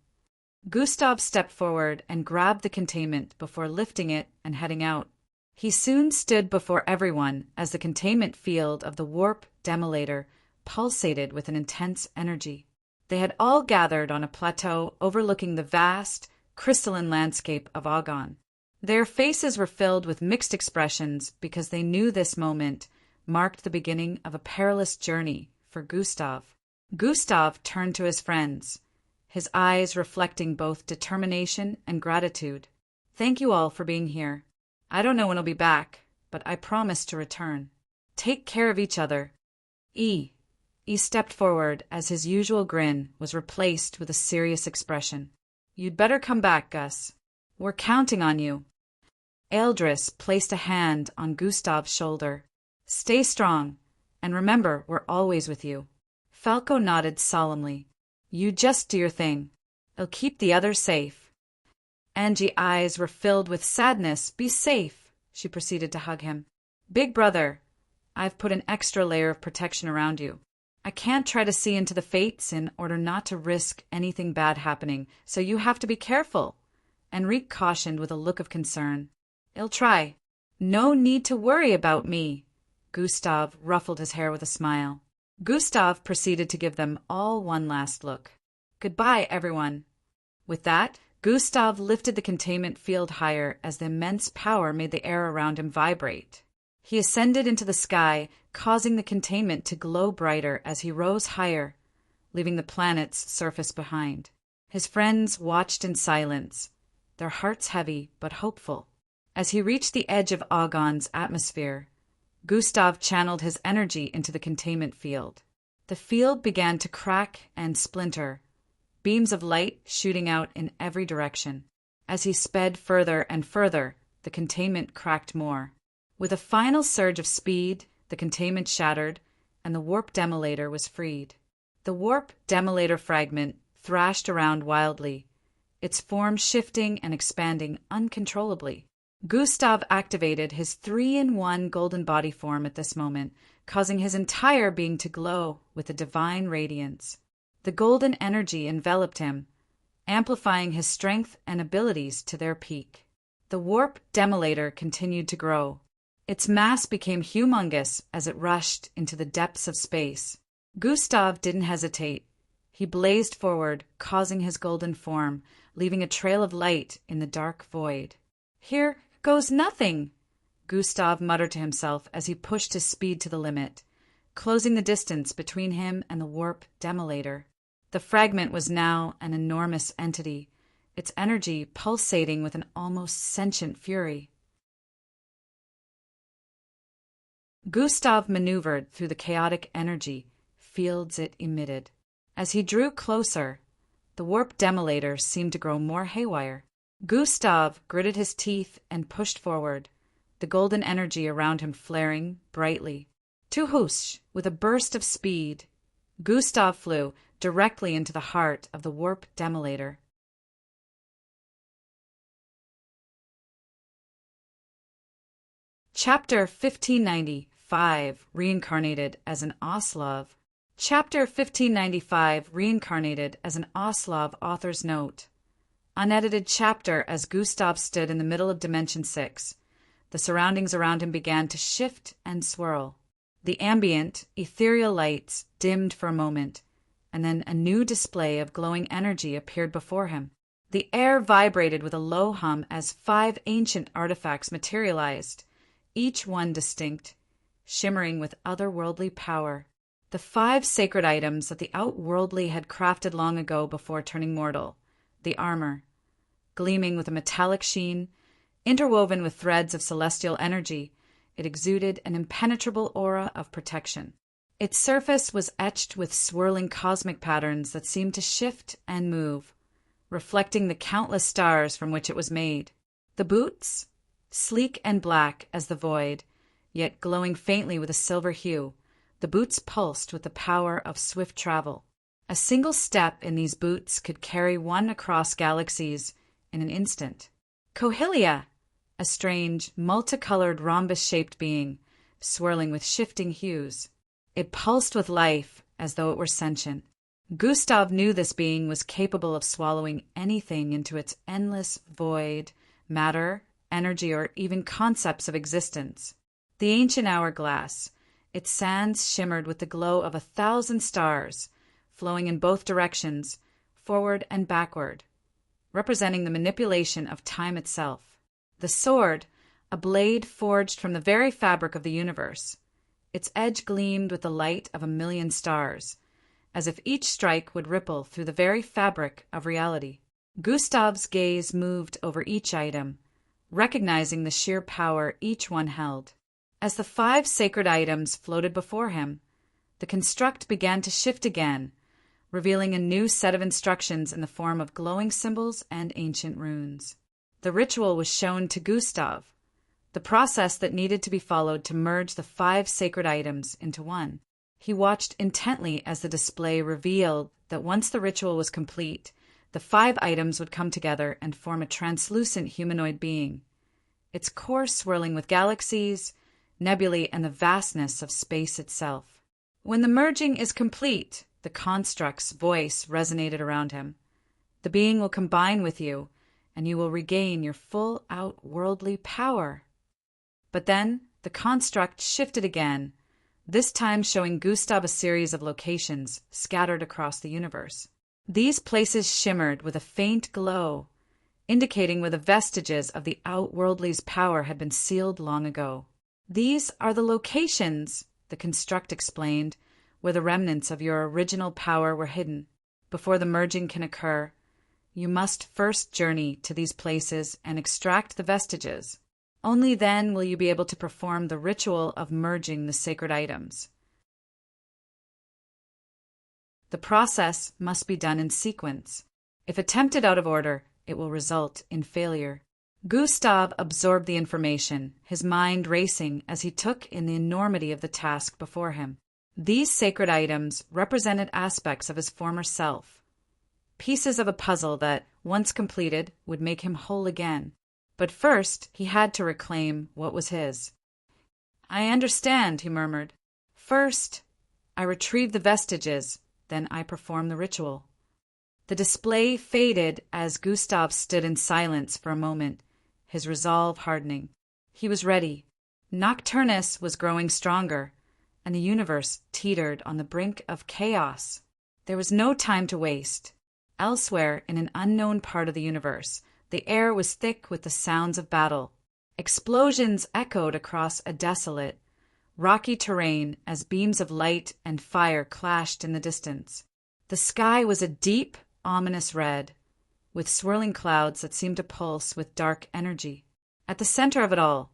Gustav stepped forward and grabbed the containment before lifting it and heading out. He soon stood before everyone as the containment field of the warp demolator pulsated with an intense energy. They had all gathered on a plateau overlooking the vast, crystalline landscape of Augon. Their faces were filled with mixed expressions because they knew this moment marked the beginning of a perilous journey for Gustav. Gustav turned to his friends, his eyes reflecting both determination and gratitude. Thank you all for being here. I don't know when I'll be back, but I promise to return. Take care of each other. E stepped forward as his usual grin was replaced with a serious expression. You'd better come back, Gus. We're counting on you. Eldris placed a hand on Gustav's shoulder. Stay strong, and remember, we're always with you. Falco nodded solemnly. You just do your thing. I'll keep the others safe. Angie's eyes were filled with sadness. Be safe, she proceeded to hug him. Big brother, I've put an extra layer of protection around you. I can't try to see into the fates in order not to risk anything bad happening, so you have to be careful. Enrique cautioned with a look of concern. I'll try. No need to worry about me. Gustav ruffled his hair with a smile. Gustav proceeded to give them all one last look. Goodbye, everyone. With that, Gustav lifted the containment field higher as the immense power made the air around him vibrate. He ascended into the sky, causing the containment to glow brighter as he rose higher, leaving the planet's surface behind. His friends watched in silence, their hearts heavy but hopeful. As he reached the edge of Augon's atmosphere, Gustav channeled his energy into the containment field. The field began to crack and splinter, beams of light shooting out in every direction. As he sped further and further, the containment cracked more. With a final surge of speed, the containment shattered, and the warp demolator was freed. The warp demolator fragment thrashed around wildly, its form shifting and expanding uncontrollably. Gustav activated his 3-in-1 golden body form at this moment, causing his entire being to glow with a divine radiance. The golden energy enveloped him, amplifying his strength and abilities to their peak. The warp demolator continued to grow. Its mass became humongous as it rushed into the depths of space. Gustav didn't hesitate. He blazed forward, causing his golden form, leaving a trail of light in the dark void. "Here goes nothing," Gustav muttered to himself as he pushed his speed to the limit, closing the distance between him and the warp demolator. The fragment was now an enormous entity, its energy pulsating with an almost sentient fury. Gustav maneuvered through the chaotic energy fields it emitted. As he drew closer, the warp demolator seemed to grow more haywire. Gustav gritted his teeth and pushed forward, the golden energy around him flaring brightly. To whoosh! With a burst of speed, Gustav flew directly into the heart of the warp demolator. Chapter 1595, Reincarnated as an Oslov. Chapter 1595, Reincarnated as an Oslov. Author's note. Unedited chapter. As Gustav stood in the middle of Dimension 6, the surroundings around him began to shift and swirl. The ambient, ethereal lights dimmed for a moment, and then a new display of glowing energy appeared before him. The air vibrated with a low hum as 5 ancient artifacts materialized, each one distinct, shimmering with otherworldly power. The 5 sacred items that the outworldly had crafted long ago before turning mortal. The armor, gleaming with a metallic sheen, interwoven with threads of celestial energy, it exuded an impenetrable aura of protection. Its surface was etched with swirling cosmic patterns that seemed to shift and move, reflecting the countless stars from which it was made. The boots, sleek and black as the void, yet glowing faintly with a silver hue, the boots pulsed with the power of swift travel. A single step in these boots could carry one across galaxies in an instant. Cohelia, a strange, multicolored rhombus-shaped being, swirling with shifting hues. It pulsed with life as though it were sentient. Gustav knew this being was capable of swallowing anything into its endless void, matter, energy, or even concepts of existence. The ancient hourglass, its sands shimmered with the glow of 1,000 stars, flowing in both directions, forward and backward, representing the manipulation of time itself. The sword, a blade forged from the very fabric of the universe. Its edge gleamed with the light of 1,000,000 stars, as if each strike would ripple through the very fabric of reality. Gustav's gaze moved over each item, recognizing the sheer power each one held. As the 5 sacred items floated before him, the construct began to shift again, revealing a new set of instructions in the form of glowing symbols and ancient runes. The ritual was shown to Gustav, the process that needed to be followed to merge the 5 sacred items into one. He watched intently as the display revealed that once the ritual was complete, the 5 items would come together and form a translucent humanoid being, its core swirling with galaxies, nebulae, and the vastness of space itself. When the merging is complete, the construct's voice resonated around him. The being will combine with you, and you will regain your full outworldly power. But then the construct shifted again, this time showing Gustav a series of locations scattered across the universe. These places shimmered with a faint glow, indicating where the vestiges of the outworldly's power had been sealed long ago. "These are the locations," the construct explained, "where the remnants of your original power were hidden. Before the merging can occur, you must first journey to these places and extract the vestiges. Only then will you be able to perform the ritual of merging the sacred items. The process must be done in sequence. If attempted out of order, it will result in failure. Gustav absorbed the information, his mind racing as he took in the enormity of the task before him. These sacred items represented aspects of his former self, pieces of a puzzle that, once completed, would make him whole again. But first, he had to reclaim what was his. "I understand," he murmured. "First, I retrieve the vestiges, then I perform the ritual." The display faded as Gustav stood in silence for a moment, his resolve hardening. He was ready. Nocturnus was growing stronger, and the universe teetered on the brink of chaos. There was no time to waste. Elsewhere, in an unknown part of the universe, the air was thick with the sounds of battle. Explosions echoed across a desolate, rocky terrain as beams of light and fire clashed in the distance. The sky was a deep, ominous red, with swirling clouds that seemed to pulse with dark energy. At the center of it all,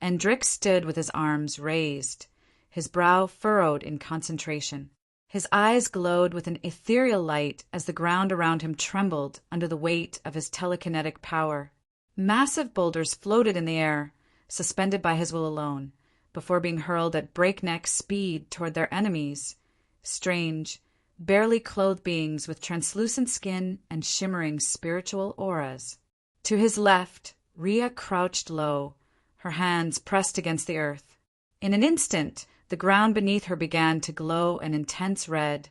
Endrik stood with his arms raised, his brow furrowed in concentration. His eyes glowed with an ethereal light as the ground around him trembled under the weight of his telekinetic power. Massive boulders floated in the air, suspended by his will alone, before being hurled at breakneck speed toward their enemies, strange, barely clothed beings with translucent skin and shimmering spiritual auras. To his left, Rhea crouched low, her hands pressed against the earth. In an instant, the ground beneath her began to glow an intense red,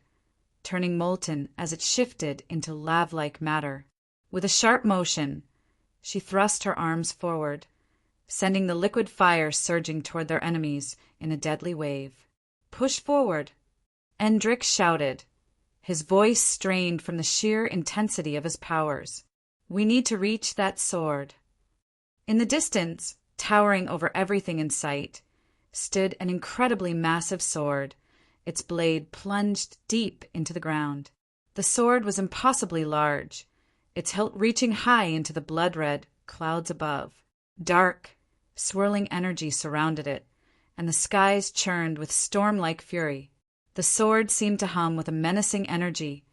turning molten as it shifted into lava-like matter. With a sharp motion, she thrust her arms forward, sending the liquid fire surging toward their enemies in a deadly wave. "Push forward!" Endrik shouted, his voice strained from the sheer intensity of his powers. "We need to reach that sword." In the distance, towering over everything in sight, stood an incredibly massive sword, its blade plunged deep into the ground. The sword was impossibly large, its hilt reaching high into the blood-red clouds above. Dark, swirling energy surrounded it, and the skies churned with storm-like fury. The sword seemed to hum with a menacing energy,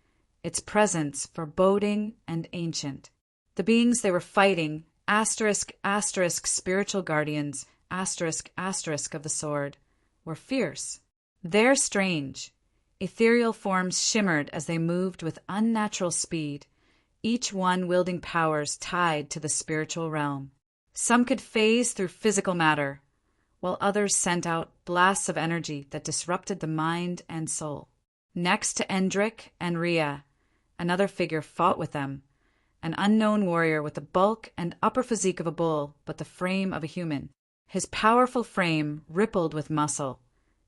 its presence foreboding and ancient. The beings they were fighting, *** spiritual guardians, *** of the sword, were fierce. Their strange, ethereal forms shimmered as they moved with unnatural speed, each one wielding powers tied to the spiritual realm. Some could phase through physical matter, while others sent out blasts of energy that disrupted the mind and soul. Next to Endrik and Rhea, another figure fought with them, an unknown warrior with the bulk and upper physique of a bull, but the frame of a human. His powerful frame rippled with muscle,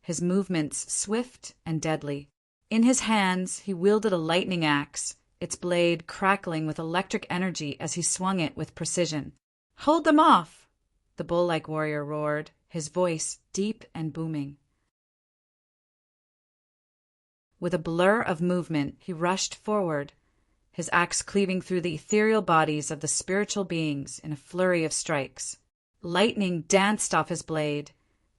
his movements swift and deadly. In his hands, he wielded a lightning axe, its blade crackling with electric energy as he swung it with precision. "Hold them off!" the bull-like warrior roared, his voice deep and booming. With a blur of movement, he rushed forward, his axe cleaving through the ethereal bodies of the spiritual beings in a flurry of strikes. Lightning danced off his blade,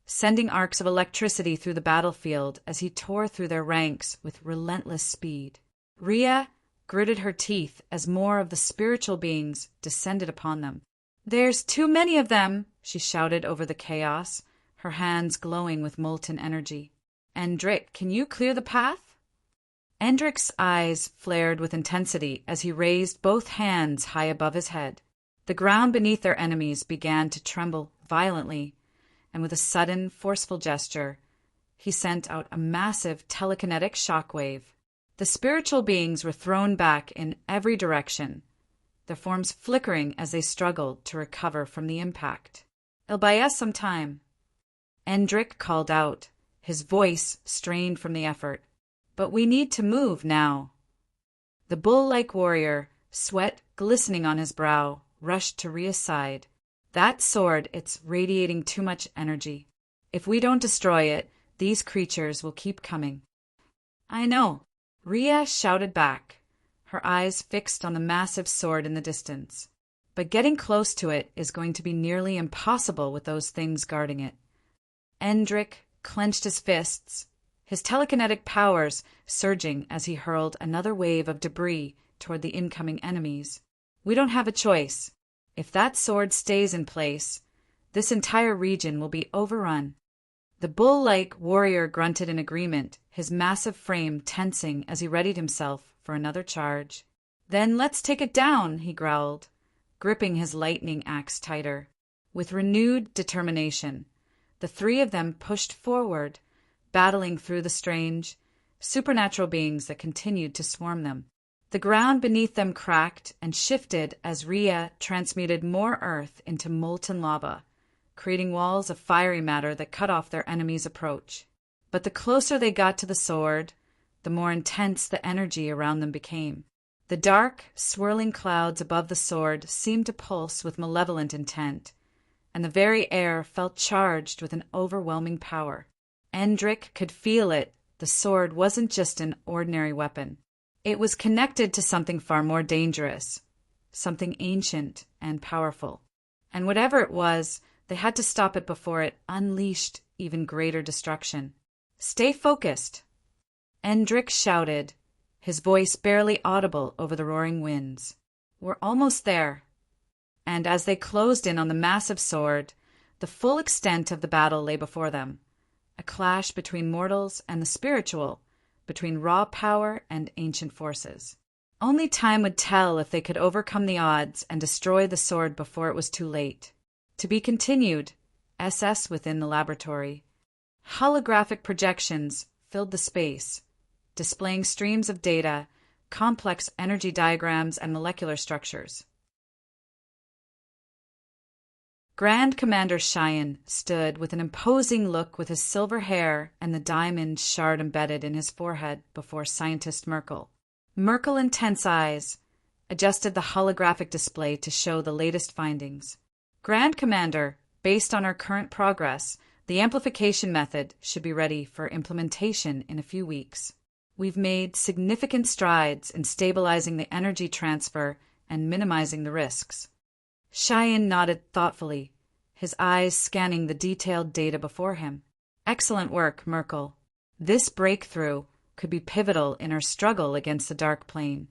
sending arcs of electricity through the battlefield as he tore through their ranks with relentless speed. Rhea gritted her teeth as more of the spiritual beings descended upon them. "There's too many of them!" she shouted over the chaos, her hands glowing with molten energy. "Endrik, can you clear the path?" Endrik's eyes flared with intensity as he raised both hands high above his head. The ground beneath their enemies began to tremble violently, and with a sudden, forceful gesture, he sent out a massive telekinetic shockwave. The spiritual beings were thrown back in every direction, their forms flickering as they struggled to recover from the impact. "It'll buy us some time," Endrik called out, his voice strained from the effort. "But we need to move now." The bull-like warrior, sweat glistening on his brow, rushed to Rhea's side. "That sword, it's radiating too much energy. If we don't destroy it, these creatures will keep coming." "I know," Rhea shouted back, her eyes fixed on the massive sword in the distance. but getting close to it is going to be nearly impossible with those things guarding it. Endrick clenched his fists, his telekinetic powers surging as he hurled another wave of debris toward the incoming enemies. We don't have a choice. If that sword stays in place, this entire region will be overrun. The bull-like warrior grunted in agreement, his massive frame tensing as he readied himself for another charge. Then let's take it down, he growled, gripping his lightning axe tighter. With renewed determination, the three of them pushed forward, battling through the strange, supernatural beings that continued to swarm them. The ground beneath them cracked and shifted as Rhea transmuted more earth into molten lava, creating walls of fiery matter that cut off their enemies' approach. But the closer they got to the sword, the more intense the energy around them became. The dark, swirling clouds above the sword seemed to pulse with malevolent intent, and the very air felt charged with an overwhelming power. Endrick could feel it. The sword wasn't just an ordinary weapon. It was connected to something far more dangerous, something ancient and powerful. And whatever it was, they had to stop it before it unleashed even greater destruction. Stay focused, Endrick shouted, his voice barely audible over the roaring winds. We're almost there. And as they closed in on the massive sword, the full extent of the battle lay before them. A clash between mortals and the spiritual, between raw power and ancient forces. Only time would tell if they could overcome the odds and destroy the sword before it was too late. To be continued. SS within the laboratory. Holographic projections filled the space, displaying streams of data, complex energy diagrams, and molecular structures. Grand Commander Cheyenne stood with an imposing look with his silver hair and the diamond shard embedded in his forehead before Scientist Merkel. Merkel, intense eyes, adjusted the holographic display to show the latest findings. Grand Commander, based on our current progress, the amplification method should be ready for implementation in a few weeks. We've made significant strides in stabilizing the energy transfer and minimizing the risks. Cheyenne nodded thoughtfully, his eyes scanning the detailed data before him. Excellent work, Merkel. This breakthrough could be pivotal in our struggle against the Dark Plane.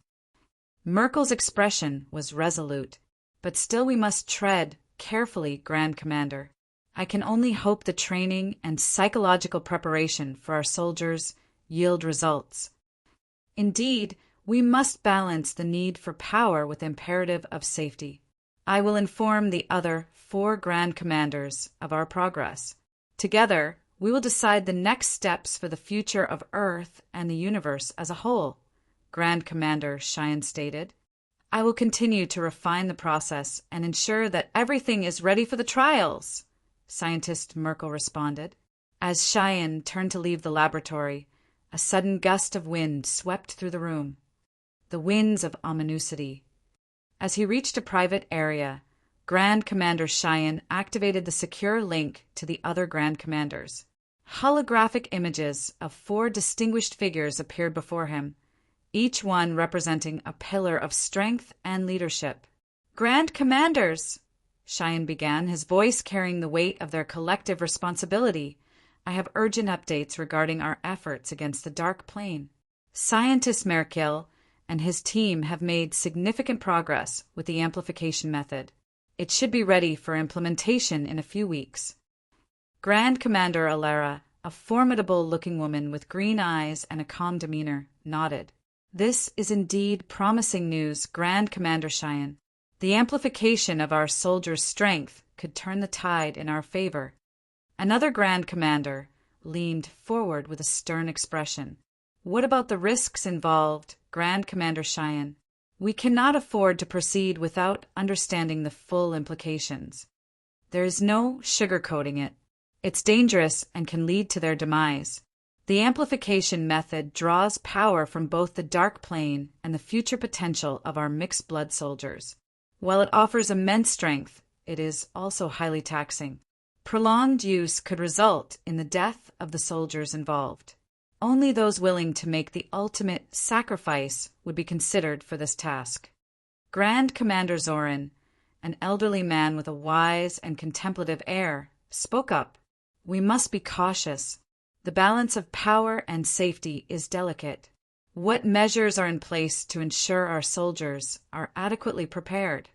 Merkel's expression was resolute, but still we must tread carefully, Grand Commander. I can only hope the training and psychological preparation for our soldiers yield results. Indeed, we must balance the need for power with the imperative of safety. I will inform the other 4 Grand Commanders of our progress. Together, we will decide the next steps for the future of Earth and the universe as a whole, Grand Commander Cheyenne stated. I will continue to refine the process and ensure that everything is ready for the trials, Scientist Merkel responded. As Cheyenne turned to leave the laboratory, a sudden gust of wind swept through the room. The winds of ominosity. As he reached a private area, Grand Commander Cheyenne activated the secure link to the other Grand Commanders. Holographic images of 4 distinguished figures appeared before him, each one representing a pillar of strength and leadership. Grand Commanders, Cheyenne began, his voice carrying the weight of their collective responsibility. I have urgent updates regarding our efforts against the Dark Plane. Scientist Merkel and his team have made significant progress with the amplification method. It should be ready for implementation in a few weeks. Grand Commander Alara, a formidable-looking woman with green eyes and a calm demeanor, nodded. This is indeed promising news, Grand Commander Cheyenne. The amplification of our soldiers' strength could turn the tide in our favor. Another Grand Commander leaned forward with a stern expression. What about the risks involved, Grand Commander Cheyenne? We cannot afford to proceed without understanding the full implications. There is no sugarcoating it. It's dangerous and can lead to their demise. The amplification method draws power from both the Dark Plane and the future potential of our mixed-blood soldiers. While it offers immense strength, it is also highly taxing. Prolonged use could result in the death of the soldiers involved. Only those willing to make the ultimate sacrifice would be considered for this task. Grand Commander Zorin, an elderly man with a wise and contemplative air, spoke up. We must be cautious. The balance of power and safety is delicate. What measures are in place to ensure our soldiers are adequately prepared?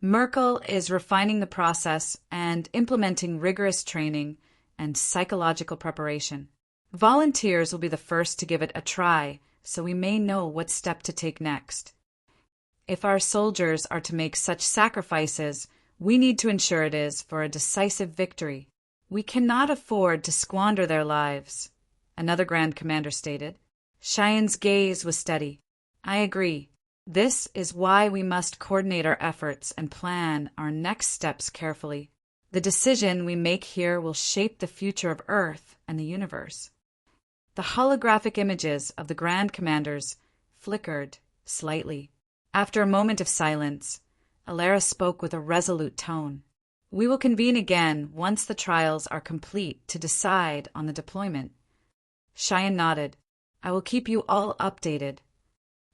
Merkel is refining the process and implementing rigorous training and psychological preparation. Volunteers will be the first to give it a try, so we may know what step to take next. If our soldiers are to make such sacrifices, we need to ensure it is for a decisive victory. We cannot afford to squander their lives, another Grand Commander stated. Cheyenne's gaze was steady. I agree. This is why we must coordinate our efforts and plan our next steps carefully. The decision we make here will shape the future of Earth and the universe. The holographic images of the Grand Commanders flickered slightly. After a moment of silence, Alara spoke with a resolute tone. We will convene again once the trials are complete to decide on the deployment. Cheyenne nodded. I will keep you all updated.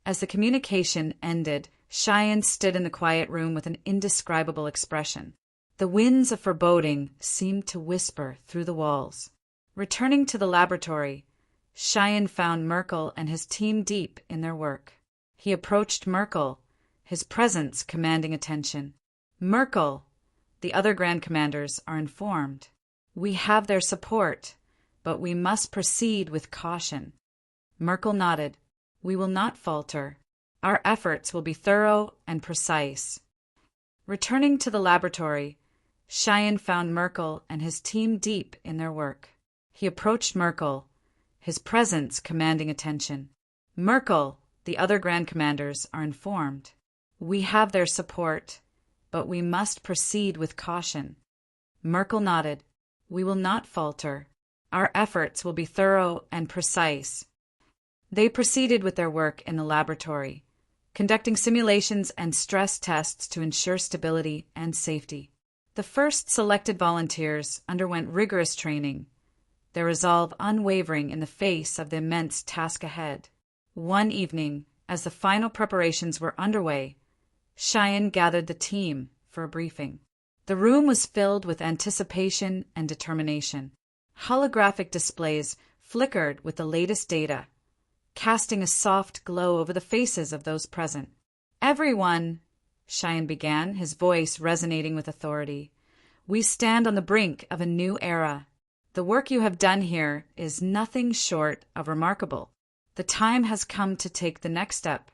As the communication ended, Cheyenne stood in the quiet room with an indescribable expression. The winds of foreboding seemed to whisper through the walls. Returning to the laboratory, Cheyenne found Merkel and his team deep in their work. He approached Merkel, his presence commanding attention. Merkel, the other Grand Commanders are informed. We have their support, but we must proceed with caution. Merkel nodded. We will not falter. Our efforts will be thorough and precise. Returning to the laboratory, Cheyenne found Merkel and his team deep in their work. He approached Merkel, his presence commanding attention. Merkel, the other Grand Commanders are informed. We have their support, but we must proceed with caution. Merkel nodded. We will not falter. Our efforts will be thorough and precise. They proceeded with their work in the laboratory, conducting simulations and stress tests to ensure stability and safety. The first selected volunteers underwent rigorous training, their resolve unwavering in the face of the immense task ahead. One evening, as the final preparations were underway, Cheyenne gathered the team for a briefing. The room was filled with anticipation and determination. Holographic displays flickered with the latest data, casting a soft glow over the faces of those present. Everyone, Cheyenne began, his voice resonating with authority, we stand on the brink of a new era. The work you have done here is nothing short of remarkable. The time has come to take the next step.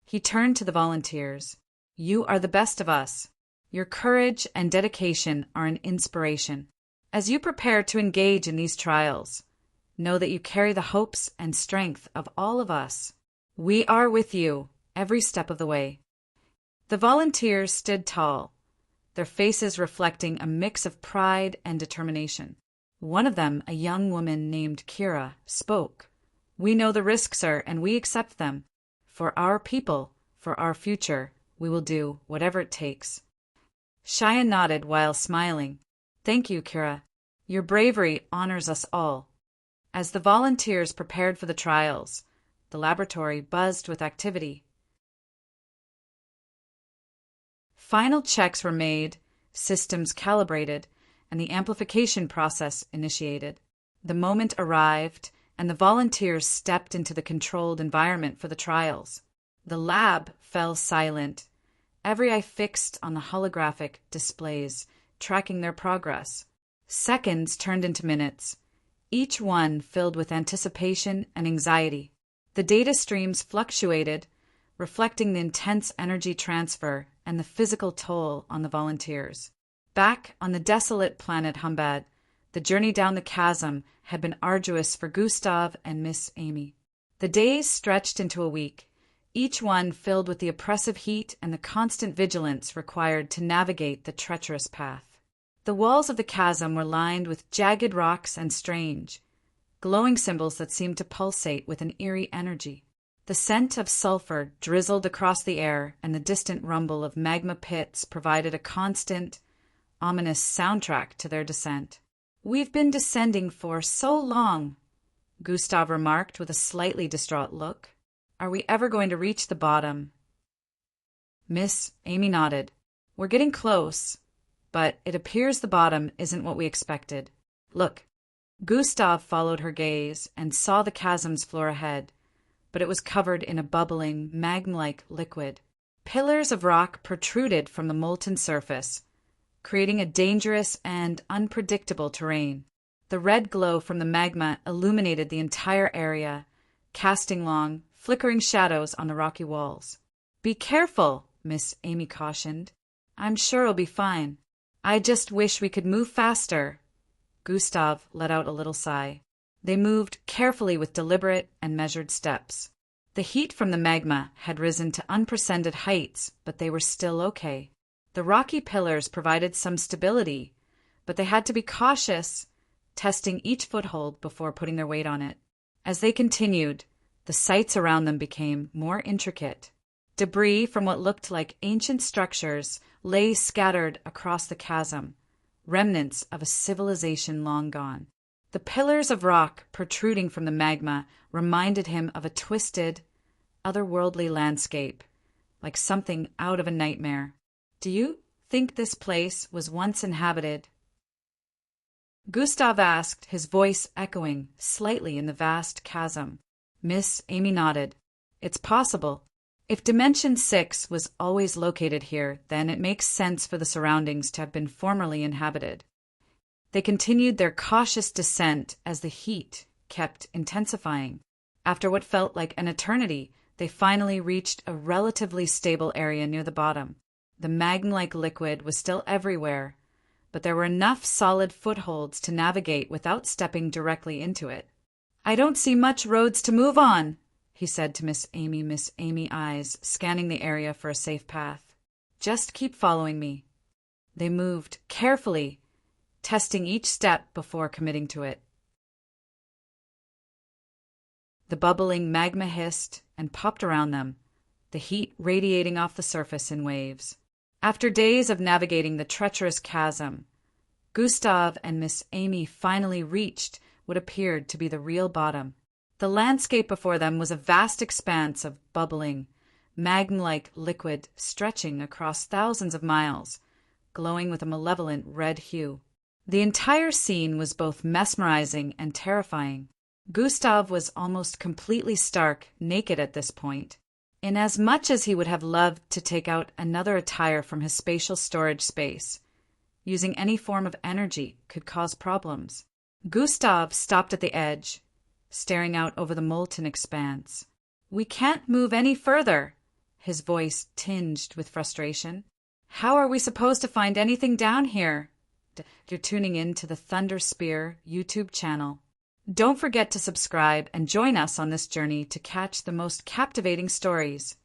He turned to the volunteers. You are the best of us. Your courage and dedication are an inspiration. As you prepare to engage in these trials, know that you carry the hopes and strength of all of us. We are with you every step of the way. The volunteers stood tall, their faces reflecting a mix of pride and determination. One of them, a young woman named Kira, spoke. We know the risks, sir, and we accept them. For our people, for our future, we will do whatever it takes. Cheyenne nodded while smiling. Thank you, Kira. Your bravery honors us all. As the volunteers prepared for the trials, the laboratory buzzed with activity. Final checks were made, systems calibrated, and the amplification process initiated. The moment arrived, and the volunteers stepped into the controlled environment for the trials. The lab fell silent, every eye fixed on the holographic displays, tracking their progress. Seconds turned into minutes, each one filled with anticipation and anxiety. The data streams fluctuated, reflecting the intense energy transfer and the physical toll on the volunteers. Back on the desolate planet Humbad, the journey down the chasm had been arduous for Gustav and Miss Amy. The days stretched into a week, each one filled with the oppressive heat and the constant vigilance required to navigate the treacherous path. The walls of the chasm were lined with jagged rocks and strange, glowing symbols that seemed to pulsate with an eerie energy. The scent of sulfur drizzled across the air, and the distant rumble of magma pits provided a constant, ominous soundtrack to their descent. We've been descending for so long, Gustav remarked with a slightly distraught look. Are we ever going to reach the bottom? Miss Amy nodded. We're getting close, but it appears the bottom isn't what we expected. Look. Gustav followed her gaze and saw the chasm's floor ahead, but it was covered in a bubbling, magma-like liquid. Pillars of rock protruded from the molten surface, creating a dangerous and unpredictable terrain. The red glow from the magma illuminated the entire area, casting long, flickering shadows on the rocky walls. Be careful, Miss Amy cautioned. I'm sure it'll be fine. I just wish we could move faster. Gustav let out a little sigh. They moved carefully with deliberate and measured steps. The heat from the magma had risen to unprecedented heights, but they were still okay. The rocky pillars provided some stability, but they had to be cautious, testing each foothold before putting their weight on it. As they continued, the sights around them became more intricate. Debris from what looked like ancient structures lay scattered across the chasm, remnants of a civilization long gone. The pillars of rock protruding from the magma reminded him of a twisted, otherworldly landscape, like something out of a nightmare. Do you think this place was once inhabited? Gustav asked, his voice echoing slightly in the vast chasm. Miss Amy nodded. It's possible. If Dimension 6 was always located here, then it makes sense for the surroundings to have been formerly inhabited. They continued their cautious descent as the heat kept intensifying. After what felt like an eternity, they finally reached a relatively stable area near the bottom. The magma-like liquid was still everywhere, but there were enough solid footholds to navigate without stepping directly into it. I don't see much roads to move on, he said to Miss Amy, eyes scanning the area for a safe path. Just keep following me. They moved carefully, testing each step before committing to it. The bubbling magma hissed and popped around them, the heat radiating off the surface in waves. After days of navigating the treacherous chasm, Gustav and Miss Amy finally reached what appeared to be the real bottom. The landscape before them was a vast expanse of bubbling, magma-like liquid stretching across thousands of miles, glowing with a malevolent red hue. The entire scene was both mesmerizing and terrifying. Gustav was almost completely stark naked at this point. Inasmuch as he would have loved to take out another attire from his spatial storage space, using any form of energy could cause problems. Gustav stopped at the edge, staring out over the molten expanse. We can't move any further, his voice tinged with frustration. How are we supposed to find anything down here? You're tuning in to the Thunder Spear YouTube channel. Don't forget to subscribe and join us on this journey to catch the most captivating stories.